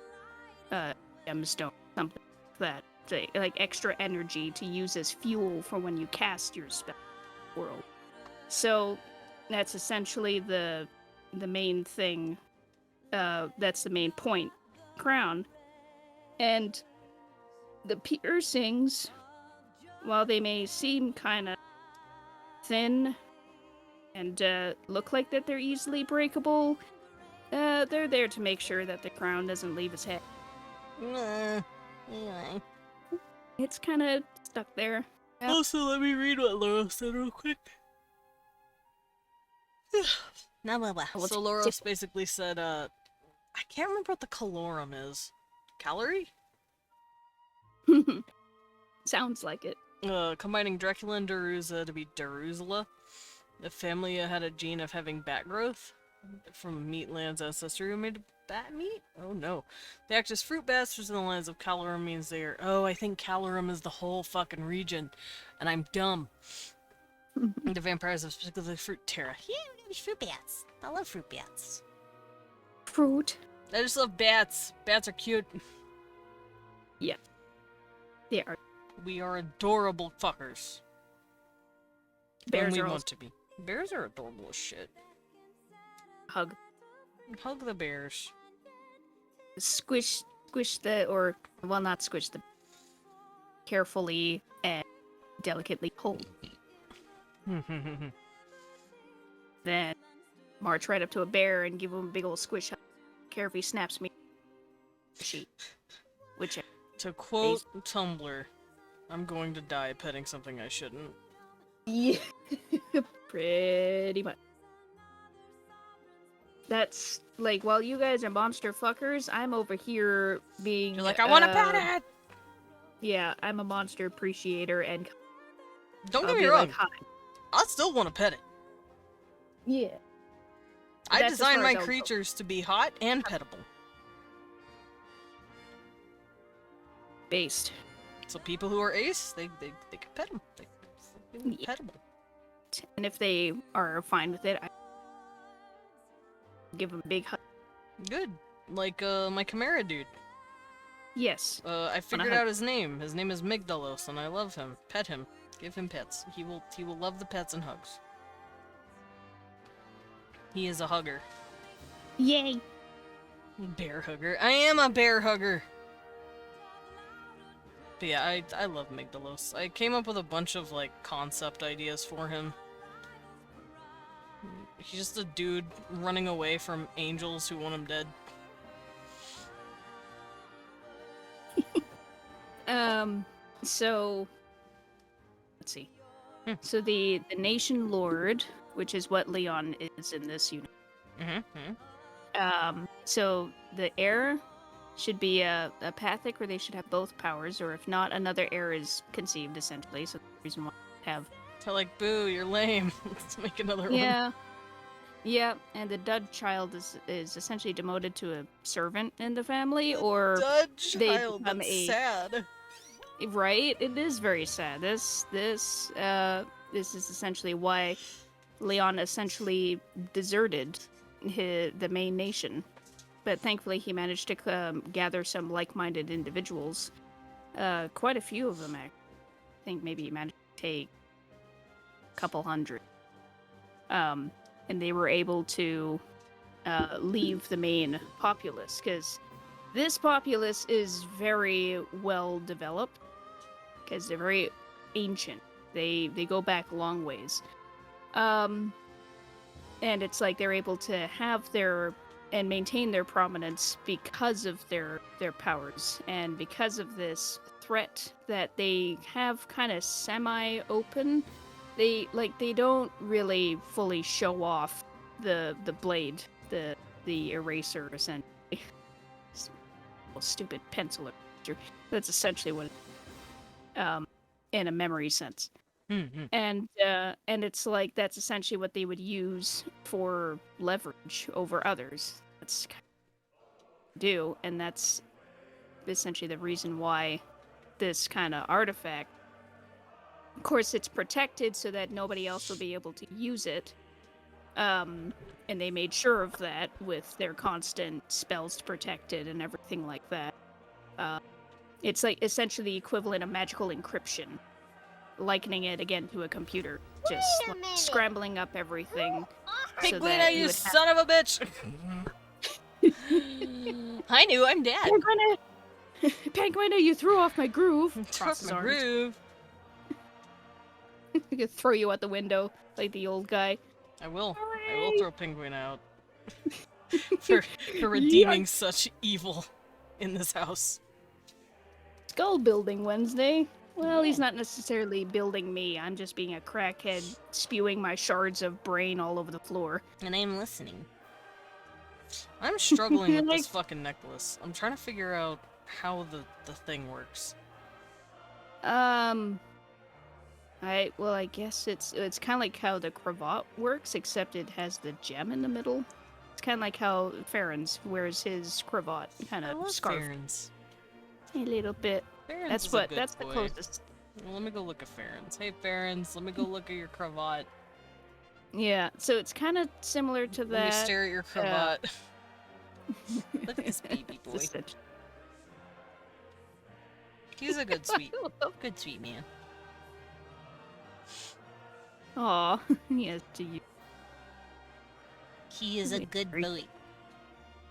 gemstone, something like that. Like extra energy to use as fuel for when you cast your spell in the world. So that's essentially the main thing. That's the main point. Crown. And the piercings, while they may seem kind of thin and look like that they're easily breakable, they're there to make sure that the crown doesn't leave his head. Anyway. It's kind of stuck there. Yep. Also, let me read what Laura said real quick. Blah, blah, blah. So Laura basically said, I can't remember what the calorum is. Calorie? Sounds like it. Combining Dracula and Daruza to be Daruzla. The family had a gene of having bat growth from Meatland's ancestry who made bat meat? Oh no. The actress fruit bastards in the lands of Calorum means they are. Oh, I think Calorum is the whole fucking region. And I'm dumb. The vampires of specifically fruit terra. Yeah, fruit bats. I love fruit bats. Fruit. I just love bats. Bats are cute. Yeah. They are. We are adorable fuckers. Bears and we are want also to be. Bears are adorable as shit. hug. Hug the bears. Squish not squish the, carefully and delicately hold. Then march right up to a bear and give him a big old squish. Care if he snaps me. Sheet. Whichever. To quote Tumblr, I'm going to die petting something I shouldn't. Yeah. Pretty much. That's like, while you guys are monster fuckers, I'm over here being. You're like, I want to pet it! Yeah, I'm a monster appreciator, and Don't I'll get me be wrong. like, hi. I still want to pet it. Yeah. I That's as designed far my as I'll go. creatures to be hot and pettable. Based. So people who are ace, they can pet them. They're Yeah. pettable. And if they are fine with it, I give them a big hug. Good. Like, my Chimera dude. Yes. I figured hug. out his name. His name is Migdalos, and I love him. Pet him. Give him pets. He will love the pets and hugs. He is a hugger. Yay. Bear hugger. I am a bear hugger! But yeah, I love Migdalos. I came up with a bunch of, like, concept ideas for him. He's just a dude running away from angels who want him dead. So let's see. Hmm. So the nation lord, which is what Leon is in this unit. So the heir should be a pathic, or they should have both powers, or if not, another heir is conceived essentially. So the reason why we have They're like, boo, you're lame. Let's make another one. Yeah. Yeah, and the dud child is essentially demoted to a servant in the family, or Dud they child, become that's a sad. right. It is very sad. This is essentially why Leon essentially deserted the main nation, but thankfully he managed to gather some like-minded individuals. Quite a few of them, I think maybe he managed to take a couple hundred. And they were able to leave the main populace, because this populace is very well developed, because they're very ancient. They go back a long ways. And it's like they're able to have their and maintain their prominence because of their powers, and because of this threat that they have kind of semi-open. They don't really fully show off the blade, the eraser, essentially. Stupid pencil eraser. That's essentially what in a memory sense. Mm-hmm. And it's like that's essentially what they would use for leverage over others. That's kind of do, and that's essentially the reason why this kind of artifact. Of course, it's protected so that nobody else will be able to use it. And they made sure of that with their constant spells to protect it and everything like that. It's like essentially the equivalent of magical encryption, likening it again to a computer, just scrambling up everything. So Penguina, that you would son of a bitch! I knew, I'm dead. Penguina, you threw off my groove. Trust my groove. I could throw you out the window like the old guy. I will throw Penguin out. for redeeming such evil in this house. Skull building Wednesday. Well, he's not necessarily building me. I'm just being a crackhead, spewing my shards of brain all over the floor. And I'm listening. I'm struggling with this fucking necklace. I'm trying to figure out how the thing works. I guess it's kind of like how the cravat works, except it has the gem in the middle. It's kind of like how Farron's wears his cravat, kind of scarf. Farron's. A little bit. Farron's That's is a what. good That's boy. the closest. Well, let me go look at Farron's. Hey, Farron's, let me go look at your cravat. Yeah. So it's kind of similar to that. Let me stare at your cravat. Look at this baby boy. He's a good sweet man. Aw, yes, to you. He is a good boy.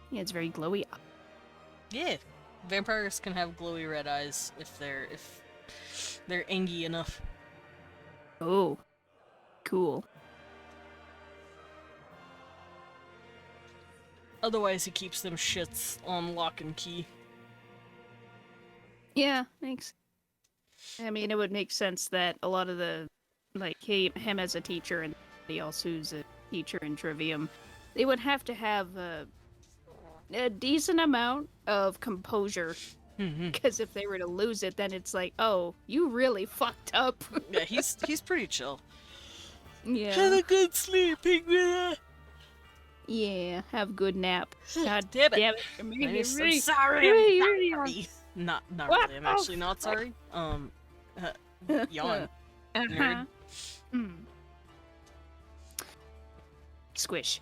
Yeah, it's very glowy. Yeah, vampires can have glowy red eyes if they're angy enough. Oh, cool. Otherwise, he keeps them shits on lock and key. Yeah, thanks. I mean, it would make sense that a lot of the, like, him as a teacher and somebody else who's a teacher in Trivium, they would have to have a decent amount of composure. Because if they were to lose it, then it's like, oh, you really fucked up. Yeah, he's pretty chill. Yeah. Have a good sleep, Penguin. Yeah, have a good nap. God Damn it. I'm I'm sorry. sorry. Not What really. I'm the actually not sorry. Yawn. Nerd. Mm. Squish.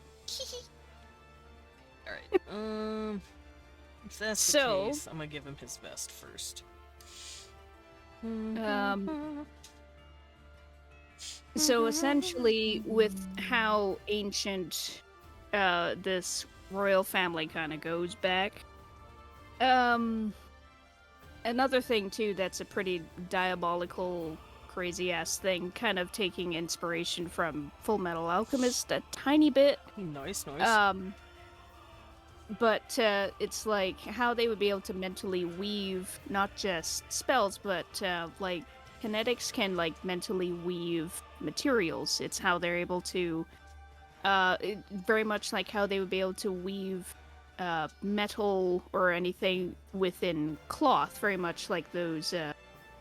Alright. If that's the So- case, I'm gonna give him his vest first. So essentially, with how ancient this royal family kind of goes back, another thing too that's a pretty diabolical, crazy ass thing, kind of taking inspiration from Full Metal Alchemist a tiny bit. Nice. But it's like how they would be able to mentally weave not just spells, but like kinetics can like mentally weave materials. It's how they're able to, very much like how they would be able to weave metal or anything within cloth. Very much like those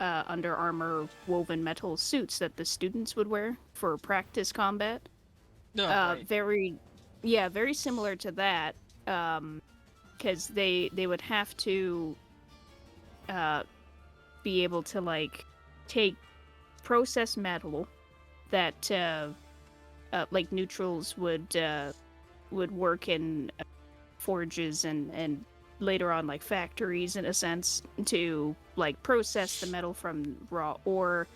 Under Armour woven metal suits that the students would wear for practice combat. Oh, right. Very similar to that. Because they would have to be able to like take processed metal that like neutrals would work in forges and later on like factories in a sense to like process the metal from raw ore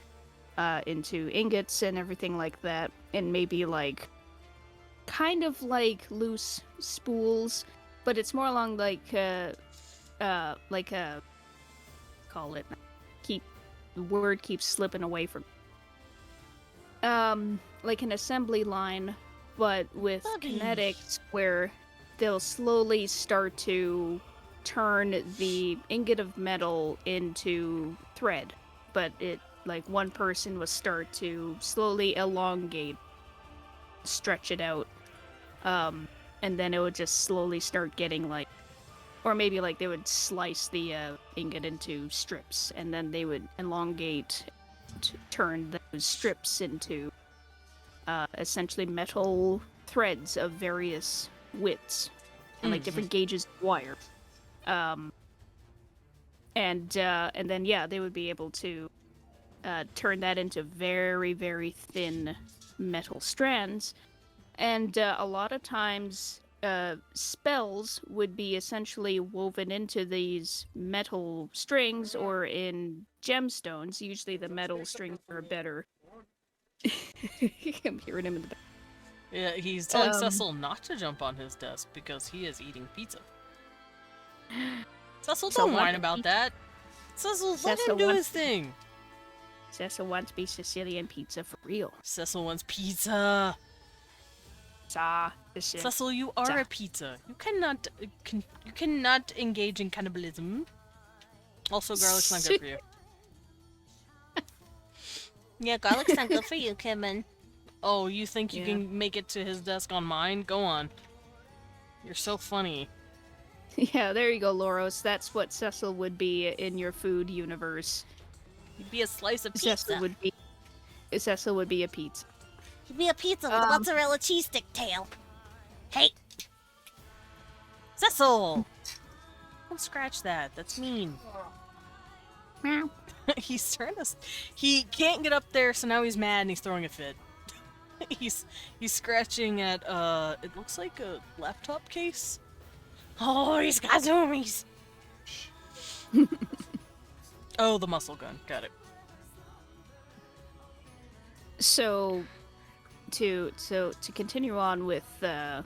into ingots and everything like that, and maybe like kind of like loose spools, but it's more along like call it the word keeps slipping away from like an assembly line, but with kinetics where they'll slowly start to turn the ingot of metal into thread, but it like one person will start to slowly elongate, stretch it out, and then it would just slowly start getting like, or maybe like they would slice the ingot into strips, and then they would elongate to turn those strips into essentially metal threads of various widths and like different gauges of wire. And then they would be able to turn that into very, very thin metal strands. And a lot of times spells would be essentially woven into these metal strings or in gemstones. Usually the metal strings are better. I'm hearing him in the back. Yeah, he's telling Cecil not to jump on his desk because he is eating pizza. Cecil, don't whine about that. Cecil, let him do his thing. Cecil wants to be Sicilian pizza for real. Cecil wants pizza. Cecil. Cecil, you are a pizza. You cannot engage in cannibalism. Also, garlic's not good for you. Yeah, garlic's not good for you, Kevin. Oh, you think you can make it to his desk on mine? Go on. You're so funny. Yeah, there you go, Loros. That's what Cecil would be in your food universe. He'd be a slice of pizza. Cecil would be a pizza. He'd be a pizza with a mozzarella cheese stick tail. Hey! Cecil! Don't scratch that. That's mean. Meow. He's trying to... He can't get up there, so now he's mad and he's throwing a fit. He's scratching at, it looks like a laptop case. Oh, he's got zoomies! Oh, the muscle gun. Got it. So, to continue on with how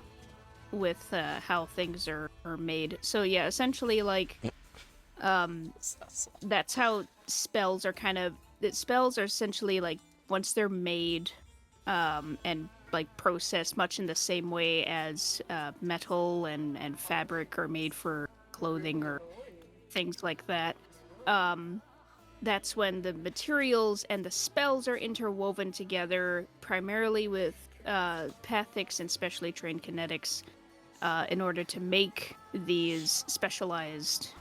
things are made. So yeah, essentially like, that's how spells are spells are essentially like once they're made, and like processed much in the same way as metal and fabric are made for clothing or things like that. That's when the materials and the spells are interwoven together, primarily with pathics and specially trained kinetics, in order to make these specialized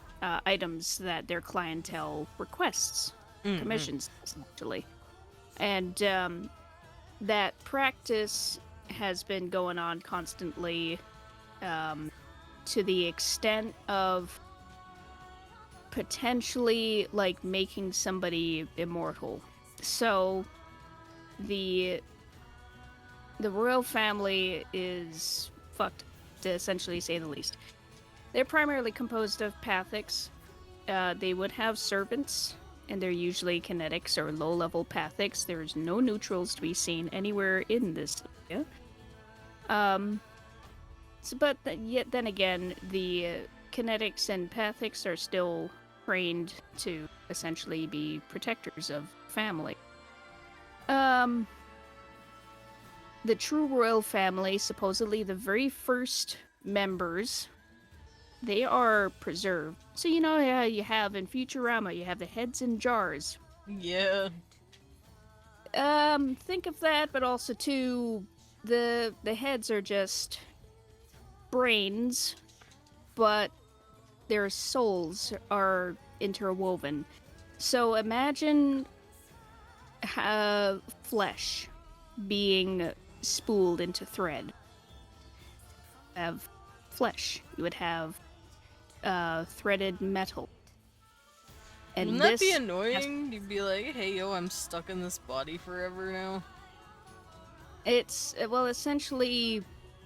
items that their clientele requests, commissions, essentially. And that practice has been going on constantly, to the extent of potentially like making somebody immortal. So the royal family is fucked, to essentially say the least. They're primarily composed of pathics. They would have servants, and they're usually kinetics or low-level pathics. There's no neutrals to be seen anywhere in this area. Yet then again, the kinetics and pathics are still trained to essentially be protectors of family. The true royal family, supposedly the very first members, they are preserved. So you know how you have in Futurama, you have the heads in jars. Yeah. Think of that, but also too, the heads are just brains, but their souls are interwoven. So imagine flesh being spooled into thread. Have flesh. You would have threaded metal. And Wouldn't that be this annoying? You'd be like, hey yo, I'm stuck in this body forever now. It's, well, essentially,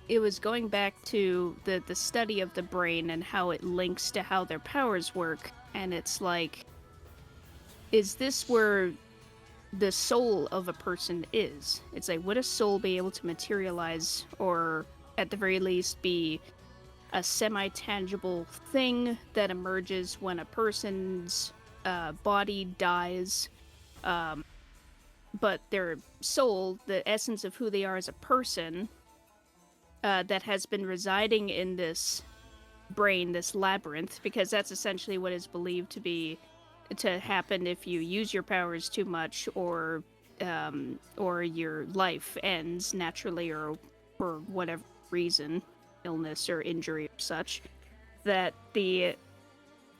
it was going back to the study of the brain and how it links to how their powers work. And it's like, is this where the soul of a person is? It's like, would a soul be able to materialize, or at the very least be a semi-tangible thing that emerges when a person's body dies, but their soul, the essence of who they are as a person, that has been residing in this brain, this labyrinth, because that's essentially what is believed to happen if you use your powers too much, or your life ends naturally, or for whatever reason, illness or injury or such, that the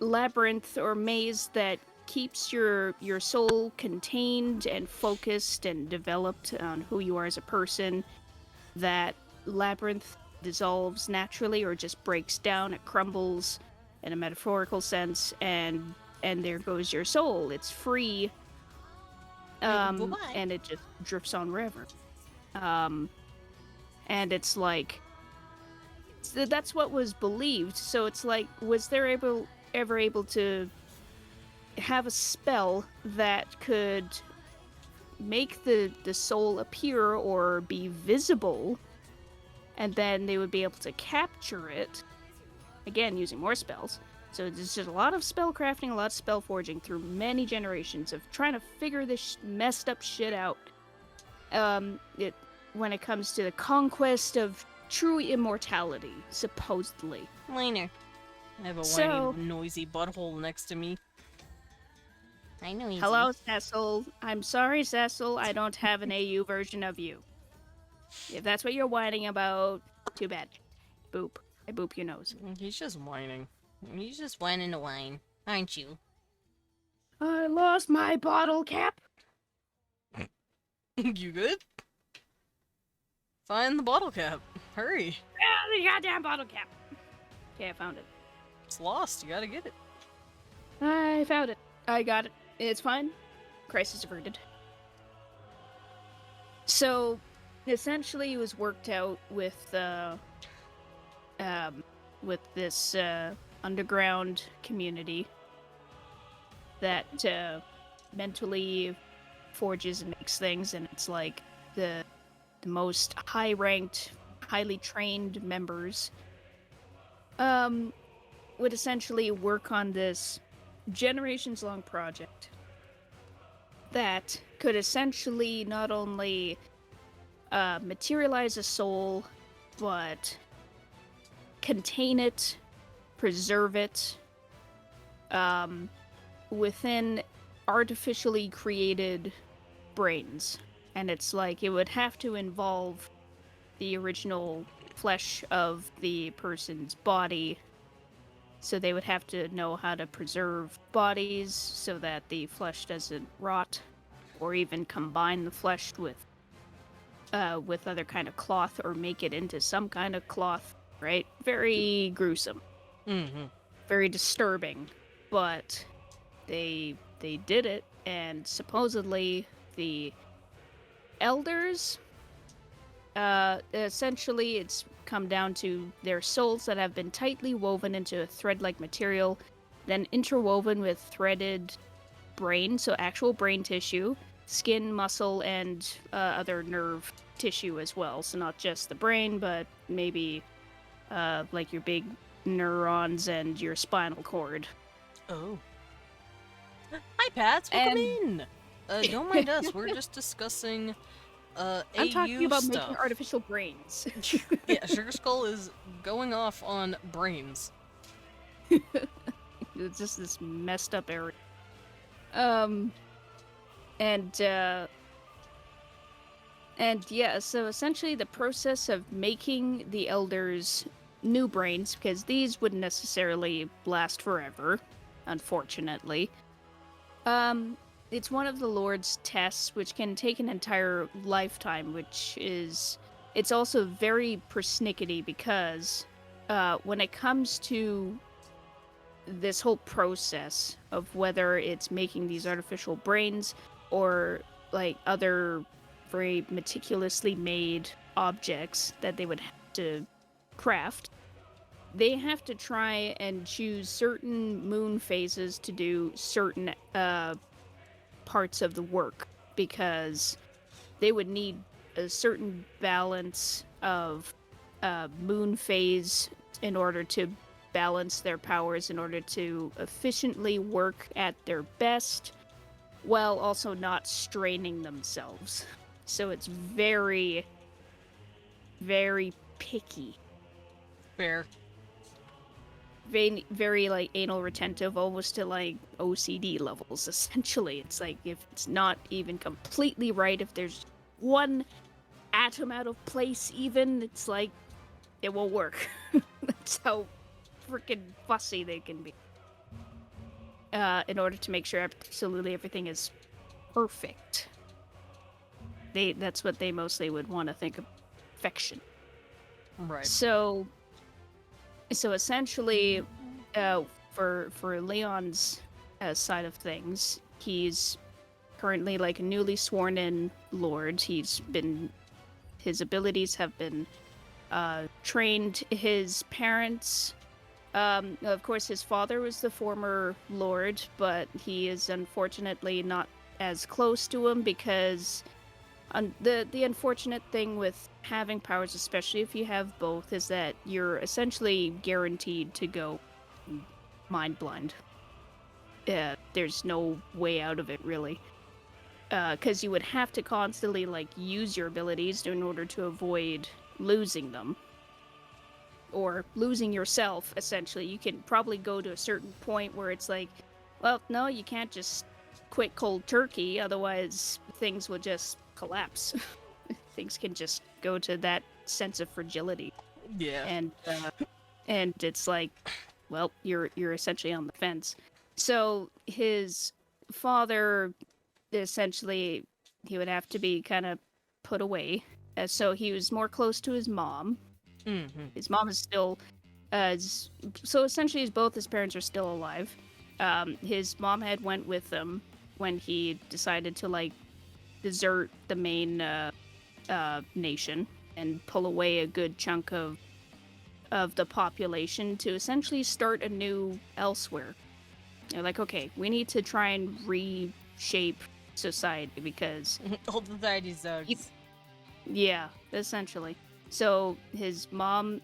labyrinth or maze that keeps your soul contained and focused and developed on who you are as a person, that labyrinth dissolves naturally or just breaks down, it crumbles in a metaphorical sense, and there goes your soul. It's free, Bye-bye. and it just drifts on wherever. And it's like, that's what was believed. So it's like, was there ever able to have a spell that could make the soul appear or be visible, and then they would be able to capture it, again using more spells. So there's just a lot of spell crafting, a lot of spell forging through many generations of trying to figure this messed up shit out. When it comes to the conquest of true immortality, supposedly. Minor. I have a So- whiny, noisy butthole next to me. I know he's. Hello, Cecil. I'm sorry, Cecil, I don't have an AU version of you. If that's what you're whining about, too bad. Boop. I boop your nose. He's just whining. You're just whining to whine, aren't you? I lost my bottle cap. You good? Find the bottle cap. Hurry. Ah, the goddamn bottle cap. Okay, I found it. It's lost. You gotta get it. I found it. I got it. It's fine. Crisis averted. So, essentially, it was worked out with this underground community that mentally forges and makes things, and it's like the most high-ranked, highly trained members would essentially work on this generations-long project that could essentially not only materialize a soul, but contain it, preserve it, within artificially created brains. And it's like, it would have to involve the original flesh of the person's body, so they would have to know how to preserve bodies so that the flesh doesn't rot, or even combine the flesh with other kind of cloth, or make it into some kind of cloth, right? Very gruesome. Mm-hmm. Very disturbing. But they did it, and supposedly the elders, essentially it's come down to their souls that have been tightly woven into a thread-like material, then interwoven with threaded brain, so actual brain tissue, skin, muscle, and other nerve tissue as well. So not just the brain, but maybe like your big neurons and your spinal cord. Oh. Hi, Pats. Welcome in. Don't mind us. We're just discussing I'm talking AU about stuff. making artificial brains. Yeah, Sugar Skull is going off on brains. It's just this messed up area. And yeah, so essentially the process of making the elders new brains, because these wouldn't necessarily last forever, unfortunately, It's one of the Lord's tests, which can take an entire lifetime, it's also very persnickety because, when it comes to this whole process of whether it's making these artificial brains or, like, other very meticulously made objects that they would have to craft, they have to try and choose certain moon phases to do certain, parts of the work because they would need a certain balance of moon phase in order to balance their powers in order to efficiently work at their best while also not straining themselves. So it's very, very picky. Fair. Very, very, like, anal retentive, almost to, like, OCD levels, essentially. It's like, if it's not even completely right, if there's one atom out of place even, it's like, it won't work. That's how freaking fussy they can be. In order to make sure absolutely everything is perfect. That's what they mostly would want to think of perfection. Right. So essentially, for Leon's side of things, he's currently like a newly sworn in lord. His abilities have been trained. His parents, of course, his father was the former lord, but he is unfortunately not as close to him because the unfortunate thing with having powers, especially if you have both, is that you're essentially guaranteed to go mind blind. There's no way out of it, really. Because you would have to constantly, like, use your abilities in order to avoid losing them. Or losing yourself, essentially. You can probably go to a certain point where it's like, well, no, you can't just quit cold turkey, otherwise things will just collapse. Things can just go to that sense of fragility. Yeah. And it's like, well, you're essentially on the fence. So his father, essentially, he would have to be kind of put away. So he was more close to his mom. Mm-hmm. His mom is still, so essentially both his parents are still alive. His mom had went with them when he decided to, like, desert the main nation and pull away a good chunk of the population to essentially start anew elsewhere. They're like, okay, we need to try and reshape society because Old society sucks. yeah, essentially. So his mom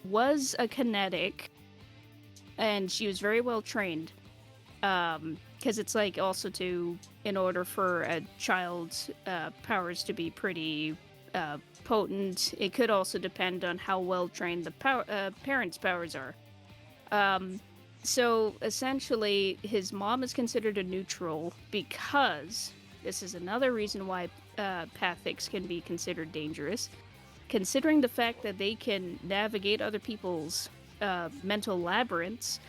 was a kinetic, and she was very well trained. Because it's like also in order for a child's powers to be pretty potent, it could also depend on how well trained the parents' powers are. So essentially, his mom is considered a neutral because this is another reason why pathics can be considered dangerous. Considering the fact that they can navigate other people's mental labyrinths,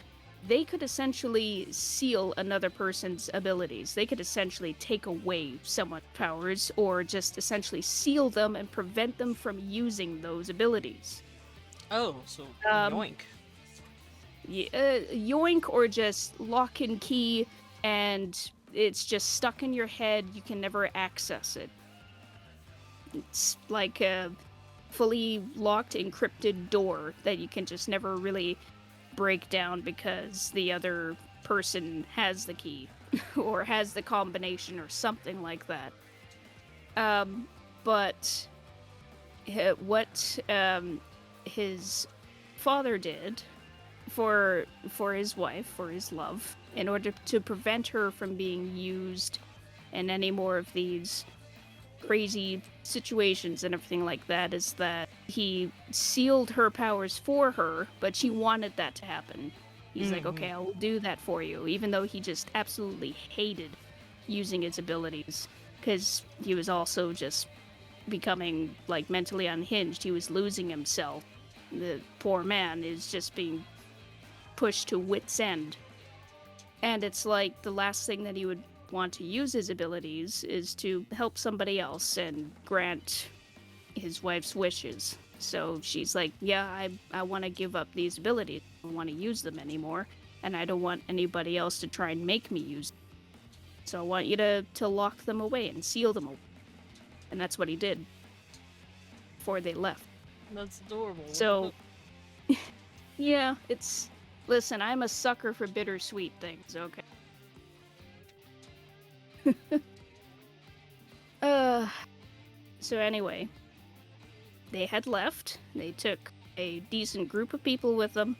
they could essentially seal another person's abilities. They could essentially take away someone's powers or just essentially seal them and prevent them from using those abilities. Oh, so yoink. Yeah, yoink, or just lock and key, and it's just stuck in your head. You can never access it. It's like a fully locked, encrypted door that you can just never really break down because the other person has the key or has the combination or something like that. But what his father did for his wife, for his love, in order to prevent her from being used in any more of these crazy situations and everything like that, is that he sealed her powers for her, but she wanted that to happen. He's like, okay, I will do that for you, even though he just absolutely hated using his abilities, because he was also just becoming, like, mentally unhinged. He was losing himself. The poor man is just being pushed to wit's end. And it's like the last thing that he would want to use his abilities is to help somebody else and grant his wife's wishes. So she's like, yeah, I want to give up these abilities. I don't want to use them anymore. And I don't want anybody else to try and make me use them. So I want you to lock them away and seal them away. And that's what he did before they left. That's adorable. So, yeah, it's... Listen, I'm a sucker for bittersweet things, okay? So anyway, they had left. They took a decent group of people with them,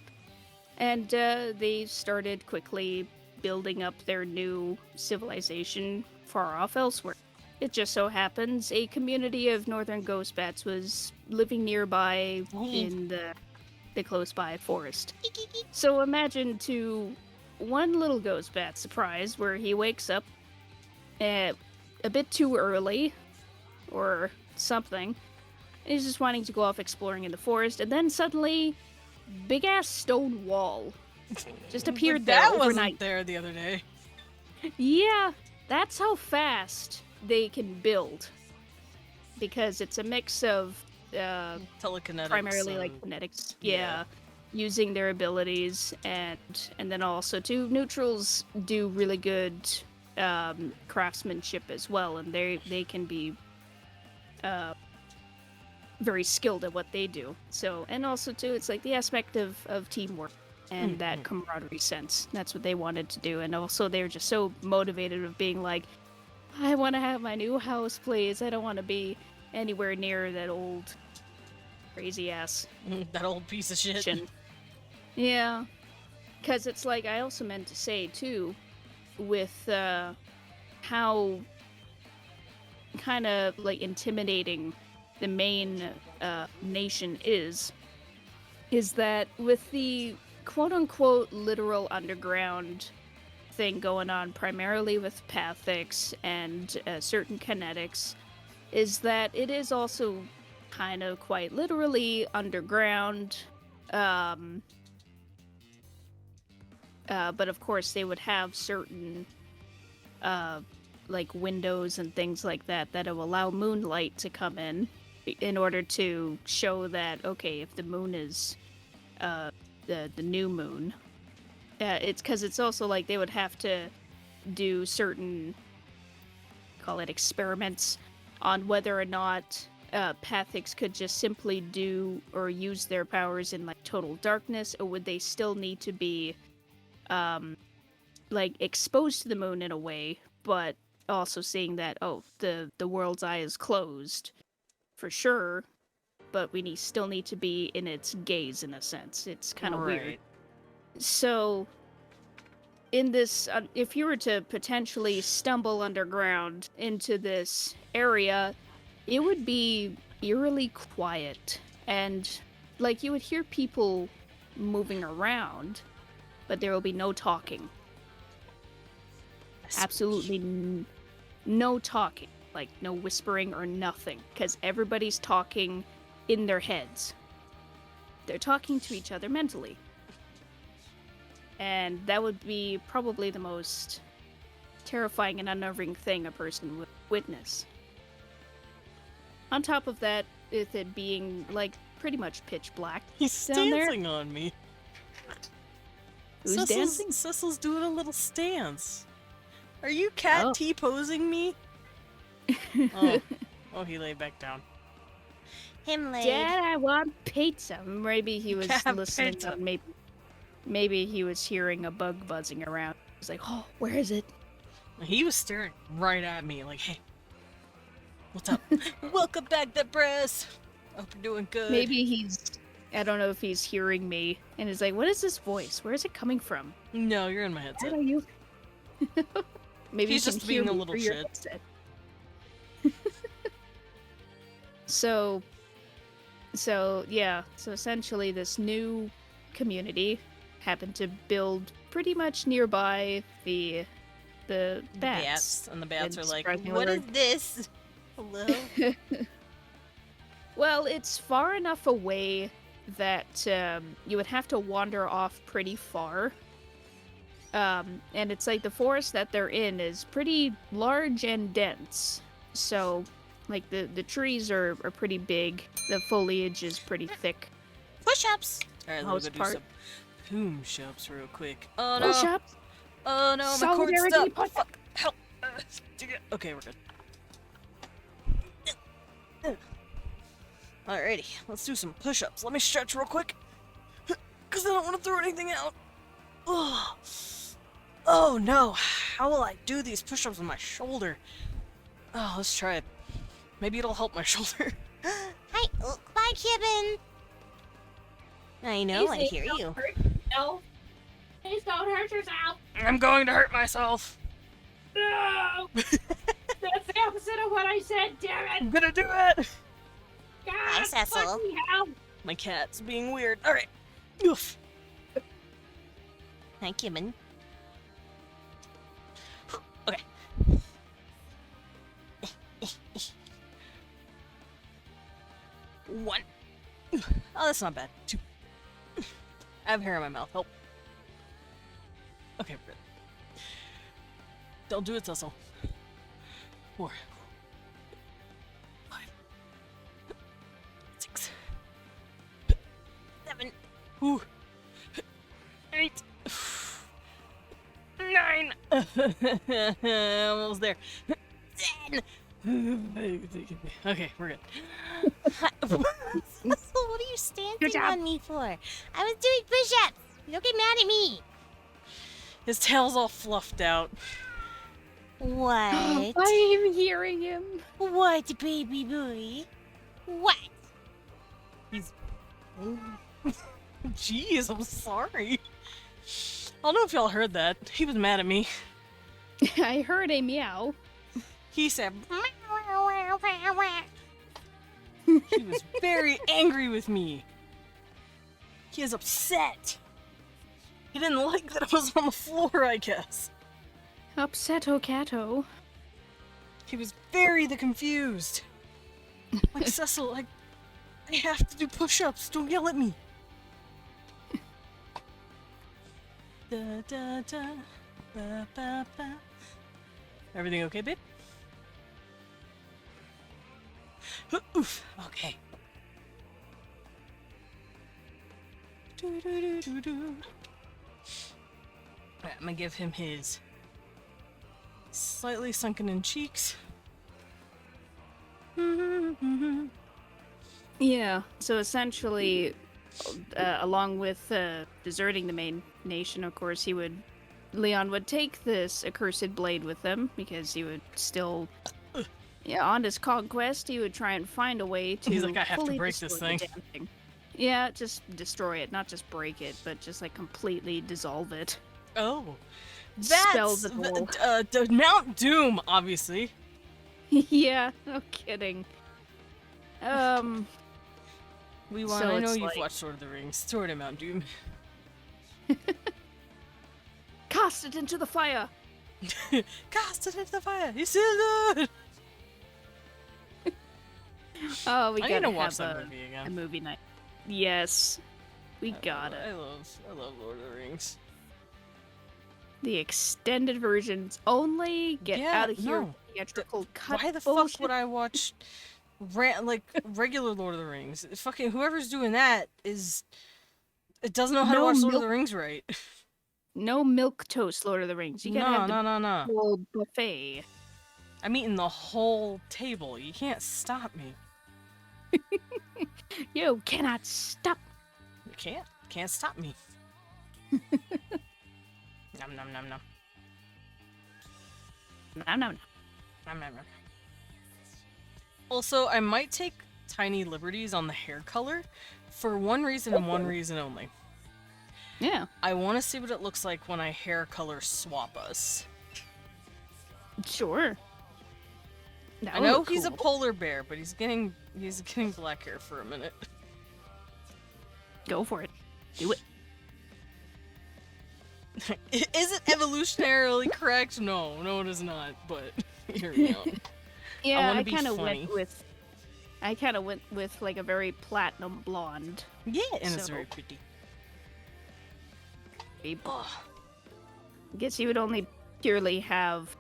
and they started quickly building up their new civilization far off elsewhere. It just so happens a community of northern ghost bats was living nearby in the close-by forest. So imagine to one little ghost bat surprise where he wakes up a bit too early or something. He's just wanting to go off exploring in the forest, and then suddenly, big-ass stone wall just appeared there that overnight. wasn't there the other day. Yeah, that's how fast they can build. Because it's a mix of Telekinetics. primarily and... like kinetics, yeah, using their abilities, and then also too, neutrals do really good craftsmanship as well, and they can be very skilled at what they do. So, and also too, it's like the aspect of teamwork and that camaraderie sense. That's what they wanted to do, and also they're just so motivated of being like, I want to have my new house, please. I don't want to be anywhere near that old crazy ass that old piece of shit. kitchen. Yeah, because it's like, I also meant to say too, with how kind of like intimidating the main nation is that with the quote-unquote literal underground thing going on, primarily with pathics and certain kinetics, is that it is also kind of quite literally underground. But of course they would have certain like windows and things like that that will allow moonlight to come in order to show that, okay, if the moon is the new moon, it's because it's also like they would have to do certain, call it experiments, on whether or not pathics could just simply do or use their powers in like total darkness, or would they still need to be like exposed to the moon in a way, but also seeing that, oh, the world's eye is closed for sure, but we still need to be in its gaze in a sense. It's kind of weird. So in this, if you were to potentially stumble underground into this area, it would be eerily quiet, and like you would hear people moving around, but there will be no talking. Absolutely no talking, like no whispering or nothing, because everybody's talking in their heads. They're talking to each other mentally. And that would be probably the most terrifying and unnerving thing a person would witness. On top of that, with it being like pretty much pitch black He's down there. dancing on me. Who's dancing? Cecil's doing a little stance. Are you cat T-posing me? Oh, he laid back down. Him laid. Dad, I want pizza. Maybe he was Cat listening. pizza. Maybe he was hearing a bug buzzing around. He was like, "Oh, where is it?" He was staring right at me like, hey, what's up? Welcome back, the press. Hope you're doing good. Maybe I don't know if he's hearing me, and is like, "What is this voice? Where is it coming from? No, you're in my Dad, headset. are you?" Maybe He's you can just being hear a me little through your shit. headset. So yeah. So essentially, this new community happened to build pretty much nearby the bats. And the bats are like, surprisingly what is large. this? Hello? Well, it's far enough away that you would have to wander off pretty far And it's like the forest that they're in is pretty large and dense. So, like, the trees are pretty big. The foliage is pretty thick. Push-ups. Alright, let me Most go do part. some push-ups real quick. Oh no! Push-ups. Oh no, my cord's Solidarity stuck! Fuck! Help! Okay, we're good. Alrighty, let's do some push-ups. Let me stretch real quick. Because I don't want to throw anything out. Ugh. Oh no, how will I do these push-ups with my shoulder? Oh, let's try it. Maybe it'll help my shoulder. Hi, bye, Kevin. I know, I hear you. No. Please don't hurt yourself. I'm going to hurt myself. No. That's the opposite of what I said, damn it. I'm gonna do it. Hi, God, Cecil. fucking hell. My cat's being weird. Alright. Oof. Hi, Kevin. Okay. One. Oh, that's not bad. Two. I have hair in my mouth. Help. Okay, we're good. Don't do it, Cecil. 4. 5. 6. 7. Ooh. 8. 9. Almost there. 10. Okay, we're good. Cecil, what are you standing on me for? I was doing push-ups. Don't get mad at me. His tail's all fluffed out. What? I am hearing him. What, baby boy? What? He's. Jeez, I'm sorry. I don't know if y'all heard that. He was mad at me. I heard a meow. He said. He was very angry with me. He is upset. He didn't like that I was on the floor, I guess. Upsetto catto. He was very confused. Like, Cecil, I have to do push-ups. Don't yell at me. Da, da, da, ba, ba, ba. Everything okay, babe? Oof. Okay. Do, do, do, do, do. Alright, I'm gonna give him his slightly sunken in cheeks. Yeah, so essentially, along with deserting the main nation, of course, Leon would take this accursed blade with him, because he would still, on his conquest, he would try and find a way to He's like, I have to fully break this destroy the thing. damn thing. Yeah, just destroy it, not just break it, but just like completely dissolve it. Oh. Spells That's it all. Mount Doom, obviously. Yeah, no kidding. We want. So I know it's you've like- watched Sword of the Rings. Sword of Mount Doom. Cast it into the fire! Cast it into the fire. You still good. Oh, we I gotta need to watch have that a movie again. movie night. Yes, we got I it. love Lord of the Rings. The extended versions only. Get Yeah, out of here. no. Theatrical cut. Why the bullshit. fuck would I watch regular Lord of the Rings? Fucking whoever's doing that it doesn't know how to No watch Lord of milk- the Rings right. No milk toast, Lord of the Rings. You gotta have No. the whole buffet. I'm eating the whole table. You can't stop me. You cannot stop. You can't stop me. Nom nom nom nom. No. Nom nom nom. Also, I might take tiny liberties on the hair color for one reason and one reason only. Yeah, I want to see what it looks like when I hair color swap us. sure. That I would know look he's a cool. polar bear, but he's getting black hair for a minute. Go for it. Do it. Is it evolutionarily correct? No, it is not. But here we go. Yeah, wanna I be kind of funny. went with like a very platinum blonde. Yeah, and it's So- very pretty. Babe. Oh. I guess you would only purely have,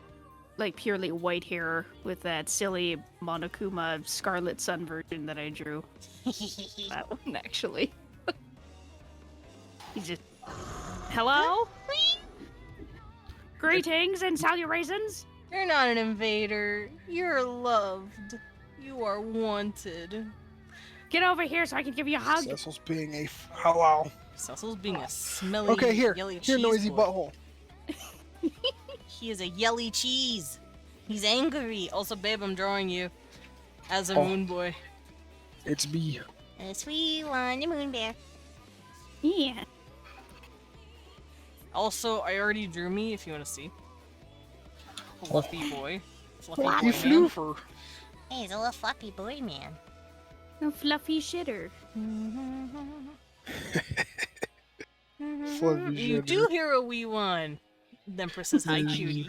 like, purely white hair with that silly Monokuma Scarlet Sun version that I drew. That one, actually. He's just... Hello? Greetings and salutations! You're not an invader. You're loved. You are wanted. Get over here so I can give you a hug! Cecil's being a hello. Cecil's being a smelly, Okay, here, yelly here, cheese noisy boy. butthole. He is a yelly cheese. He's angry. Also, babe, I'm drawing you as a Oh. moon boy. It's me. A sweet one, the moon bear. Yeah. Also, I already drew me, if you want to see. Fluffy boy. Fluffy boy You man. flew for. Hey, he's a little fluffy boy, man. A fluffy shitter. Fluffy You shitter. do hear a wee one. The Empress says, hi, cutie.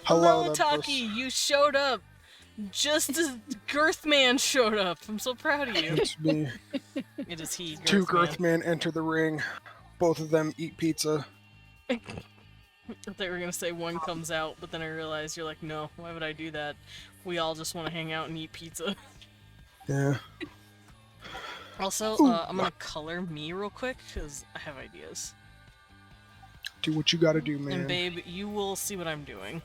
Hello, Hello, Empress. Taki. You showed up. Just as Girthman showed up. I'm so proud of you. It's me. It is he, Girthman. Two Girthmen enter the ring. Both of them eat pizza. I thought you were gonna say one comes out, but then I realized you're like, no, why would I do that? We all just want to hang out and eat pizza. Yeah. Also, I'm gonna color me real quick, because I have ideas. Do what you gotta do, man. And babe, you will see what I'm doing.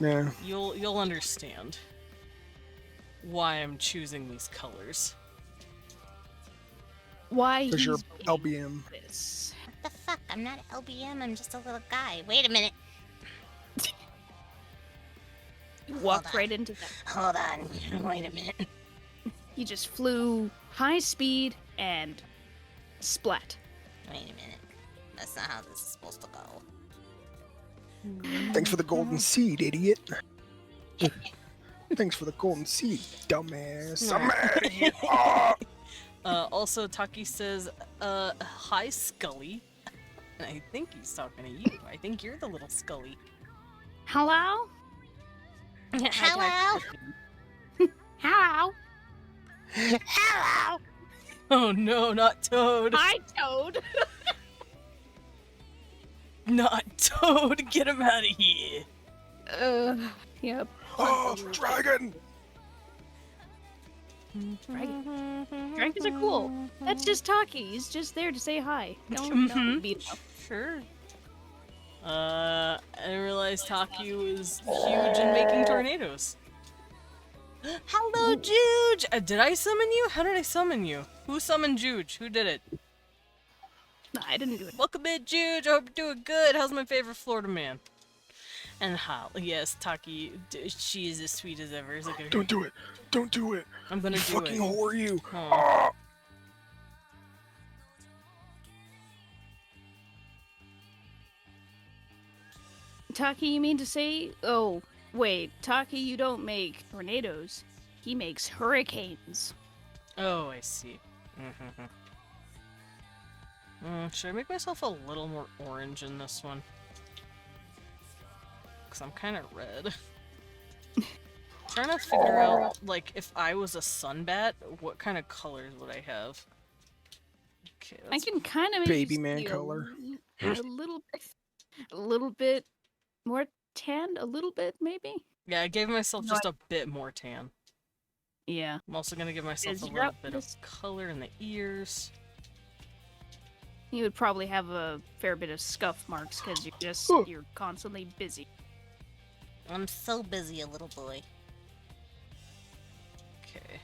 Yeah. You'll understand why I'm choosing these colors. Why Because you're he's LBM. this? What the fuck? I'm not LBM, I'm just a little guy. Wait a minute. You walked Hold on. right into that. Hold on. Wait a minute. He just flew high speed and splat. Wait a minute. That's not how this is supposed to go. Thanks for the golden seed, idiot. Thanks for the golden seed, dumbass. No. I'm mad at you. Ah! Also, Taki says, hi, Scully. And I think he's talking to you. I think you're the little Scully. Hello? Hello? Hello? Hello? Oh no, not Toad. Hi, Toad. Not Toad. Get him out of here. Yep. Oh, dragon! Dragons are cool. That's just Taki. He's just there to say hi. Don't beat him. Sure. I didn't realize Taki was huge in making tornadoes. Hello, Juge! Did I summon you? How did I summon you? Who summoned Juge? Who did it? No, I didn't do it. Welcome in, Juge! I hope you're doing good. How's my favorite Florida man? And how? Yes, Taki, she is as sweet as ever. Look at her. Don't do it. Don't do it. I'm gonna You do fucking it. whore, you. Aw. Ah! Taki, you mean to say? Oh, wait. Taki, you don't make tornadoes. He makes hurricanes. Oh, I see. Should I make myself a little more orange in this one? Because I'm kind of red. Trying to figure out, like, if I was a sunbat, what kind of colors would I have? Okay, I that's can kind of make Baby you man see color. a little bit more tanned, a little bit maybe. yeah, I gave myself No, just a bit more tan. Yeah. I'm also gonna give myself Is a your little bit of this- color in the ears. You would probably have a fair bit of scuff marks because you're constantly busy. I'm so busy, a little boy. Okay.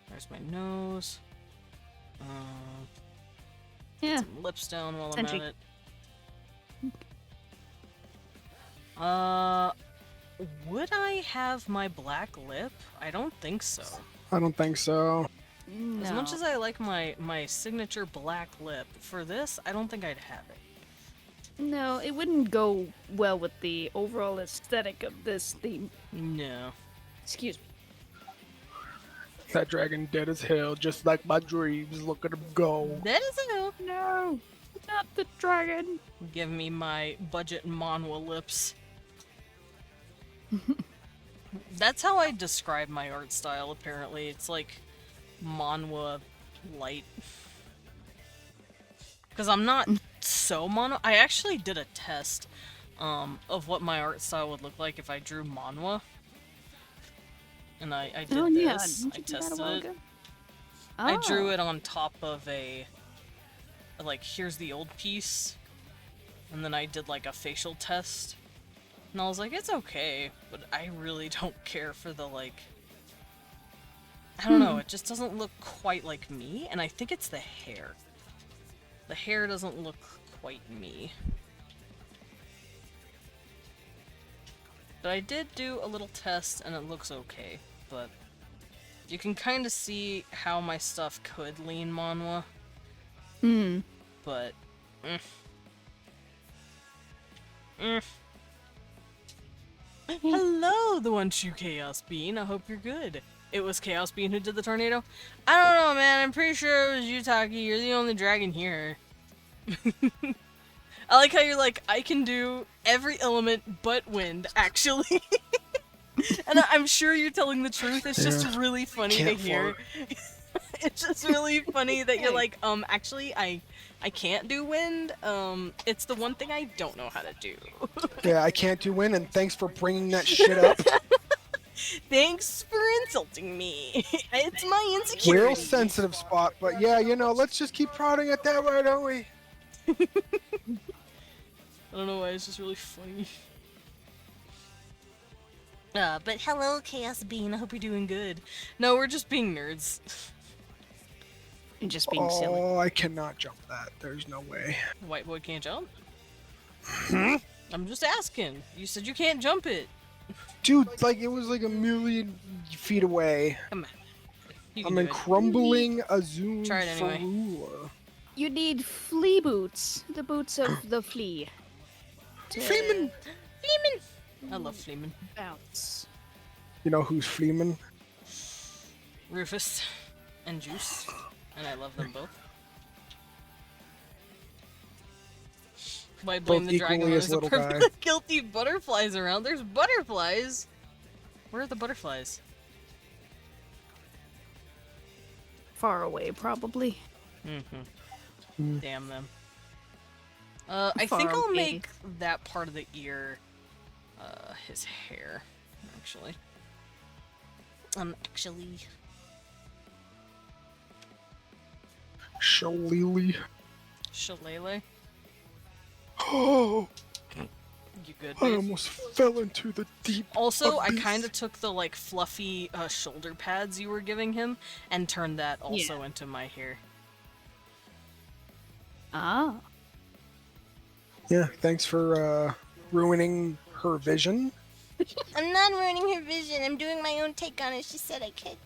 There's my nose. Yeah. Some lips down while I'm at Essentially. it. Would I have my black lip? I don't think so. I don't think so. No. As much as I like my signature black lip, for this, I don't think I'd have it. No, it wouldn't go well with the overall aesthetic of this theme. No. Excuse me. That dragon dead as hell, just like my dreams. Look at him go. That is a no. No, not the dragon. Give me my budget manhwa lips. That's how I describe my art style, apparently. It's like manhwa light. Because I'm not so mono. I actually did a test of what my art style would look like if I drew manhwa. And I did Oh yeah, this. didn't I you do that a tested while it. ago? I drew Oh. it on top of a, like, here's the old piece. And then I did, like, a facial test. And I was like, it's okay, but I really don't care for the, like... I don't know, it just doesn't look quite like me, and I think it's the hair. The hair doesn't look quite me. But I did do a little test, and it looks okay, but... You can kind of see how my stuff could lean manhwa, but... Hello, the one true Chaos Bean. I hope you're good. It was Chaos Bean who did the tornado? I don't know, man. I'm pretty sure it was you, Taki. You're the only dragon here. I like how you're like, I can do every element but wind, actually. And I'm sure you're telling the truth. It's just really funny to Can't hear. It's just really funny that you're like, actually, I can't do wind. It's the one thing I don't know how to do. Yeah, I can't do wind, and thanks for bringing that shit up. Thanks for insulting me. It's my insecurity. Real sensitive spot, but yeah, you know, let's just keep prodding at that, why don't we? I don't know why, it's just really funny. But hello, Chaos Bean. I hope you're doing good. No, we're just being nerds. And just being silly. Oh, I cannot jump that. There's no way. White boy can't jump? I'm just asking. You said you can't jump it. Dude, like, it was like a million feet away. Come on. You I'm can in do it. crumbling Azun Try it anyway. Ferula. You need flea boots. The boots of the flea. To Fleeman! I love Fleeman. bounce. You know who's Fleeman? Rufus and Juice. And I love them both. Why blame Both the dragon when equally as there's a little guy. perfectly guilty butterflies around? There's butterflies! Where are the butterflies? Far away, probably. Mm-hmm. Damn them. I Far think I'll away. make that part of the ear, his hair, actually. Actually... Shalili. Shillelagh? Oh, You good, I babe? almost fell into the deep Also, I abyss. kind of took the, like, fluffy shoulder pads you were giving him and turned that also into my hair. Ah. Yeah, thanks for ruining her vision. I'm not ruining her vision. I'm doing my own take on it. She said I could.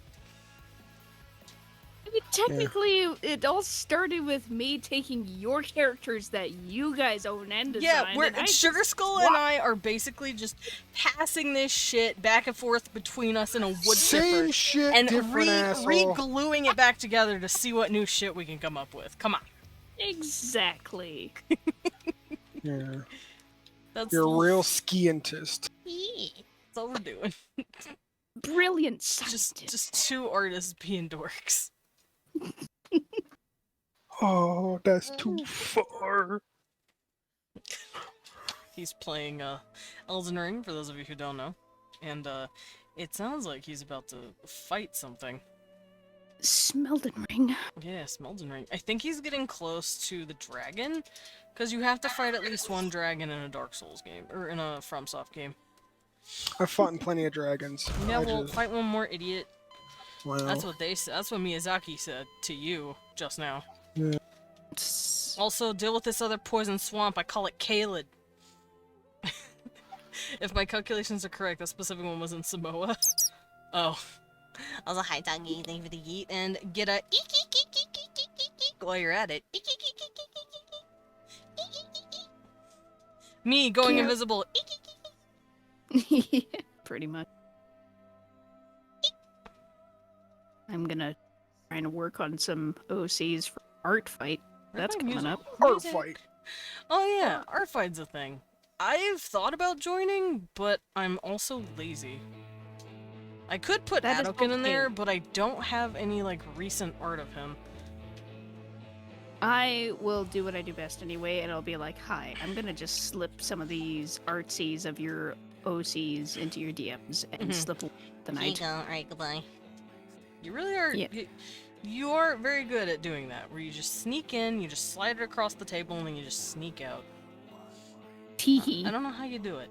I mean, technically, it all started with me taking your characters that you guys own and designed. Yeah, and I Sugar just Skull and I are basically just passing this shit back and forth between us in a wood Same chipper shit, and different asshole. re-gluing it back together to see what new shit we can come up with. Come on. Exactly. Yeah, That's you're a real skientist. That's all we're doing. Brilliant Just scientist. two artists being dorks. Oh, that's too far. He's playing Elden Ring, for those of you who don't know. And it sounds like he's about to fight something. Smelden ring. Yes, Elden Ring. I think he's getting close to the dragon, because you have to fight at least one dragon in a Dark Souls game, or in a FromSoft game. I've fought in plenty of dragons. Yeah, I well, just- fight one more, idiot. wow. That's what they said. That's what Miyazaki said to you just now. Yeah. Also, deal with this other poison swamp. I call it Kaled. If my calculations are correct, that specific one was in Samoa. Oh. Also, hi, Doggy. Thank you for the yeet. And get a eek, eek, eek, eek, eek, eek, eek, eek while you're at it. Eek, eek, eek, eek, eek, eek, eek, eek. Eek, eek, eek, eek. Me going Can't- invisible. Eek, eek, eek. Yeah, pretty much. I'm gonna try to work on some OCs for art fight. That's Art coming music. up. Art Music. fight. Oh yeah, art fight's a thing. I've thought about joining, but I'm also lazy. I could put That is Adokin in there, okay. but I don't have any, like, recent art of him. I will do what I do best anyway, and I'll be like, hi, I'm gonna just slip some of these artsies of your OCs into your DMs and slip away the Here you night. go. All right, goodbye. You really are. Yeah. You are very good at doing that, where you just sneak in, you just slide it across the table, and then you just sneak out. Teehee. I don't know how you do it.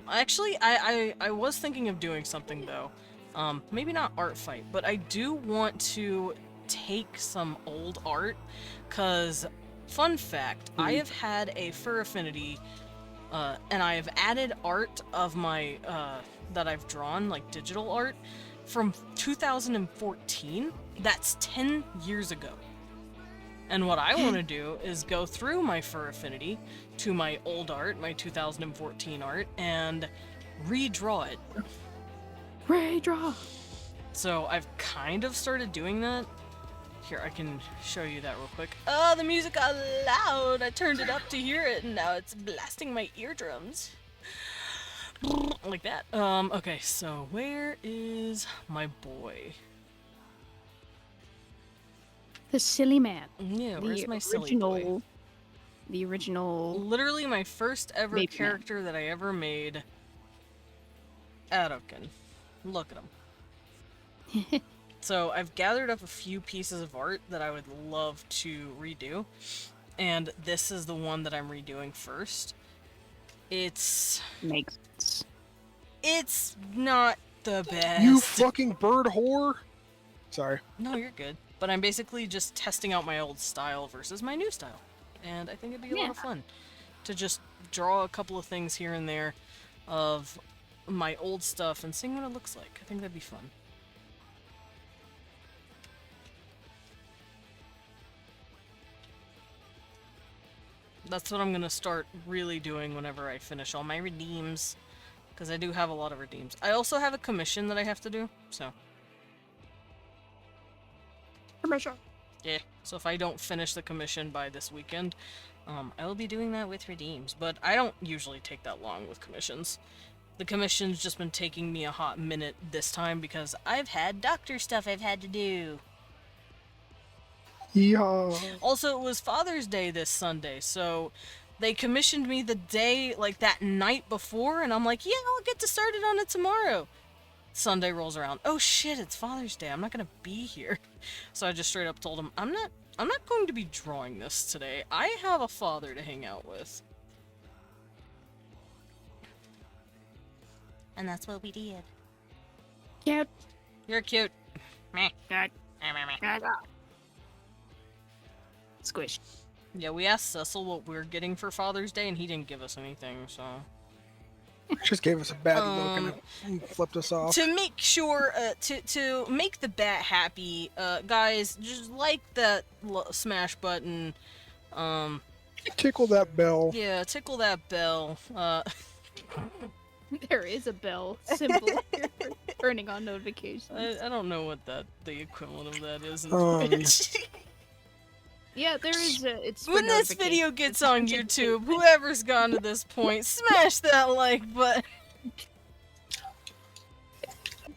Actually, I was thinking of doing something though. Maybe not art fight, but I do want to take some old art, cause fun fact, I have had a fur affinity, and I have added art of my that I've drawn, like digital art, from 2014. That's 10 years ago. And what I want to do is go through my fur affinity to my old art, my 2014 art, and redraw it. Redraw. So I've kind of started doing that. Here, I can show you that real quick. The music got loud! I turned it up to hear it, and now it's blasting my eardrums. Like that. Okay, so where is my boy? The silly man. Yeah, where's The my silly boy? original. The original. Literally my first ever Baby man. character that I ever made. Adokin. Look at him. So I've gathered up a few pieces of art that I would love to redo, and this is the one that I'm redoing first. It's Makes sense. not the best. You fucking bird whore. Sorry. No, you're good. But I'm basically just testing out my old style versus my new style, and I think it'd be a lot of fun to just draw a couple of things here and there of my old stuff and seeing what it looks like. I think that'd be fun. That's what I'm gonna start really doing whenever I finish all my redeems, because I do have a lot of redeems. I also have a commission that I have to do, so Commercial. yeah. So if I don't finish the commission by this weekend, I will be doing that with redeems. But I don't usually take that long with commissions. The commission's just been taking me a hot minute this time because I've had doctor stuff I've had to do. Yeah. Also, it was Father's Day this Sunday, so they commissioned me the day, like that night before, and I'm like, yeah, I'll get to start it on it tomorrow. Sunday rolls around. Oh shit, it's Father's Day. I'm not gonna be here. So I just straight up told him, I'm not going to be drawing this today. I have a father to hang out with. And that's what we did. Cute. You're cute. Meh. Squish. Yeah, we asked Cecil what we're getting for Father's Day, and he didn't give us anything, so... Just gave us a bad look and flipped us off. To make sure, to make the bat happy, guys, just like that smash button, Tickle that bell. yeah, tickle that bell, There is a bell symbol here for turning on notifications. I don't know what the equivalent of that is in Um, Twitch. Yeah, there is a. It's for When this notifications. video gets on YouTube, whoever's gone to this point, smash that like button.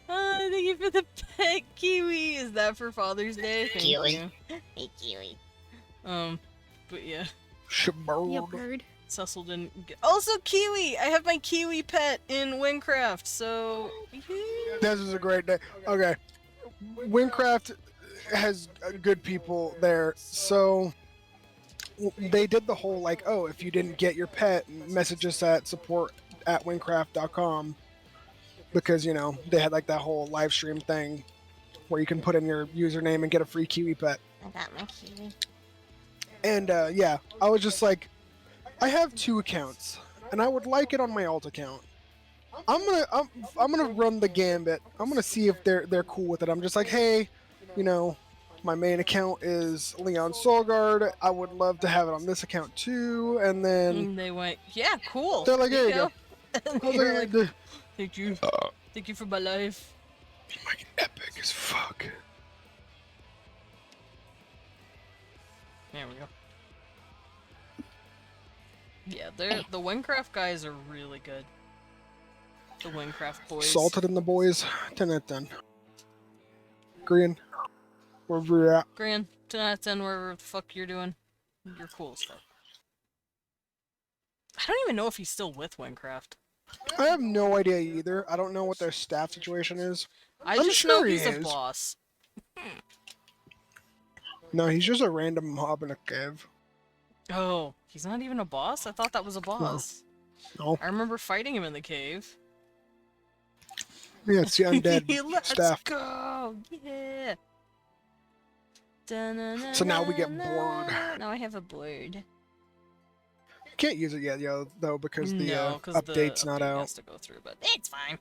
Thank you for the pet kiwi. Is that for Father's Day? Thank Kiwi. you. Hey, Kiwi. But yeah, Shabarb. Yeah, bird. Cecil didn't get. Also, kiwi. I have my kiwi pet in Windcraft, so. This is a great day. Okay. Windcraft has good people there. So they did the whole like, oh, if you didn't get your pet, message us at support@windcraft.com, because, you know, they had like that whole live stream thing where you can put in your username and get a free kiwi pet. I got my Kiwi. And yeah, I was just like, I have 2 accounts, and I would like it on my alt account. I'm gonna run the gambit. I'm gonna see if they're cool with it. I'm just like, hey, you know, my main account is Leon Solgard. I would love to have it on this account too. And then And they went, yeah, cool. they're like, there you go. And I was you're like, like, thank you. Thank you for my life. like epic as fuck. There we go. Yeah, the Windcraft guys are really good. The Windcraft boys. Salted in the boys. 10 out of 10. Green. Wherever you're at. Gran, 10 out of 10, wherever the fuck you're doing. You're cool as fuck. I don't even know if he's still with Wincraft. I have no idea either. I don't know what their staff situation is. I I'm just sure know he he's a is. boss. No, he's just a random mob in a cave. Oh, he's not even a boss? I thought that was a boss. No. I remember fighting him in the cave. Yeah, it's the undead Let's staff. go! Yeah! So now we get bored. Now I have a board. Can't use it yet, though, because the No, 'cause update's the not update out. has to go through, but it's fine.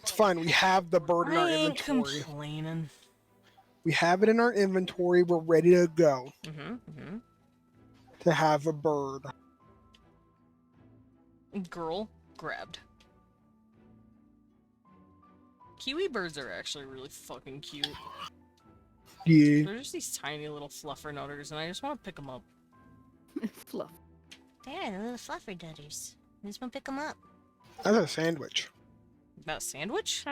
It's fine. We have the bird in our I ain't inventory. complaining. We have it in our inventory. We're ready to go to have a bird. Girl grabbed. Kiwi birds are actually really fucking cute. Yeah. They're just these tiny little fluffernutters, and I just want to pick them up. Fluff. There, the little fluffer dudders. I just want to pick them up. That's a sandwich. That sandwich?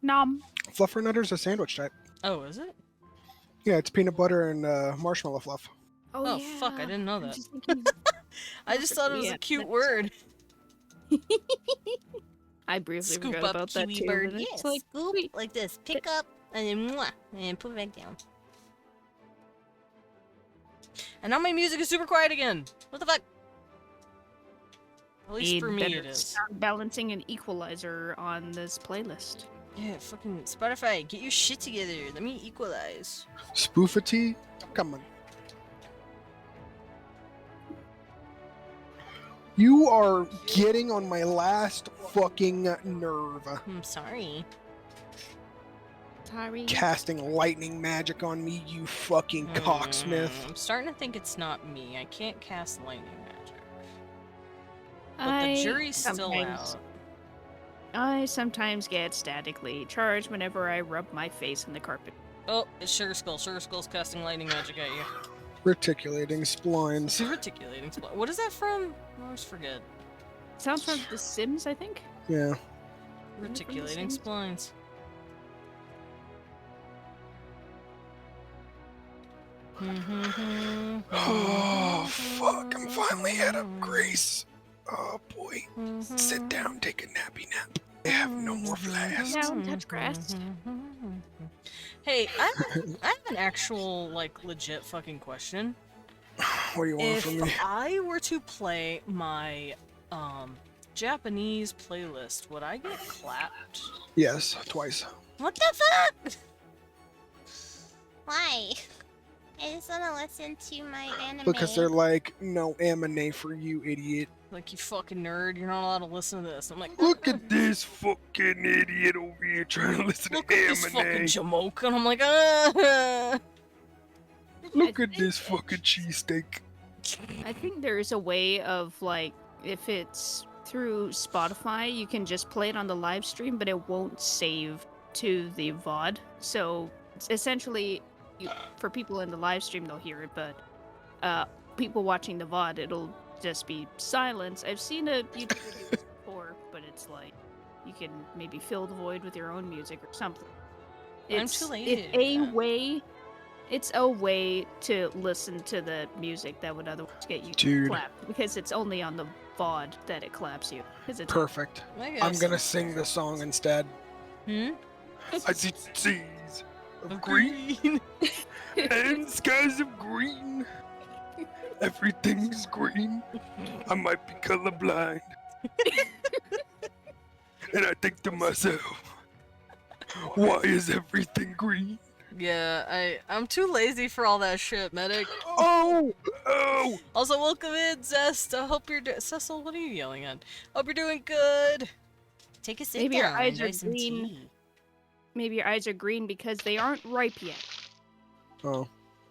Nom. Fluffernutter's a sandwich type. Oh, is it? Yeah, it's peanut butter and marshmallow fluff. Oh, yeah. fuck, I didn't know I'm that. just thinking- I just thought it was Yeah, a cute that's- word. I briefly Scoop forgot up about that kiwi too. bird. but Yeah, it's like, scoop wait, like this. Pick up and then mwah, and put it back down. And now my music is super quiet again. What the fuck? At least need for me better it is. sound balancing and equalizer on this playlist. Yeah, fucking Spotify, get your shit together. Let me equalize. Spoofity? Come on. You are getting on my last fucking nerve. I'm sorry. Sorry. Casting lightning magic on me, you fucking cocksmith. I'm starting to think it's not me. I can't cast lightning magic. But I the jury's still sometimes- out. I sometimes get statically charged whenever I rub my face in the carpet. Oh, it's Sugar Skull. Sugar Skull's casting lightning magic at you. Reticulating splines. Reticulating spell. What is that from? I always forget. Sounds from The Sims, I think. Yeah. Reticulating Sims? splines. Oh, fuck. I'm finally out of grace. Oh, boy. Sit down, take a nappy nap. I have no more flasks. Down, touch grass. Hey, I have an actual, like, legit fucking question. What do you want If from me? I were to play my, Japanese playlist, would I get clapped? Yes, twice. What the fuck? Why? I just want to listen to my anime. Because they're like, no anime for you, idiot. Like, you fucking nerd, you're not allowed to listen to this. I'm like, Look at this fucking idiot over here trying to listen look to at this fucking anime. jamoke, and I'm like, ah. Look I at think this fucking cheesesteak. I think there is a way of, like, if it's through Spotify, you can just play it on the live stream, but it won't save to the VOD. So it's essentially, for people in the live stream, they'll hear it, but people watching the VOD, it'll just be silence. I've seen a YouTube video before, but it's like you can maybe fill the void with your own music or something. I'm too lazy It's to do a that. way. It's a way to listen to the music that would otherwise get you Dude. clapped because it's only on the VOD that it claps you. Because it's Perfect. I I'm guess. gonna sing the song instead. Hmm? I see seas of green and skies of green. Everything's green. I might be colorblind. And I think to myself, why is everything green? Yeah, I'm too lazy for all that shit, medic. Oh! Oh! Also, welcome in, Zest. I hope you're Cecil, what are you yelling at? Hope you're doing good. Take a sit Maybe your down. eyes are enjoy some green. tea. Maybe your eyes are green because they aren't ripe yet. Oh,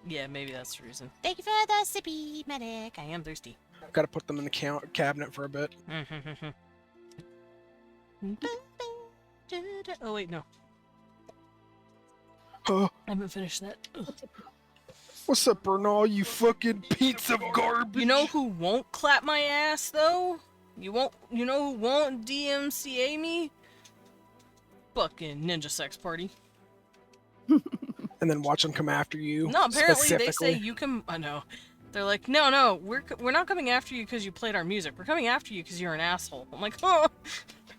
Yeah, maybe that's the reason. Thank you for the sippy, medic. I am thirsty. gotta put them in the cabinet for a bit. Oh, wait, no. Oh, I haven't finished that. Ugh. what's up, Bernal, you fucking piece of garbage? You know who won't clap my ass, though? You know who won't DMCA me? Fucking Ninja Sex Party. and then watch them come after you. No, apparently they say specifically. you can. I know. They're like, no, we're not coming after you because you played our music. We're coming after you because you're an asshole. I'm like, oh,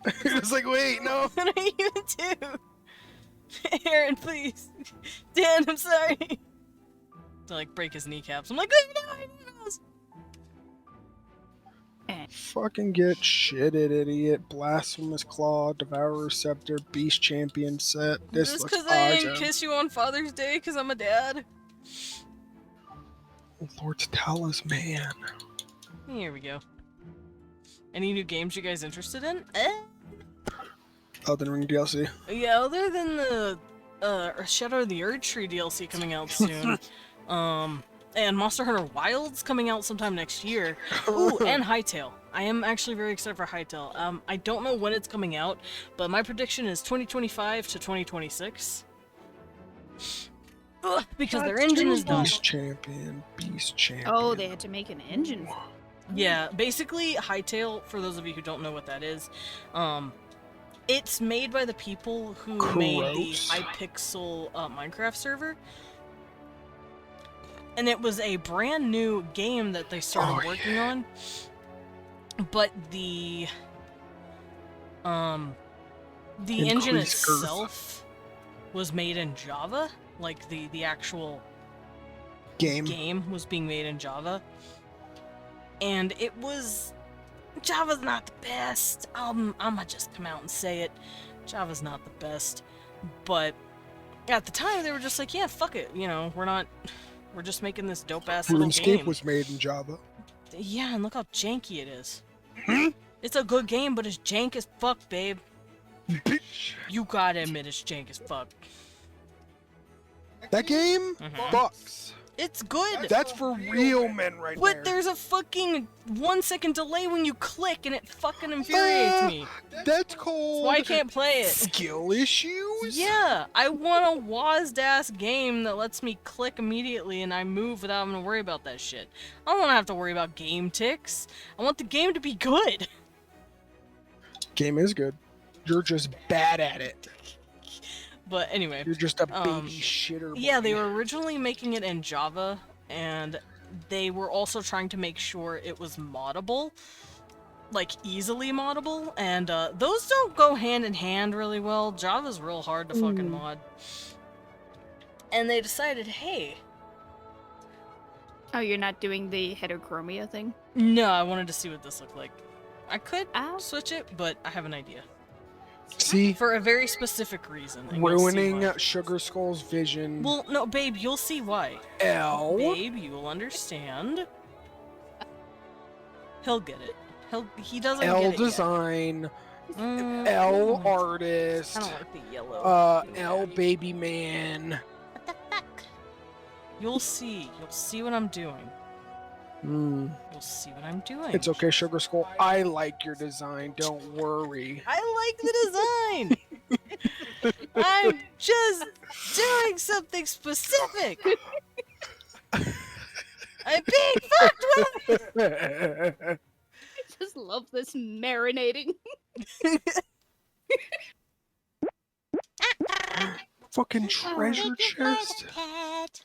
It's like, wait, no. what are you do? Aaron, please. Dan, I'm sorry. To like break his kneecaps. I'm like, no, I know. Fucking get shitted, idiot. Blasphemous Claw, Devourer Scepter, Beast Champion set. This Just looks because I didn't awesome. kiss you on Father's Day because I'm a dad. Lord's Talisman. Here we go. Any new games you guys interested in? Elden Ring DLC. Yeah, other than the Shadow of the Erd Tree DLC coming out soon. And Monster Hunter Wilds coming out sometime next year. Ooh, and Hytale. I am actually very excited for Hytale. I don't know when it's coming out, but my prediction is 2025 to 2026. Ugh, because their engine is done. Beast Champion. Beast Champion. Oh, they had to make an engine. Yeah, basically, Hytale, for those of you who don't know what that is, it's made by the people who made the Gross. Hypixel Minecraft server. And it was a brand new game that they started working on. But the engine Increased girth. itself was made in Java. Like, the actual game was being made in Java. And it was... Java's not the best. I'ma just come out and say it. Java's not the best. But at the time, they were just like, yeah, fuck it. You know, we're just making this dope-ass little RuneScape game. was made in Java. Yeah, and look how janky it is. It's a good game, but it's jank as fuck, babe. Bitch. You gotta admit it's jank as fuck. That game Mhm. fucks. It's good! That's for real men right But there. there's a fucking 1 second delay when you click, and it fucking infuriates me. That's called Why I can't play it? skill issues? Yeah, I want a WASD-ass game that lets me click immediately and I move without having to worry about that shit. I don't want to have to worry about game ticks. I want the game to be good. Game is good. You're just bad at it. But anyway. You're just a baby shitter. Yeah, they boy. were originally making it in Java, and they were also trying to make sure it was moddable. Like, easily moddable, and those don't go hand in hand really well. Java's real hard to fucking mod. And they decided, hey... Oh, you're not doing the heterochromia thing? No, I wanted to see what this looked like. I could Ow. switch it, but I have an idea. See? For a very specific reason. and you'll see Ruining why. Sugar Skull's vision. Well, no, babe, you'll see why. L. Babe, you will understand. He'll get it. He doesn't L get it design. yet. Mm, L I artist. don't like the yellow. L baby man. What the fuck? You'll see. You'll see what I'm doing. Hmm. You'll see what I'm doing. It's okay, Sugar Skull. I like your design. Don't worry. I like the design. I'm just doing something specific. I'm being fucked with. I just love this marinating. Fucking treasure Thank you for the chest. pet.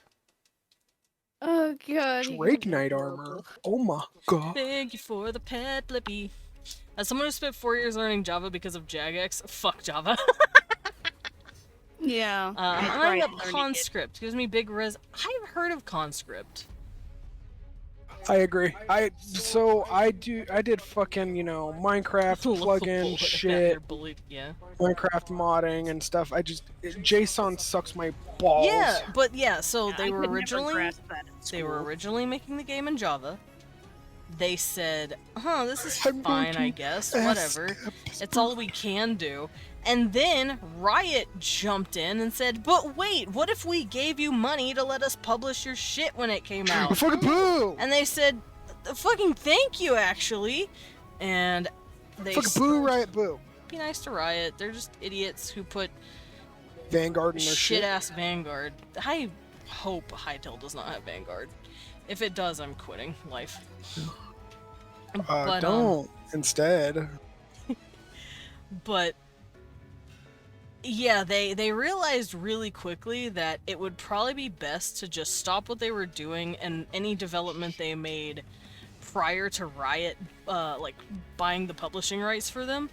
Oh god. Drake Knight armor. Oh my god. Thank you for the pet, Blippi. As someone who spent 4 years learning Java because of Jagex, fuck Java. Yeah. I'm tried eyeing up learning it. Conscript. Gives me big res. I've heard of Conscript. I agree. I did fucking, Minecraft plugin shit, Yeah. Minecraft modding and stuff. JSON sucks my balls. Yeah, but yeah, so I they were could never originally grasp that in they were school. originally making the game in Java. They said, this is I'm going fine, to I guess, ask whatever. It's all we can do. And then Riot jumped in and said, but wait, what if we gave you money to let us publish your shit when it came out? Fucking boo! And they said, fucking thank you, actually. And they Fucking boo, Riot, boo. be nice to Riot. They're just idiots who put Vanguard in their shit. shit-ass Vanguard. I hope Hytale does not have Vanguard. If it does, I'm quitting life. Don't. Instead. But Yeah, they realized really quickly that it would probably be best to just stop what they were doing and any development they made prior to Riot, like, buying the publishing rights for them,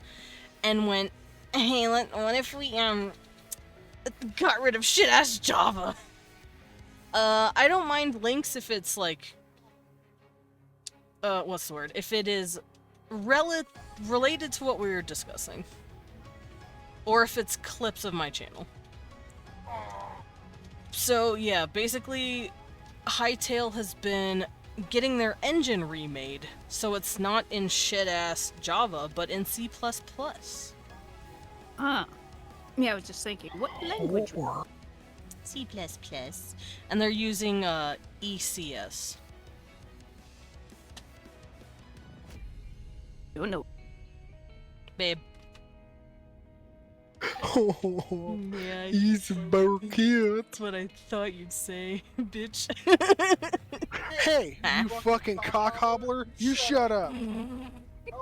and went, hey, what if we, got rid of shit-ass Java? I don't mind links if it's, like, what's the word? If it is related to what we were discussing. Or if it's clips of my channel. So, yeah, basically, Hytale has been getting their engine remade, so it's not in shit-ass Java, but in C++. Ah. Yeah, I was just thinking, what language? C++. And they're using, ECS. Oh, no. Babe. Oh, Yeah, he's so cute. that's what I thought you'd say, bitch. Hey, you fucking cock hobbler! You shut up.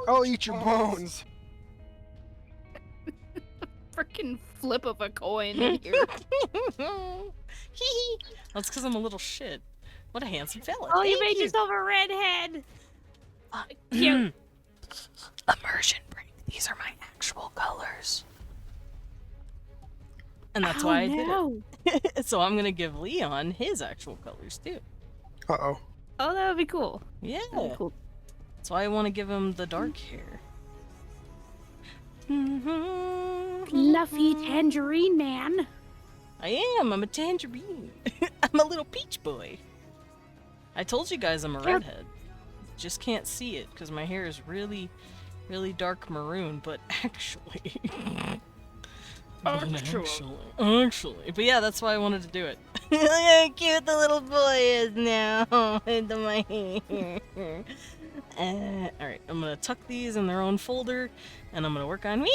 I'll eat your bones. Freaking flip of a coin in here. That's because I'm a little shit. What a handsome fella. Oh, you Thank made yourself a redhead. Cute. Immersion break. These are my actual colors. And that's why I did it. So I'm gonna give Leon his actual colors too. Uh-oh. Oh, that would be cool. Yeah. That'd be cool. That's why I want to give him the dark hair. Fluffy tangerine man. I am. I'm a tangerine. I'm a little peach boy. I told you guys I'm a redhead. Just can't see it because my hair is really, really dark maroon. But actually, actually, but yeah, that's why I wanted to do it. Look how cute the little boy is now into my hair. All right, I'm gonna tuck these in their own folder, and I'm gonna work on me.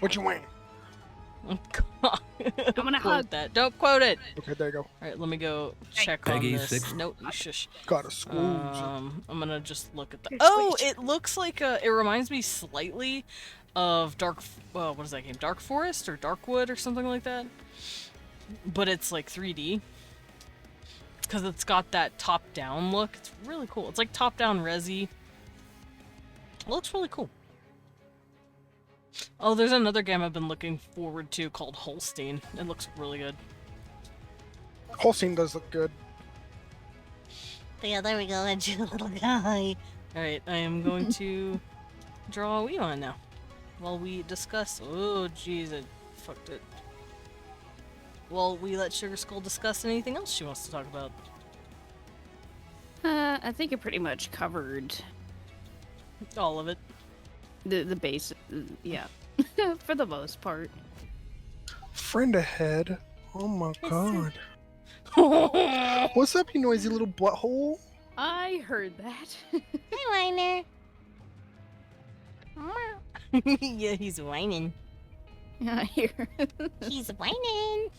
What you want? Oh, God. I'm gonna Quote hug. that. Don't quote it. Okay, there you go. All right, let me go check Peggy on this. 6. Nope, you shush. Got a squeeze. I'm gonna just look at the. Oh, it looks like it reminds me slightly of what is that game? Dark Forest or Darkwood or something like that. But it's like 3D. Because it's got that top-down look. It's really cool. It's like top-down resi. It looks really cool. Oh, there's another game I've been looking forward to called Holstein. It looks really good. Holstein does look good. But yeah, there we go, and you little guy. Alright, I am going to draw a Weavon now. While we discuss... Oh, jeez, I fucked it. While we let Sugar Skull discuss anything else she wants to talk about. I think it pretty much covered All of it. the base. Yeah, for the most part. Friend ahead. Oh my god. What's up, you noisy little butthole? I heard that. Hi, Weiner. Yeah, he's whining. I hear. He's whining.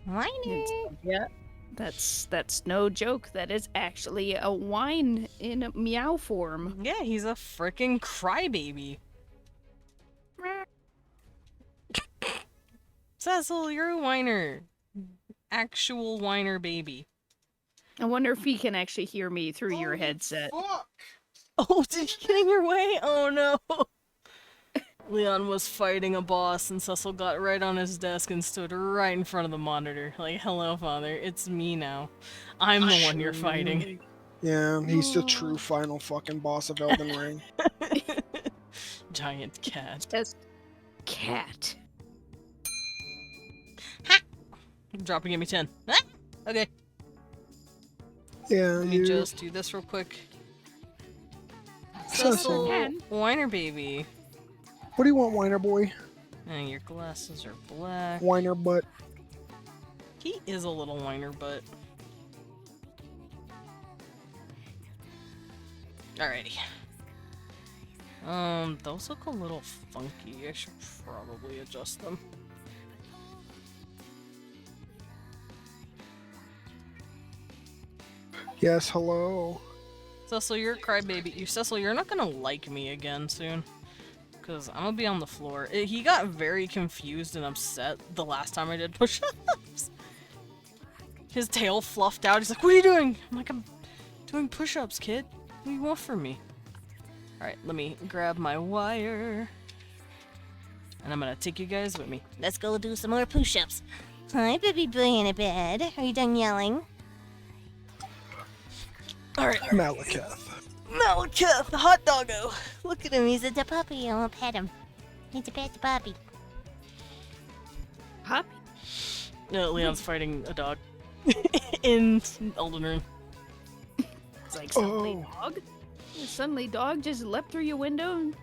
Whining. Yeah, that's no joke. That is actually a whine in a meow form. Yeah, he's a freaking crybaby. Cecil, you're a whiner. Actual whiner baby. I wonder if he can actually hear me through your headset. Fuck! Oh, did you get in your way? Oh no. Leon was fighting a boss and Cecil got right on his desk and stood right in front of the monitor. Like, hello, father, it's me now. I'm the one you're fighting. Yeah, he's the true final fucking boss of Elden Ring. Giant cat. Just cat. Drop and give me 10. Ah! Okay. Yeah, Let me you. just do this real quick. Cecil. Cecil, whiner baby. What do you want, whiner boy? And your glasses are black. Whiner butt. He is a little whiner, but... Alrighty. Those look a little funky. I should probably adjust them. Yes, hello. Cecil, you're a crybaby. Cecil, you're not gonna like me again soon. because I'm gonna be on the floor. He got very confused and upset the last time I did push-ups. His tail fluffed out. He's like, "What are you doing?" I'm like, "I'm doing push-ups, kid. What do you want from me?" Alright, let me grab my wire. And I'm gonna take you guys with me. Let's go do some more push-ups. Hi, baby boy in bed. Are you done yelling? Alright, Malekith. Malekith, the hot doggo. Look at him. He's a puppy. I want to pet him. He's a pet puppy. Puppy? Leon's fighting a dog in Elden Ring. It's like suddenly dog. Suddenly dog just leapt through your window and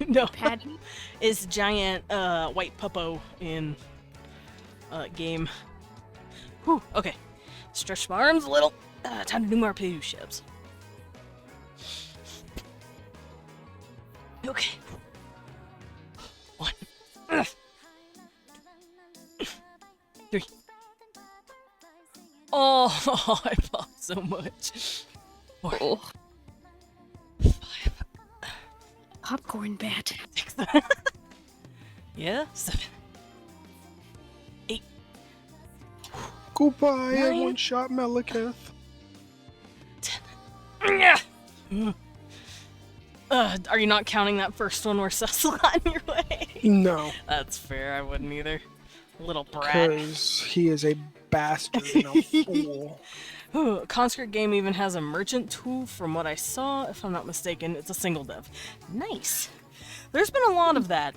No, patted you. it's giant white puppo in game. Whew, okay. Stretch my arms a little. Time to do more push-ups. Okay. 1. 3. Oh, I popped so much. 4. Oh. 5. Popcorn bat. 6. Yeah, 7. 8. Goodbye, 9. everyone shot Malekith. 10. Are you not counting that first one where Cecil got in your way? No, That's fair, I wouldn't either. Little brat. because he is a bastard and a fool. Ooh, Conscript game even has a merchant tool from what I saw. If I'm not mistaken, it's a single dev. Nice. There's been a lot of that.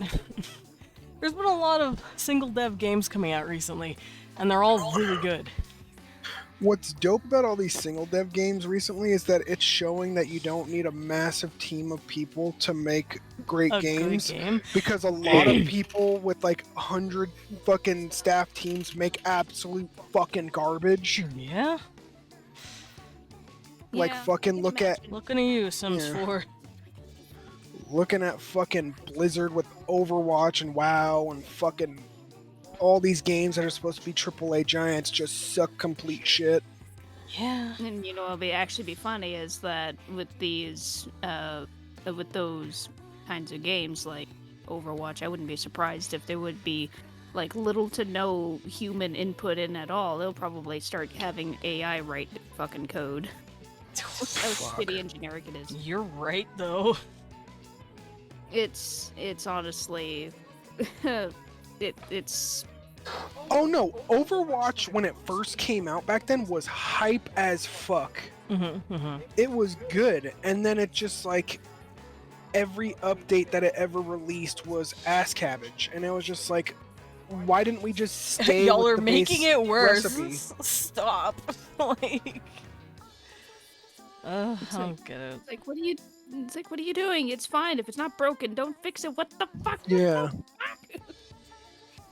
There's been a lot of single dev games coming out recently, and they're all really good. What's dope about all these single dev games recently is that it's showing that you don't need a massive team of people to make great A games. good game. Because a lot of people with like 100 fucking staff teams make absolute fucking garbage. Yeah. Like Yeah, fucking look at Looking at you, Sims Yeah. 4. looking at fucking Blizzard with Overwatch and WoW and fucking all these games that are supposed to be AAA giants just suck complete shit. Yeah. And you know what'll actually be funny is that with these, with those kinds of games like Overwatch, I wouldn't be surprised if there would be like little to no human input in at all. They'll probably start having AI write the fucking code. How shitty and generic it is. You're right, though. It's honestly, it's Oh no, Overwatch when it first came out back then was hype as fuck. It was good, and then it just like every update that it ever released was ass cabbage, and it was just like, why didn't we just stay Y'all with are the making base it worse. recipe? Stop. Like. I It's don't get it. like, what are you? It's like, what are you doing? It's fine if it's not broken. Don't fix it. What the fuck? Yeah.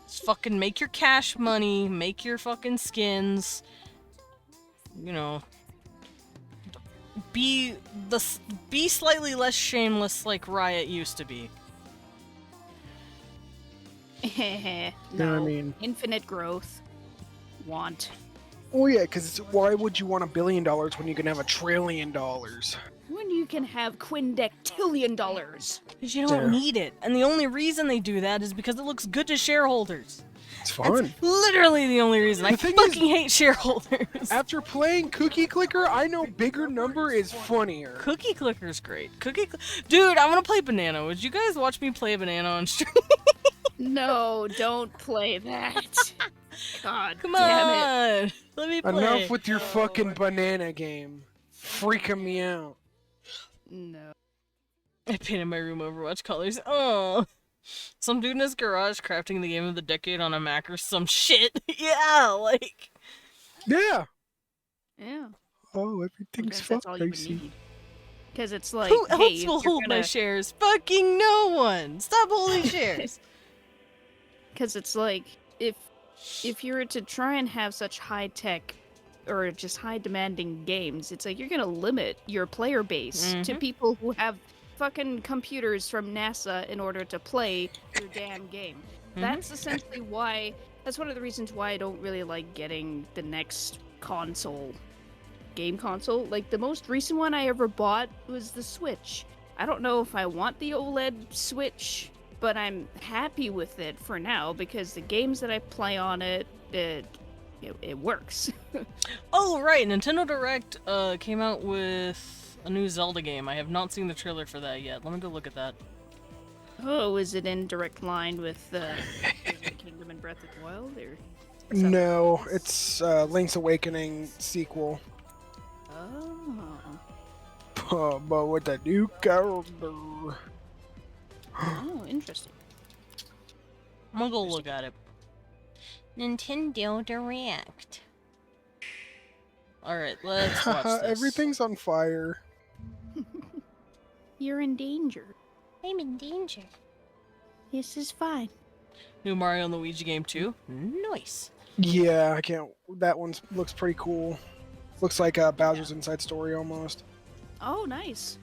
Just fucking make your cash money, make your fucking skins. You know, be slightly less shameless like Riot used to be. No, I mean- infinite growth. Want. Oh yeah, because why would you want $1 billion when you can have $1 trillion? When you can have quindectillion dollars. Because you don't Yeah. need it. And the only reason they do that is because it looks good to shareholders. It's fun. That's literally the only reason. I The thing is- fucking hate shareholders. After playing Cookie Clicker, I know bigger number is funnier. Cookie Clicker's great. Dude, I'm gonna play Banana. Would you guys watch me play Banana on stream? No, don't play that. God Come damn it. on. Let me play. Enough with your fucking banana game. Freaking me out. No. I painted my room Overwatch colors. Oh. Some dude in his garage crafting the game of the decade on a Mac or some shit. Yeah, like. Yeah. Yeah. Oh, everything's That's all you would fuck need. Because it's like, Who hey, else if will you're hold my gonna- shares? Fucking no one. Stop holding shares. Because it's like, if you were to try and have such high tech or just high demanding games, it's like you're gonna limit your player base to Mhm. people who have fucking computers from NASA in order to play your damn game. That's essentially why. That's one of the reasons why I don't really like getting the next game console. Like the most recent one I ever bought was the Switch. I don't know if I want the OLED Switch but I'm happy with it for now because the games that I play on it, it works. Oh, right. Nintendo Direct came out with a new Zelda game. I have not seen the trailer for that yet. Let me go look at that. Oh, is it in direct line with Kingdom and Breath of the Wild? Or No, it's Link's Awakening sequel. Oh. But with a new character. Oh, interesting. I'm gonna go look at it. Nintendo Direct. Alright, let's watch this. Everything's on fire. You're in danger. I'm in danger. This is fine. New Mario and Luigi game too. Nice. Yeah, I can't. That one looks pretty cool. Looks like Bowser's Inside Story almost. Oh, nice.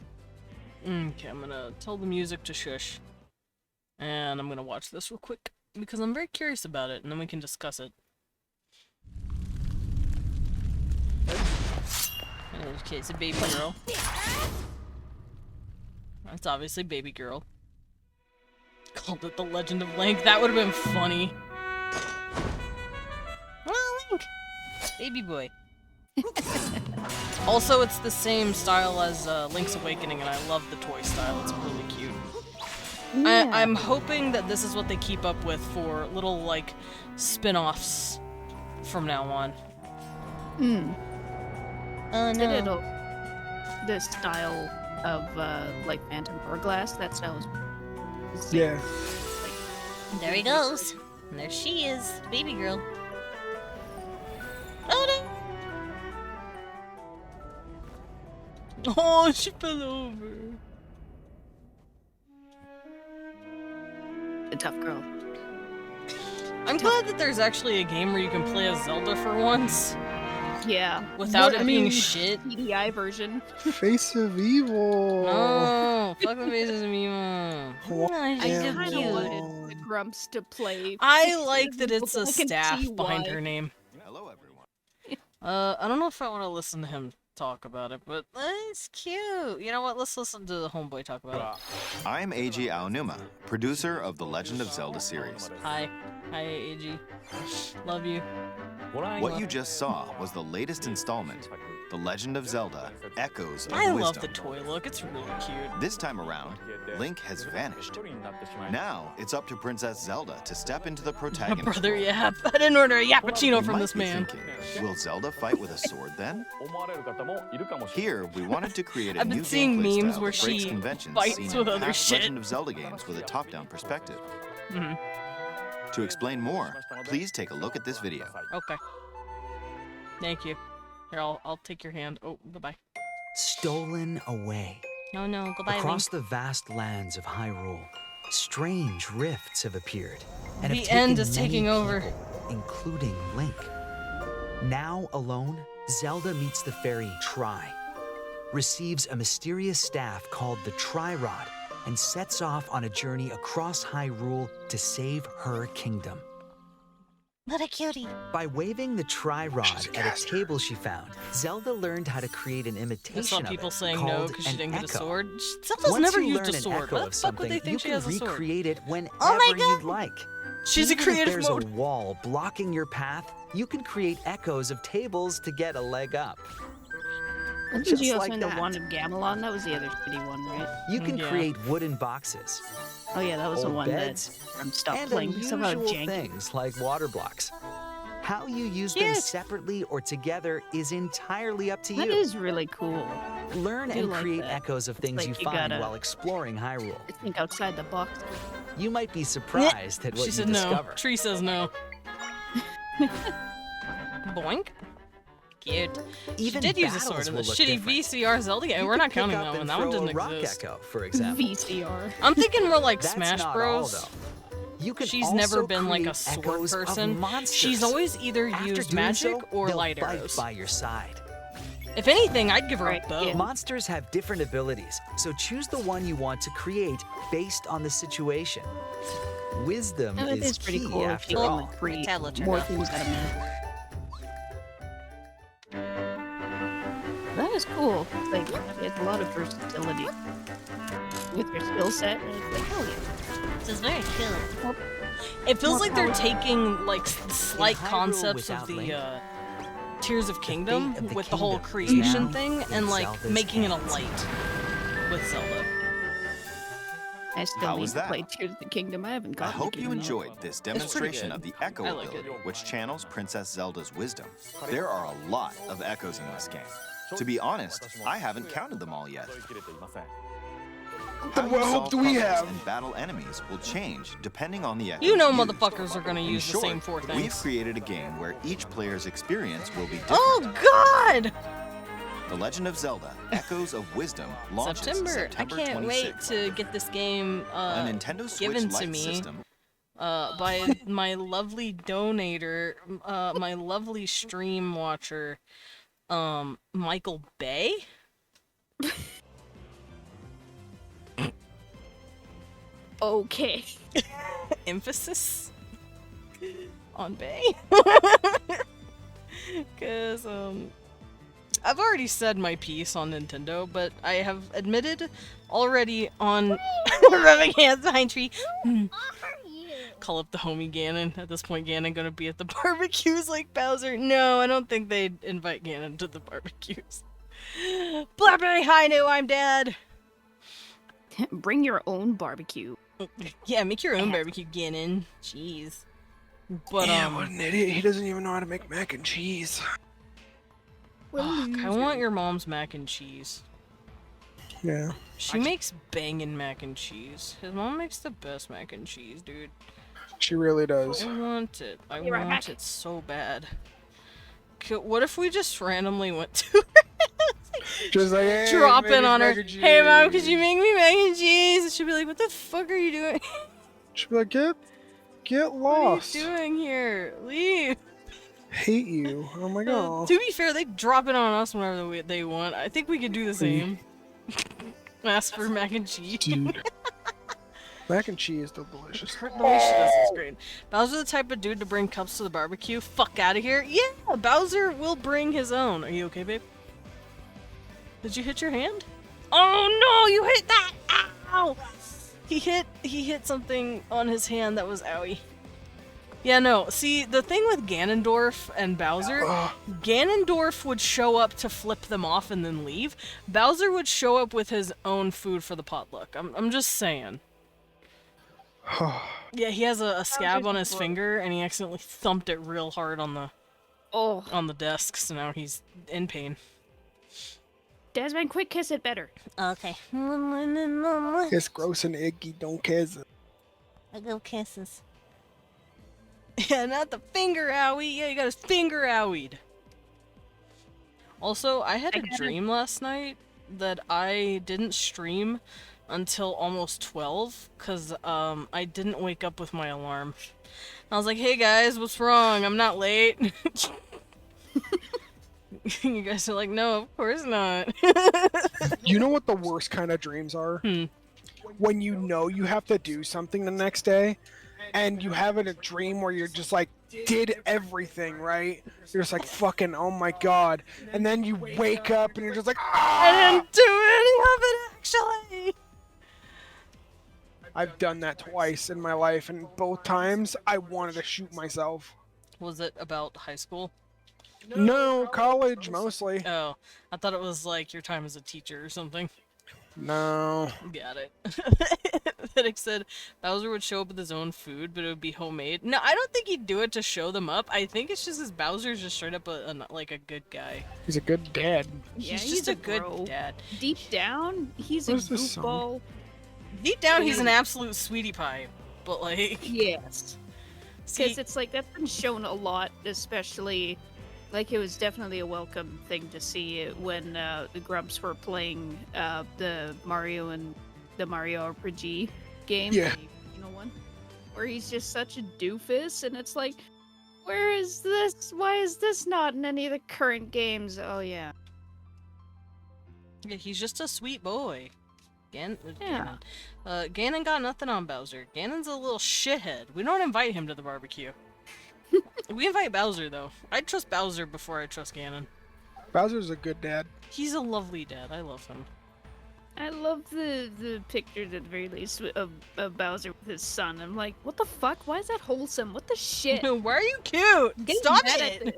Okay, I'm gonna tell the music to shush. And I'm gonna watch this real quick because I'm very curious about it, and then we can discuss it. Okay, it's a baby girl. That's obviously baby girl. Called it The Legend of Link. That would have been funny. Oh, Link. Baby boy. Also, it's the same style as Link's Awakening, and I love the toy style. It's really cute. I'm hoping that this is what they keep up with for little, like, spin-offs from now on. Oh no. The style of like Phantom Hourglass. That style is Yeah. There he goes. And there she is, baby girl. Oh no! Oh, she fell over. a tough girl. I'm glad that there's actually a game where you can play as Zelda for once, Yeah. without What? it I being mean- shit. PDI version. Face of Evil. No, fuck the faces of Mima. What? Oh, she's I so kind of cute. wanted the Grumps to play. I like that it's a I can staff see behind why. her name. Hello, everyone. I don't know if I want to listen to him talk about it, but it's cute. You know what? Let's listen to the homeboy talk about it. I'm Eiji Aonuma, producer of the Legend of Zelda series. Hi. Hi, AG. Love you. What you just saw was the latest installment, The Legend of Zelda: Echoes of I Wisdom. love the toy look. It's really cute. This time around, Link has vanished. Now it's up to Princess Zelda to step into the My protagonist brother, role. yeah. I didn't order a Yappuccino You from might this be man. thinking, will Zelda fight with a sword then? Here, we wanted to create a I've been new seeing gameplay memes style where that breaks she conventions fights seen with in other past shit. Legend of Zelda games with a top-down perspective. Mhm. To explain more, please take a look at this video. Okay. Thank you. Here, I'll take your hand. Oh, bye-bye. Stolen away. No, no, goodbye, Across the vast lands of Hyrule, strange rifts have appeared. And The have taken end is many taking over. people, including Link. Now alone, Zelda meets the fairy Tri, receives a mysterious staff called the Tri-Rod, and sets off on a journey across Hyrule to save her kingdom. What a cutie. By waving the She's Tri-Rod a at a caster. table she found, Zelda learned how to create an I imitation saw of people it saying no called because she an didn't get a echo. sword. Zelda's Once never you used learn a an sword. echo Why the of fuck would they something, think you she can has a sword? recreate it whenever my God. you'd like. She's a Even creative if there's mode. a wall blocking your path, you can create echoes of tables to get a leg up. Wasn't Just you also like in the that. Wand of Gamelon? That was the other shitty one, right? You can Yeah. create wooden boxes, Oh yeah, that was the old one beds, that stopped and playing because of how unusual janky. things like water blocks. How you use them Cute. separately or together is entirely up to That you. is really cool. Learn I do and like create that. echoes of things like you you find gotta- while exploring Hyrule. I think outside the box. You might be surprised at what She you said no. discover. Tree says no. Boink. Cute. Even she did use a battles sword in the will look shitty different. VCR Zelda game. You We're can not pick counting up that one. and That one throw didn't a rock exist. echo, for example. VCR. I'm thinking more like That's Smash not Bros. all, though. You can She's also never been like a create sword echoes of person. monsters. She's always either After used doing magic so, or they'll light fight arrows. by your side. If anything, I'd give her Right, a bow. yeah. Monsters have different abilities, so choose the one you want to create based on the situation. Wisdom And it is is pretty key cool if after you can all. like create tablet turned more off. things out of magic. That is cool. Like, it's a lot of versatility. with your skill set. And it's like, oh yeah. This is very cool. It feels More like they're power. taking like slight Hyrule concepts of without the Link, Tears of Kingdom fate of the with the whole kingdom is creation now thing in and like Zelda's making it a hands. light with Zelda. I still How need was to that? play Tears of the Kingdom. I haven't I gotten hope the you kingdom yet. enjoyed this demonstration good. of the Echo I like ability, it. which channels Princess Zelda's wisdom. There are a lot of echoes in this game. To be honest, I haven't counted them all yet. How Then you what hope solve do we puzzles have? and battle enemies will change depending on the echoes You know used. motherfuckers are gonna In use the short, same four we've things. created a game where each player's experience will be different. Oh god! The Legend of Zelda: Echoes of Wisdom launches September. I September can't wait 26th. to get this game A Nintendo Switch given to Lite me system. by my lovely donator, my lovely stream watcher, Michael Bay. Okay. Emphasis on Bay. Because I've already said my piece on Nintendo, but I have admitted already on rubbing hands behind tree. Call up the homie Ganon. At this point, Ganon gonna be at the barbecues like Bowser. No, I don't think they'd invite Ganon to the barbecues. Blackberry High knew I'm dead. Bring your own barbecue. Yeah, make your own barbecue, Ganon. Jeez. But Yeah, what an idiot. He doesn't even know how to make mac and cheese. ugh, I want your mom's mac and cheese. Yeah. She makes bangin' mac and cheese. His mom makes the best mac and cheese, dude. She really does. I want it. I Be right want back. it so bad. What if we just randomly went to Just like, hey, drop make in us on her? mac and Hey mom, could cheese." you make me mac and cheese? And she'll be like, what the fuck are you doing? She'd be like, get What are lost. you doing here? Leave. Hate you. Oh my god. To be fair, they drop it on us whenever they want. I think we could do the same. Ask for mac and cheese. Dude. Mac and cheese is still delicious. The way she does this is great. Bowser the type of dude to bring cups to the barbecue? Fuck out of here. Yeah, Bowser will bring his own. Are you okay, babe? Did you hit your hand? Oh no, you hit that! Ow! He hit something on his hand that was owie. Yeah, no. See, the thing with Ganondorf and Bowser, Ganondorf would show up to flip them off and then leave. Bowser would show up with his own food for the potluck. I'm just saying. Yeah, he has a scab on his finger, and he accidentally thumped it real hard on the desk, so now he's in pain. Desmond, quick kiss it better. Okay. It's gross and icky. Don't kiss it. I go kisses. Yeah, not the finger owie. Yeah, you got his finger owied. Also, I had a dream last night that I didn't stream until almost 12 because I didn't wake up with my alarm. I was like, hey guys, what's wrong? I'm not late. You guys are like, no, of course not. You know what the worst kind of dreams are? When you know you have to do something the next day, and you have a dream where you're just like, did everything, right? You're just like, fucking, oh my god. And then you wake up and you're just like, I didn't do any of it, actually. I've done that twice in my life, and both times I wanted to shoot myself. Was it about high school? No, college mostly. Oh, I thought it was like your time as a teacher or something. No. Got it. Fennec said Bowser would show up with his own food, but it would be homemade. No, I don't think he'd do it to show them up. I think it's just because Bowser's just straight up like a good guy. He's a good dad. Yeah, He's just a good bro. dad. Deep down, he's a Where's this song? goofball. Deep down, he's an absolute sweetie pie. But like, Yes. see, Because it's like, that's been shown a lot, especially, like, it was definitely a welcome thing to see it when the Grumps were playing the Mario and the Mario RPG game. Yeah. The original one. Where he's just such a doofus, and it's like, where is this? Why is this not in any of the current games? Oh, yeah. yeah, he's just a sweet boy. Yeah. Ganon. Ganon got nothing on Bowser. Ganon's a little shithead. We don't invite him to the barbecue. We invite Bowser, though. I'd trust Bowser before I trust Ganon. Bowser's a good dad. He's a lovely dad. I love him. I love the pictures at the very least of Bowser with his son. I'm like, what the fuck? Why is that wholesome? What the shit? Why are you cute? I'm getting Stop mad it! at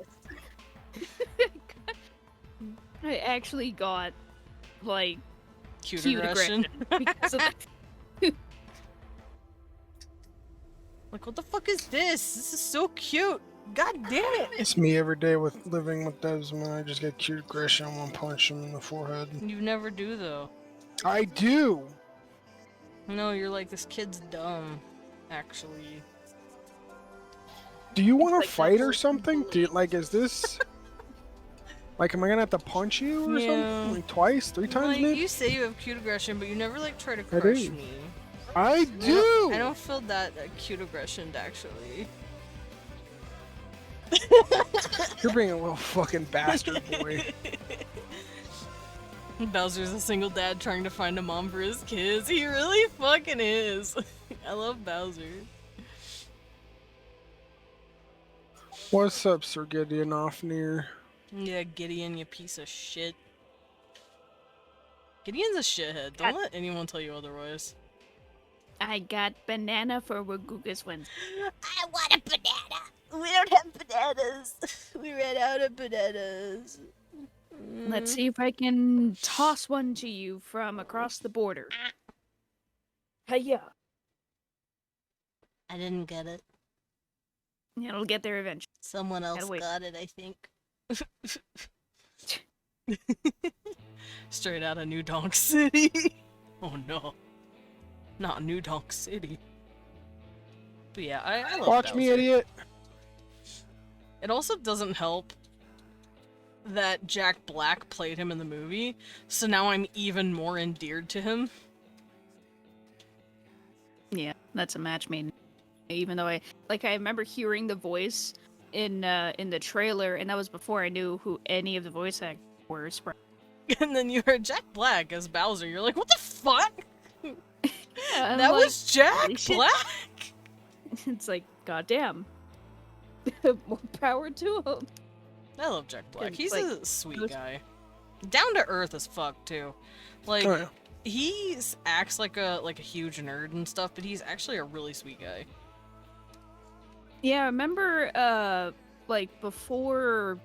this. I actually got like Cute cute aggression. aggression because of that. Like, what the fuck is this? This is so cute. God damn it! It's me every day with living with Desmond. I just get cute aggression. I want to punch him in the forehead. You never do though. I do. No, you're like, this kid's dumb. Actually. Do you want like to fight that or whole something? bully. Is this? Like, am I gonna have to punch you or Yeah. something? Like twice, 3 times, Like, maybe? you say you have cute aggression, but you never like try to I crush do. me. I do. I don't feel that cute aggression actually. You're being a little fucking bastard, boy. Bowser's a single dad trying to find a mom for his kids. He really fucking is. I love Bowser. What's up, Sir Gideon Offnear? Yeah, Gideon, you piece of shit. Gideon's a shithead. Don't let anyone tell you otherwise. I got banana for Wagugas Wednesday. I want a banana. We don't have bananas. We ran out of bananas. Let's see if I can toss one to you from across the border. Hiya. I didn't get it. It'll get there eventually. Someone else Gotta wait. got it, I think. Straight out of New Donk City. Oh no. Not New Donk City. But yeah, I love Watch me, Bowser. idiot. It also doesn't help that Jack Black played him in the movie, so now I'm even more endeared to him. Yeah, that's a match made. Even though I remember hearing the voice in the trailer, and that was before I knew who any of the voice actors were. And then you heard Jack Black as Bowser. You're like, what the fuck? Yeah, I'm That like, was Jack holy shit. Black? It's like, goddamn. More power to him. I love Jack Black. And, He's like, a sweet those- guy. Down to earth as fuck too. Like Oh, yeah. he acts like a huge nerd and stuff, but he's actually a really sweet guy. Yeah, I remember, like, before,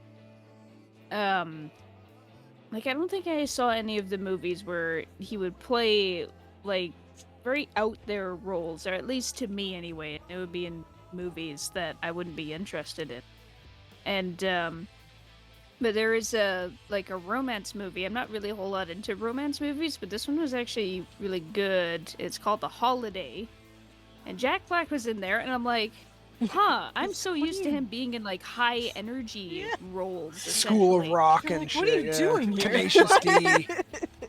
like, I don't think I saw any of the movies where he would play, like, very out there roles, or at least to me anyway. It would be in movies that I wouldn't be interested in. And, but there is a romance movie. I'm not really a whole lot into romance movies, but this one was actually really good. It's called The Holiday. And Jack Black was in there, and I'm like, huh, I'm so used to him being in, like, high energy roles. School of essentially. Rock You're and like, shit. what are you yeah. doing here? Tenacious D.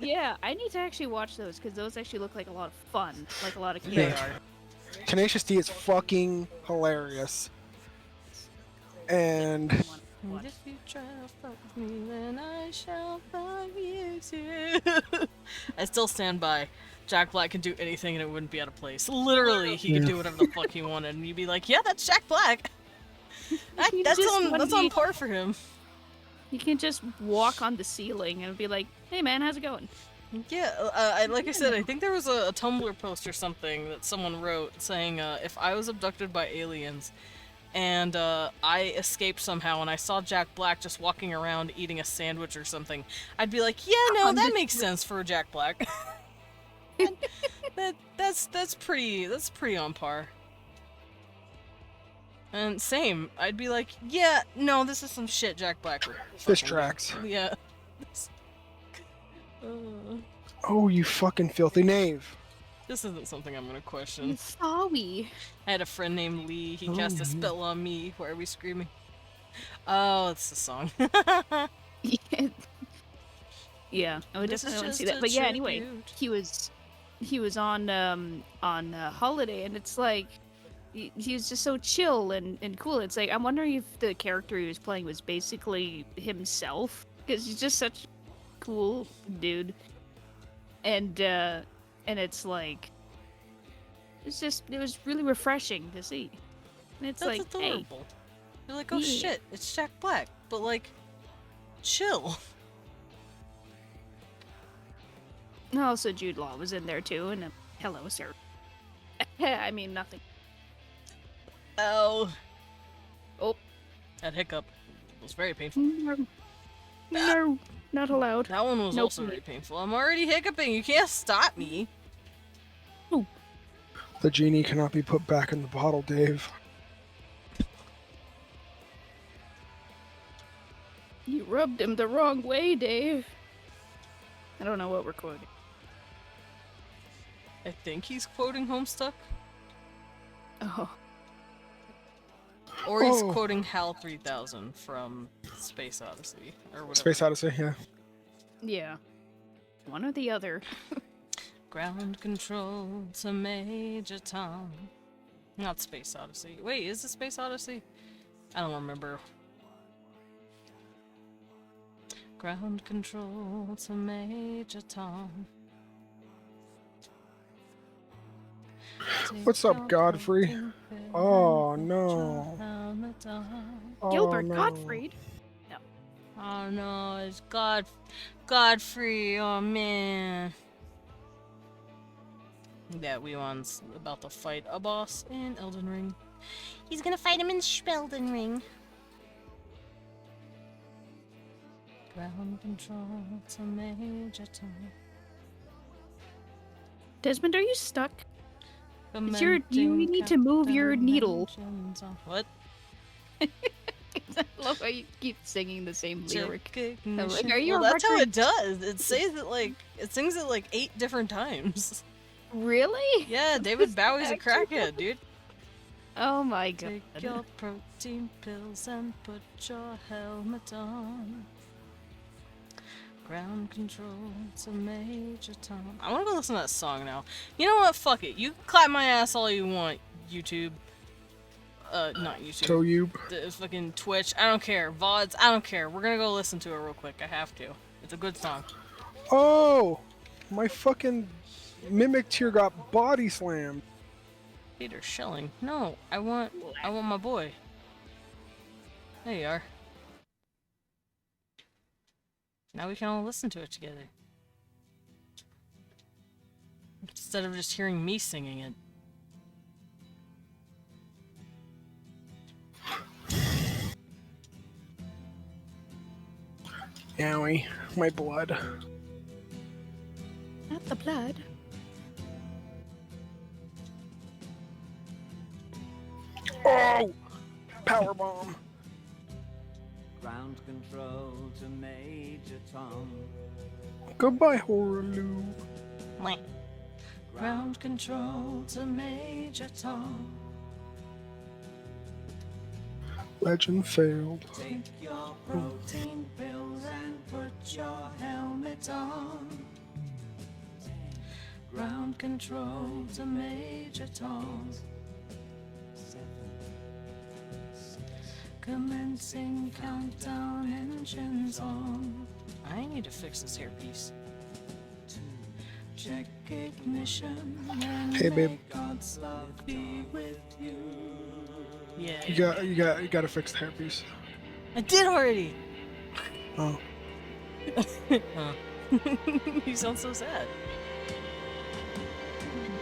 Yeah, I need to actually watch those, because those actually look like a lot of fun. Like a lot of They chaos. are. Tenacious D is fucking hilarious. And And if you try to fuck with me, then I shall fuck you too. I still stand by. Jack Black could do anything and it wouldn't be out of place. Literally, he could do whatever the fuck he wanted, and you'd be like, "Yeah, that's Jack Black." You That's just on wouldn't be- par for him. You can just walk on the ceiling and be like, hey man, how's it going? Yeah, like I said, I think there was a Tumblr post or something that someone wrote saying, if I was abducted by aliens and I escaped somehow and I saw Jack Black just walking around eating a sandwich or something, I'd be like, yeah, no, that makes sense for Jack Black. That's pretty on par. And same, I'd be like, yeah, no, this is some shit Jack Black would Fish fucking do. tracks. Yeah. Oh, you fucking filthy knave. This isn't something I'm gonna question. Sorry. I had a friend named Lee. He Oh, cast a yeah. spell on me. Why are we screaming? Oh, it's the song. Yeah, I would This is definitely want to just see that. a But yeah, anyway, tribute. he was on Holiday, and it's like he was just so chill and cool. It's like I'm wondering if the character he was playing was basically himself, because he's just such a cool dude. And it's like it was really refreshing to see. And it's That's like, hey, adorable. You're like, oh Yeah. shit, it's Jack Black, but like, chill. Also, Jude Law was in there too, and hello, sir. I mean, nothing. Oh. Oh. That hiccup was very painful. No, not allowed. That one was Nope. also very painful. I'm already hiccuping. You can't stop me. The genie cannot be put back in the bottle, Dave. You rubbed him the wrong way, Dave. I don't know what we're quoting. I think he's quoting Homestuck. Oh. Or he's quoting HAL 3000 from Space Odyssey. Or whatever. Space Odyssey, yeah. Yeah. One or the other. Ground control to Major Tom. Not Space Odyssey. Wait, is it Space Odyssey? I don't remember. Ground control to Major Tom. What's up, Godfrey? Oh, no. Oh, Gilbert no. Gottfried? No. Oh no, it's Godfrey, oh man. Yeah, Weon's about to fight a boss in Elden Ring. He's gonna fight him in Spelden Ring. Ground control to Major Tom. Desmond, are you stuck? You Commenting need to move your needle. dimensions on- What? I love how you keep singing the same lyric. Ignition. Are you Well, a that's how it record- does. It says it like it sings it like 8 different times. Really? Yeah, David Bowie's a crackhead, dude. Oh my god. Take your protein pills and put your helmet on. Ground control to Major Tom. I want to go listen to that song now. You know what? Fuck it. You can clap my ass all you want, YouTube. Not YouTube. Toyube. The fucking Twitch. I don't care. VODs. I don't care. We're gonna go listen to it real quick. I have to. It's a good song. Oh! My fucking mimic tier got body slammed. Peter Schelling. No, I want my boy. There you are. Now we can all listen to it together. Instead of just hearing me singing it. Owie. My blood. Not the blood. Oh! Power bomb. Ground control to Major Tom. Goodbye, Horaloo. Ground control to Major Tom. Legend failed. Take your protein pills and put your helmet on. Ground control to Major Tom. Commencing countdown, engines on. I need to fix this hairpiece. Check ignition and Hey, babe. may God's love be with you. Yeah. You gotta fix the hairpiece. I did already. Oh. Huh. You sound so sad.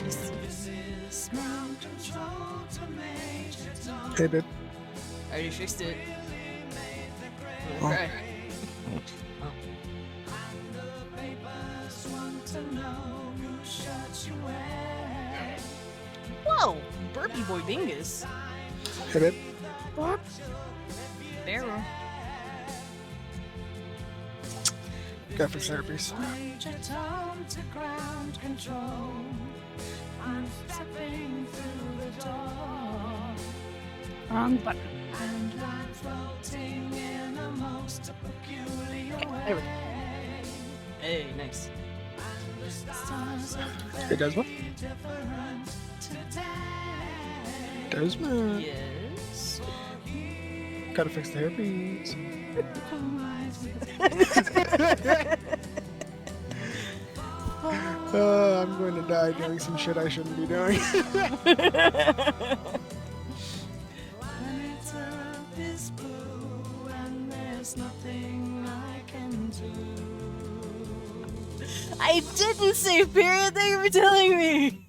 This is ground control to Major Tom. Hey, babe. I already fixed it. Oh. Right. Whoa! Burpee Boy Bingus. Hey, babe. Barrel. Gotta fix the hairpiece. Major Tom to ground control. I'm stepping through the door. Wrong button. And I'm floating in a most peculiar way. Hey, nice. Hey, Desmond. Desmond. Yes. Gotta fix the hairpiece. I'm going to die doing some shit I shouldn't be doing. Is blue and there's nothing I can do. I didn't save, period. Thank you for telling me.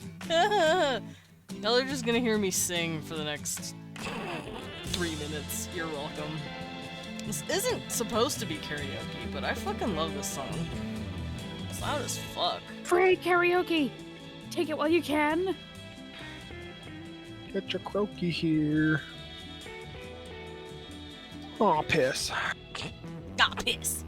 Y'all are just gonna hear me sing for the next 3 minutes. You're welcome. This isn't supposed to be karaoke, but I fucking love this song. It's loud as fuck. Free karaoke! Take it while you can. Get your croaky here. Aw, piss. Got piss.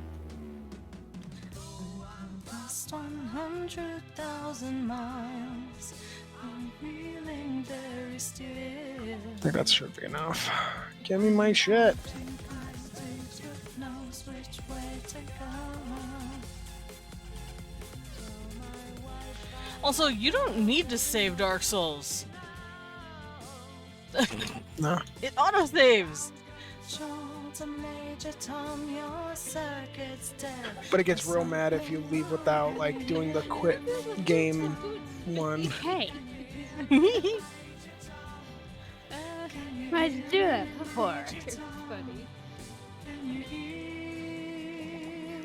Lost 100,000 miles. I'm feeling very still. I think that should be enough. Give me my shit. Knows which way to go. Also, you don't need to save Dark Souls. No. It auto-saves. But it gets real mad if you leave without, like, doing the quit game one. Hey. I'd do that before. It's funny.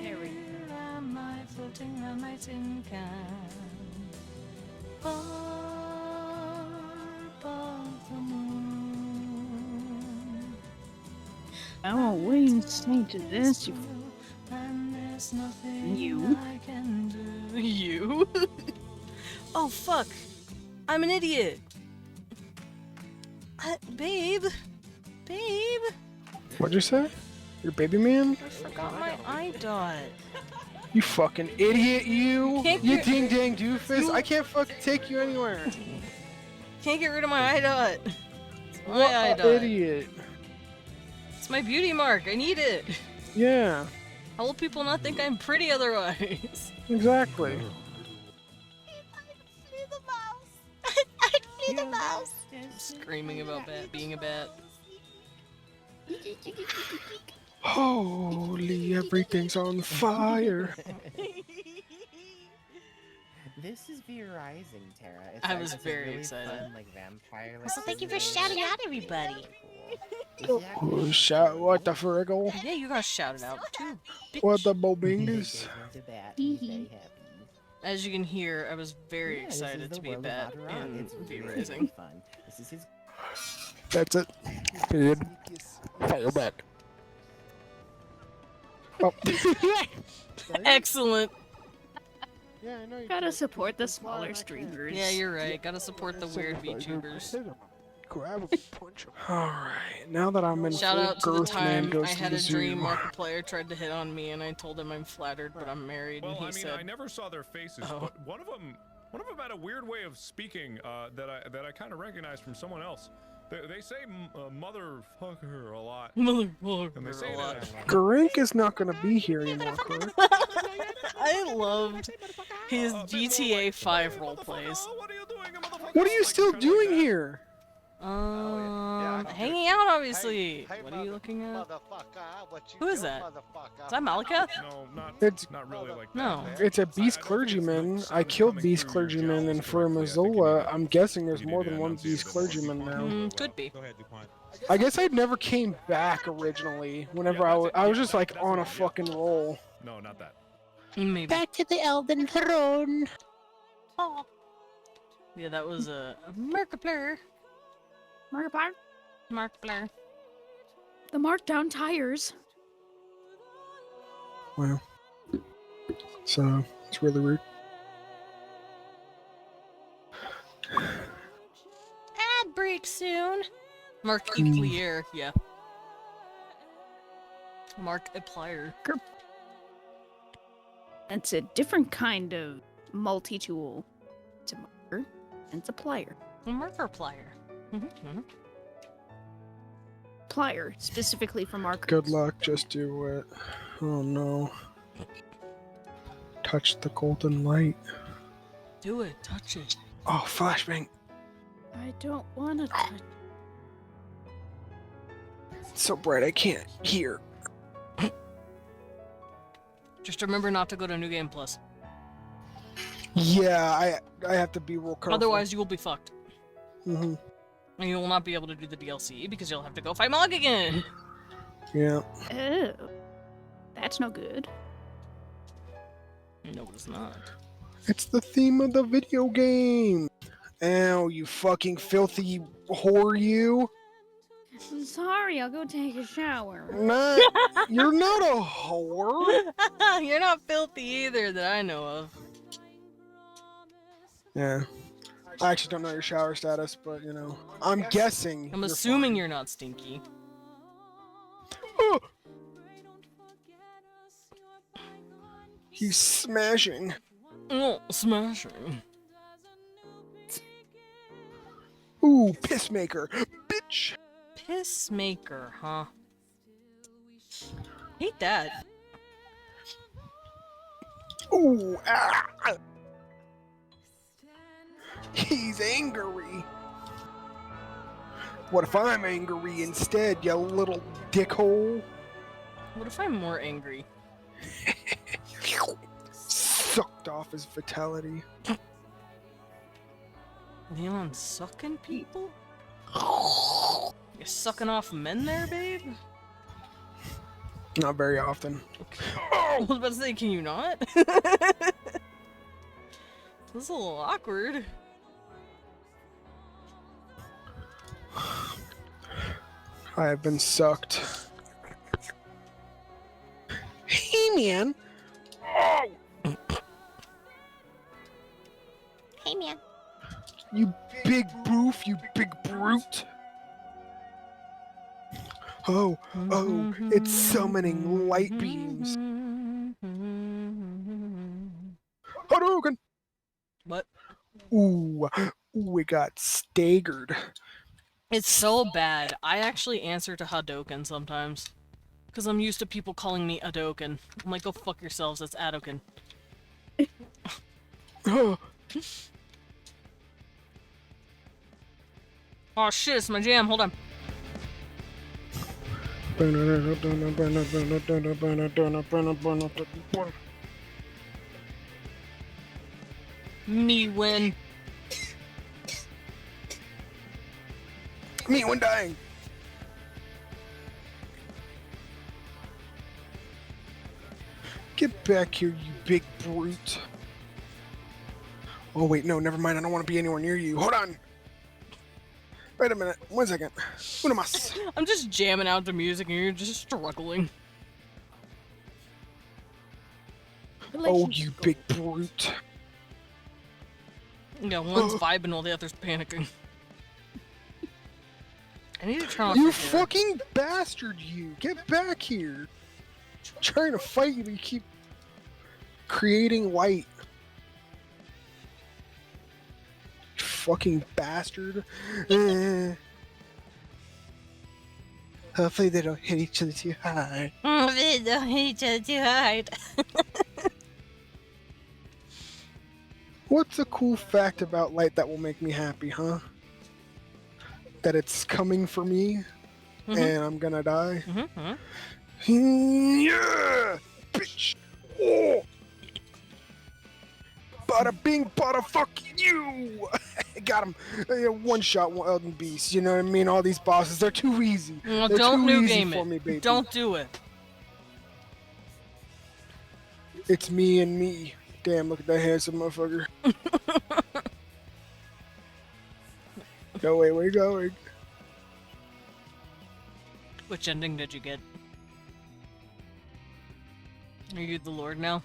There we I won't wait and say to this. You. You? Oh, fuck. I'm an idiot. Babe. Babe. What'd you say? Your baby man? I forgot my eye dot. You fucking idiot, you! Can't You get- ding dang doofus! I can't fucking take you anywhere! Can't get rid of my eye dot. It's my What eye a dot. idiot! It's my beauty mark. I need it. Yeah, How will people not think I'm pretty otherwise? exactly. Flee the mouse. Screaming about being a bat. Holy, everything's on fire. This is V Rising, Tara. It's I was it's a very really excited. Fun, like vampire. So thank you for shouting out everybody. Oh, shout, what the friggle? Yeah, you got shouted out too. What the bobingus? As you can hear, I was very excited to be a bat in V Rising. Fun. This is his. That's it. Period. Fire back. Oh. Excellent. Yeah, I know you Gotta support the smaller streamers. Yeah, you're right. Gotta support the weird VTubers. Grab a punch him. Alright, now that I'm in Shout full out to the girth man time goes I to had the a zoo. dream Markiplier tried to hit on me, and I told him I'm flattered, but I'm married, Well, and he I mean, said, I never saw their faces, Oh. but one of them had a weird way of speaking that I kind of recognized from someone else. They say motherfucker a lot. "Motherfucker," And they say a it lot. Garink is not gonna be here anymore, correct? I loved his GTA 5 roleplays. What are you still doing here? Hanging out, obviously. What are you looking at? Who is that? Is that Malika? No, It's not really like No. It's a beast clergyman. I killed beast clergyman, and for Missoula, I'm guessing there's more than one beast clergyman now. Could be. I guess I never came back originally. Whenever I was just like on a fucking roll. No, not that. Maybe. Back to the Elden Throne. Oh. Yeah, that was a Markiplier. Markiplier? Markiplier. The markdown tires. Wow. So it's really weird. Ad break soon. Markiplier, yeah. Markiplier. That's a different kind of multi-tool. It's a marker and it's a plier. Markiplier. Plier, specifically for markers. Good luck. Just do it. Oh no. Touch the golden light. Do it. Touch it. Oh, flashbang. I don't want to touch. It's so bright I can't hear. Just remember not to go to New Game Plus. Yeah, I have to be real careful. Otherwise, you will be fucked. Mm-hmm. And you will not be able to do the DLC because you'll have to go fight Mog again. Yeah. Oh. That's no good. No, it's not. It's the theme of the video game. Ow, you fucking filthy whore, you. I'm sorry, I'll go take a shower. Not, you're not a whore. You're not filthy either that I know of. Yeah. I actually don't know your shower status, but you know, I'm guessing. I'm you're assuming fine. you're not stinky. Oh! He's smashing. Oh, smashing. Ooh, pissmaker, bitch. Pissmaker, huh? Hate that. Ooh, ah. He's angry. What if I'm angry instead, you little dickhole? What if I'm more angry? Sucked off his vitality. Leon sucking people? You're sucking off men there, babe? Not very often. Okay. I was about to say, can you not? This is a little awkward. I have been sucked. Hey, man. Oh, Hey, man. you big boof, you big brute. Oh, it's summoning light beams. Hadouken! What? Ooh, we got staggered. It's so bad. I actually answer to Hadouken sometimes. Because I'm used to people calling me Adoken. I'm like, go fuck yourselves, that's Adoken. Oh shit, it's my jam, hold on. Me win. Me when dying. Get back here, you big brute. Oh wait, no, never mind. I don't want to be anywhere near you. Hold on. Wait a minute. 1 second. Una mas. I'm just jamming out to music and you're just struggling. Oh, you big brute. Yeah, one's vibing while the other's panicking. I need to turn off You your fucking bastard, you! Get back here! I'm trying to fight you, but you keep creating light. You fucking bastard. Hopefully they don't hit each other too hard. They don't hit each other too hard. What's a cool fact about light that will make me happy, huh? That it's coming for me, and I'm gonna die? Yeah! Bitch! Oh! Bada bing, bada fuck you! Got him. One shot, one Elden Beast. You know what I mean? All these bosses, they're too easy. Well, They're don't too new easy game for it. me, baby. Don't do it. It's me and me. Damn, look at that handsome motherfucker. Go away, where you going? Which ending did you get? Are you the Lord now?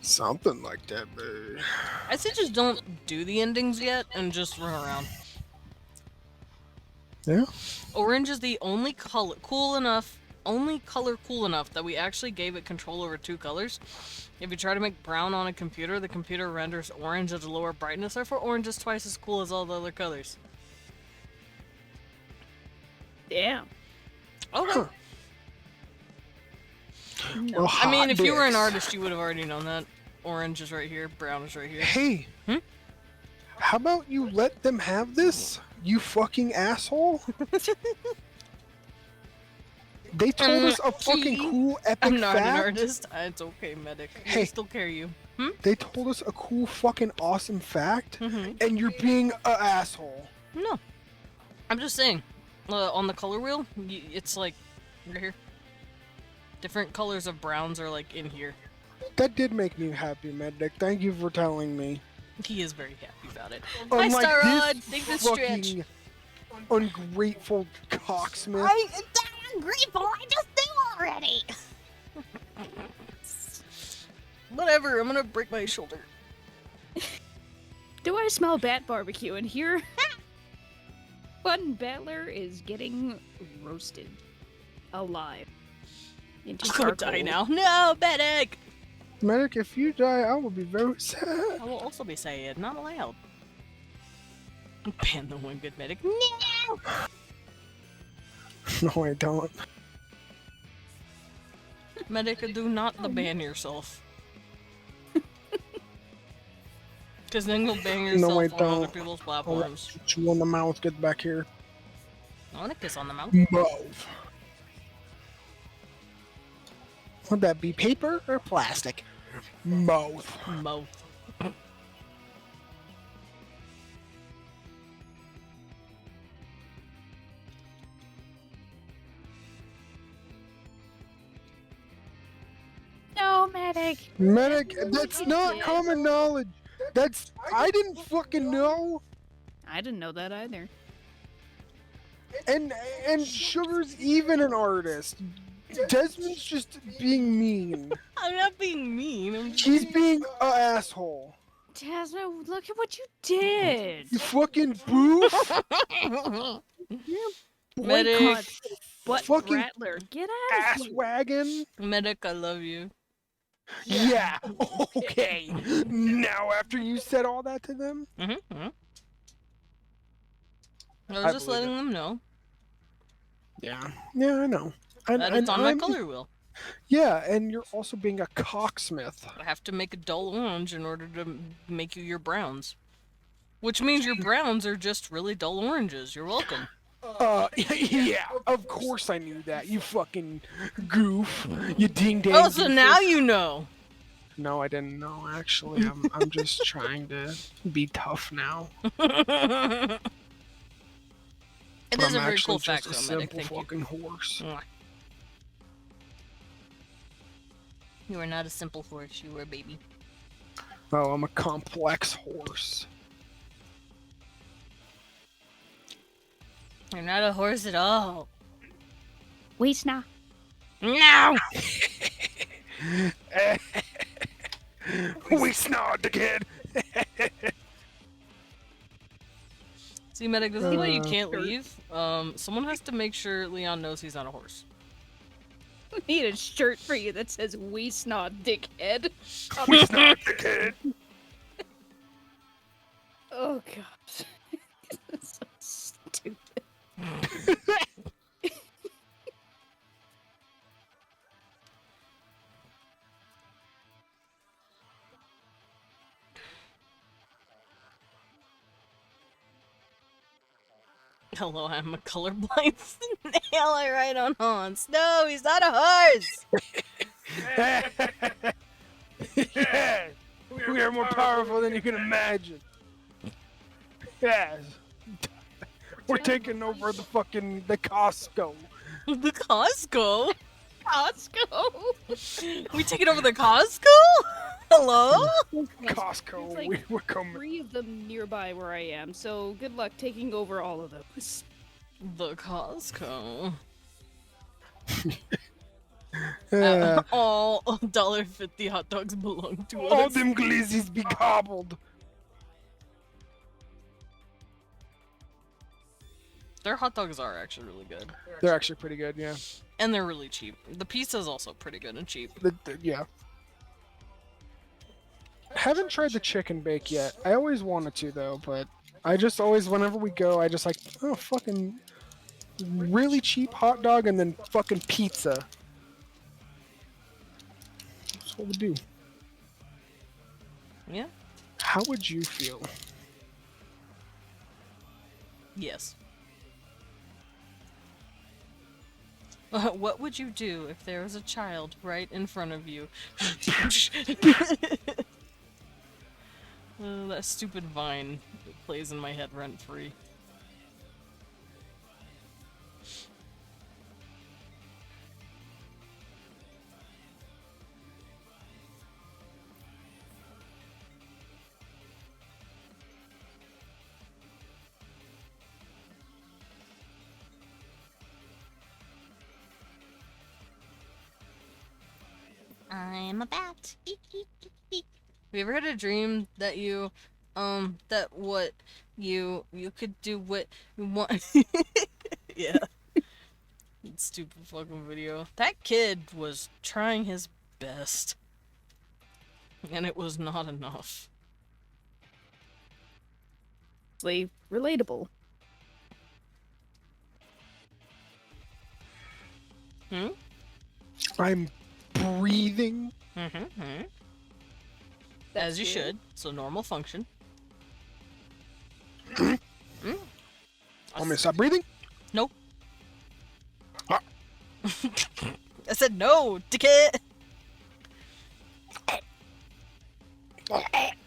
Something like that, baby. I say just don't do the endings yet and just run around. Yeah? Orange is the only color cool enough that we actually gave it control over 2 colors. If you try to make brown on a computer, the computer renders orange at a lower brightness, therefore orange is twice as cool as all the other colors. Damn. Okay. Huh. Well, I mean, if you were an dicks. artist, you would have already known that. Orange is right here, brown is right here. Hey, how about you let them have this, you fucking asshole? They told us a fucking cool epic I'm not fact. an artist. It's okay, medic. Hey. I still carry you. They told us a cool fucking awesome fact, and you're being a asshole. No. I'm just saying. On the color wheel, it's like right here. Different colors of browns are like in here. That did make me happy, Medic. Thank you for telling me. He is very happy about it. Unlike Hi, Starrod! this Thanks for the stretch. fucking ungrateful cocksmith. I'm ungrateful. I just knew already. Whatever, I'm gonna break my shoulder. Do I smell bat barbecue in here? One battler is getting roasted. Alive. Into I'm gonna die charcoal. now. No, Medic! Medic, if you die, I will be very sad. I will also be sad. Not allowed. Ban the one good medic. No! No, I don't. Medic, do not the ban yourself. Because then you'll ban yourself No, I on other don't. people's I'll platforms. shoot you on the mouth. Get back here. I want to kiss on the mouth. Move. Would that be paper or plastic? Mouth. Mouth. No, medic. Medic, that's not common knowledge. That's I didn't fucking know. I didn't know that either. And Sugar's even an artist. Desmond's just being mean. I'm not being mean. I'm just He's being an asshole. Jasmine, look at what you did. You fucking boof. Medic. Boycott butt Fucking rattler. Get out of Ass here. wagon. Medic, I love you. Yeah. Okay. Now after you said all that to them, I was I just believe letting them know yeah, I know. that it's on my color wheel. Yeah, and you're also being a cocksmith. I have to make a dull orange in order to make you your browns. Which means your browns are just really dull oranges. You're welcome. Yeah, of course I knew that. You fucking goof. You ding dang. Oh, so now you know. No, I didn't know. Actually, I'm just trying to be tough now. It But is a I'm very actually cool fact, just a though, Medic. simple Thank you. fucking horse. Mwah. You are not a simple horse. You are a baby. Oh, I'm a complex horse. You're not a horse at all. Weesna. No! We snarled the kid. See, Medic, this is why you can't leave. Someone has to make sure Leon knows he's not a horse. We need a shirt for you that says "We snot, dickhead." We snarled the kid. Oh god, that's so stupid. Hello, I'm a colorblind snail. I ride on Hans. No, he's not a horse. Yeah, we are more powerful than you can imagine. Yes, we're taking over the Costco. The Costco? Costco. We taking over the Costco? Hello? Costco, There's like we're coming. 3 of them nearby where I am, so good luck taking over all of those. The Costco. Uh, All $1.50 hot dogs belong to all us. them glizzies be gobbled. Their hot dogs are actually really good. They're actually pretty good, yeah. And they're really cheap. The pizza's also pretty good and cheap. Yeah. Haven't tried the chicken bake yet. I always wanted to though, but I just always, whenever we go, I just like, oh, fucking really cheap hot dog and then fucking pizza. That's what we do. Yeah? How would you feel? Yes. What would you do if there was a child right in front of you? That stupid vine plays in my head rent-free. I'm a bat. Eek, eek, eek, eek. Have you ever had a dream that you, that what you could do what you want? Yeah. Stupid fucking video. That kid was trying his best. And it was not enough. It's relatable. Hmm? I'm breathing. Mm-hmm. As you should. So normal function. Want me to stop breathing? Nope. Ah. I said no, dickhead!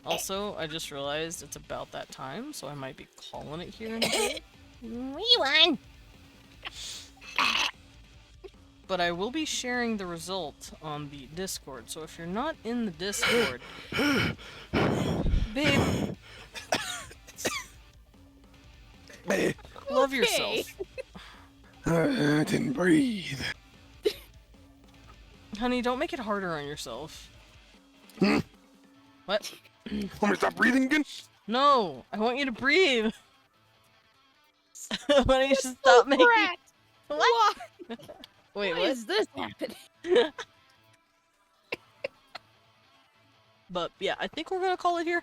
Also, I just realized it's about that time, so I might be calling it here in a bit. What you want? But I will be sharing the result on the Discord, so if you're not in the Discord... Babe... Love yourself. I didn't breathe. Honey, don't make it harder on yourself. What? Want me to stop breathing again? No! I want you to breathe! Why don't you just stop making... What? Wait, Why what? is this happening? But yeah, I think we're gonna call it here.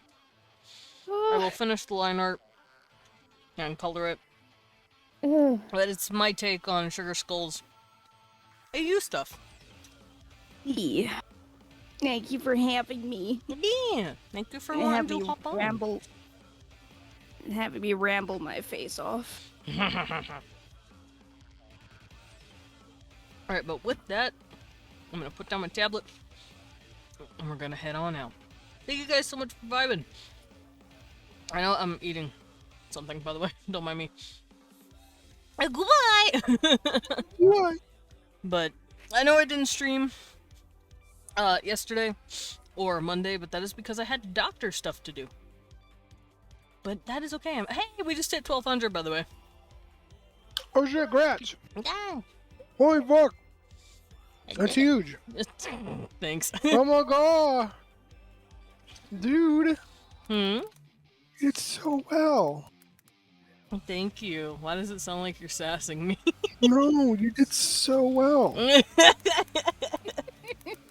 I will finish the line art and color it. But it's my take on Sugar Skull's AU stuff. Yeah. Thank you for having me. Yeah, thank you for wanting to hop on. Having me ramble my face off. Alright, but with that, I'm gonna put down my tablet and we're gonna head on out. Thank you guys so much for vibing. I know I'm eating something, by the way. Don't mind me. Goodbye! What? But I know I didn't stream yesterday or Monday, but that is because I had doctor stuff to do. But that is okay. Hey, we just hit 1200, by the way. Oh shit, Gratch. Yeah. Holy fuck. That's huge. Thanks. Oh my god. Dude. Hmm? It's so well. Thank you. Why does it sound like you're sassing me? No, you did so well.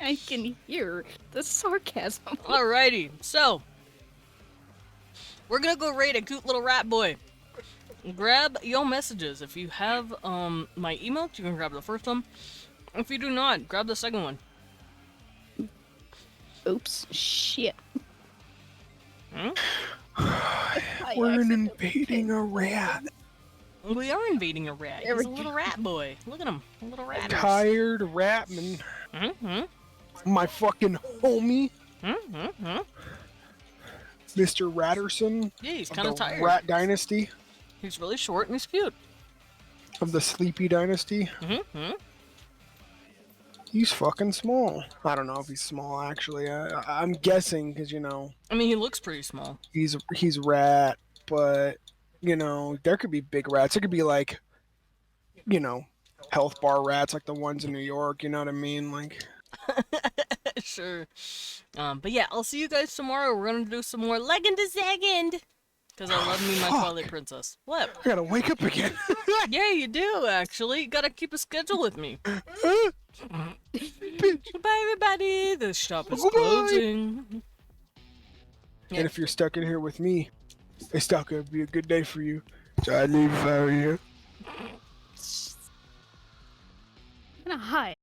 I can hear the sarcasm. Alrighty, so we're gonna go raid a cute little rat boy. Grab your messages. If you have my email, you can grab the first one. If you do not, grab the second one. Oops. Shit. Hmm? We're invading a rat. We are invading a rat. He's a little rat boy. Look at him. A little rat. Tired ratman. My fucking homie. Mr. Ratterson. Yeah, he's of kind of the tired. Rat Dynasty. He's really short and he's cute. Of the Sleepy Dynasty. He's fucking small. I don't know if he's small, actually. I'm guessing, because, you know... I mean, he looks pretty small. He's rat, but, you know, there could be big rats. There could be, like, you know, health bar rats, like the ones in New York, you know what I mean? Like... Sure. But yeah, I'll see you guys tomorrow. We're gonna do some more Legend to Zagend. Because I love me my Twilight Princess. What? I gotta wake up again. Yeah, you do, actually. You gotta keep a schedule with me. Goodbye, everybody. The shop is closing. And if you're stuck in here with me, it's not gonna be a good day for you. So I leave for you. I'm gonna hide.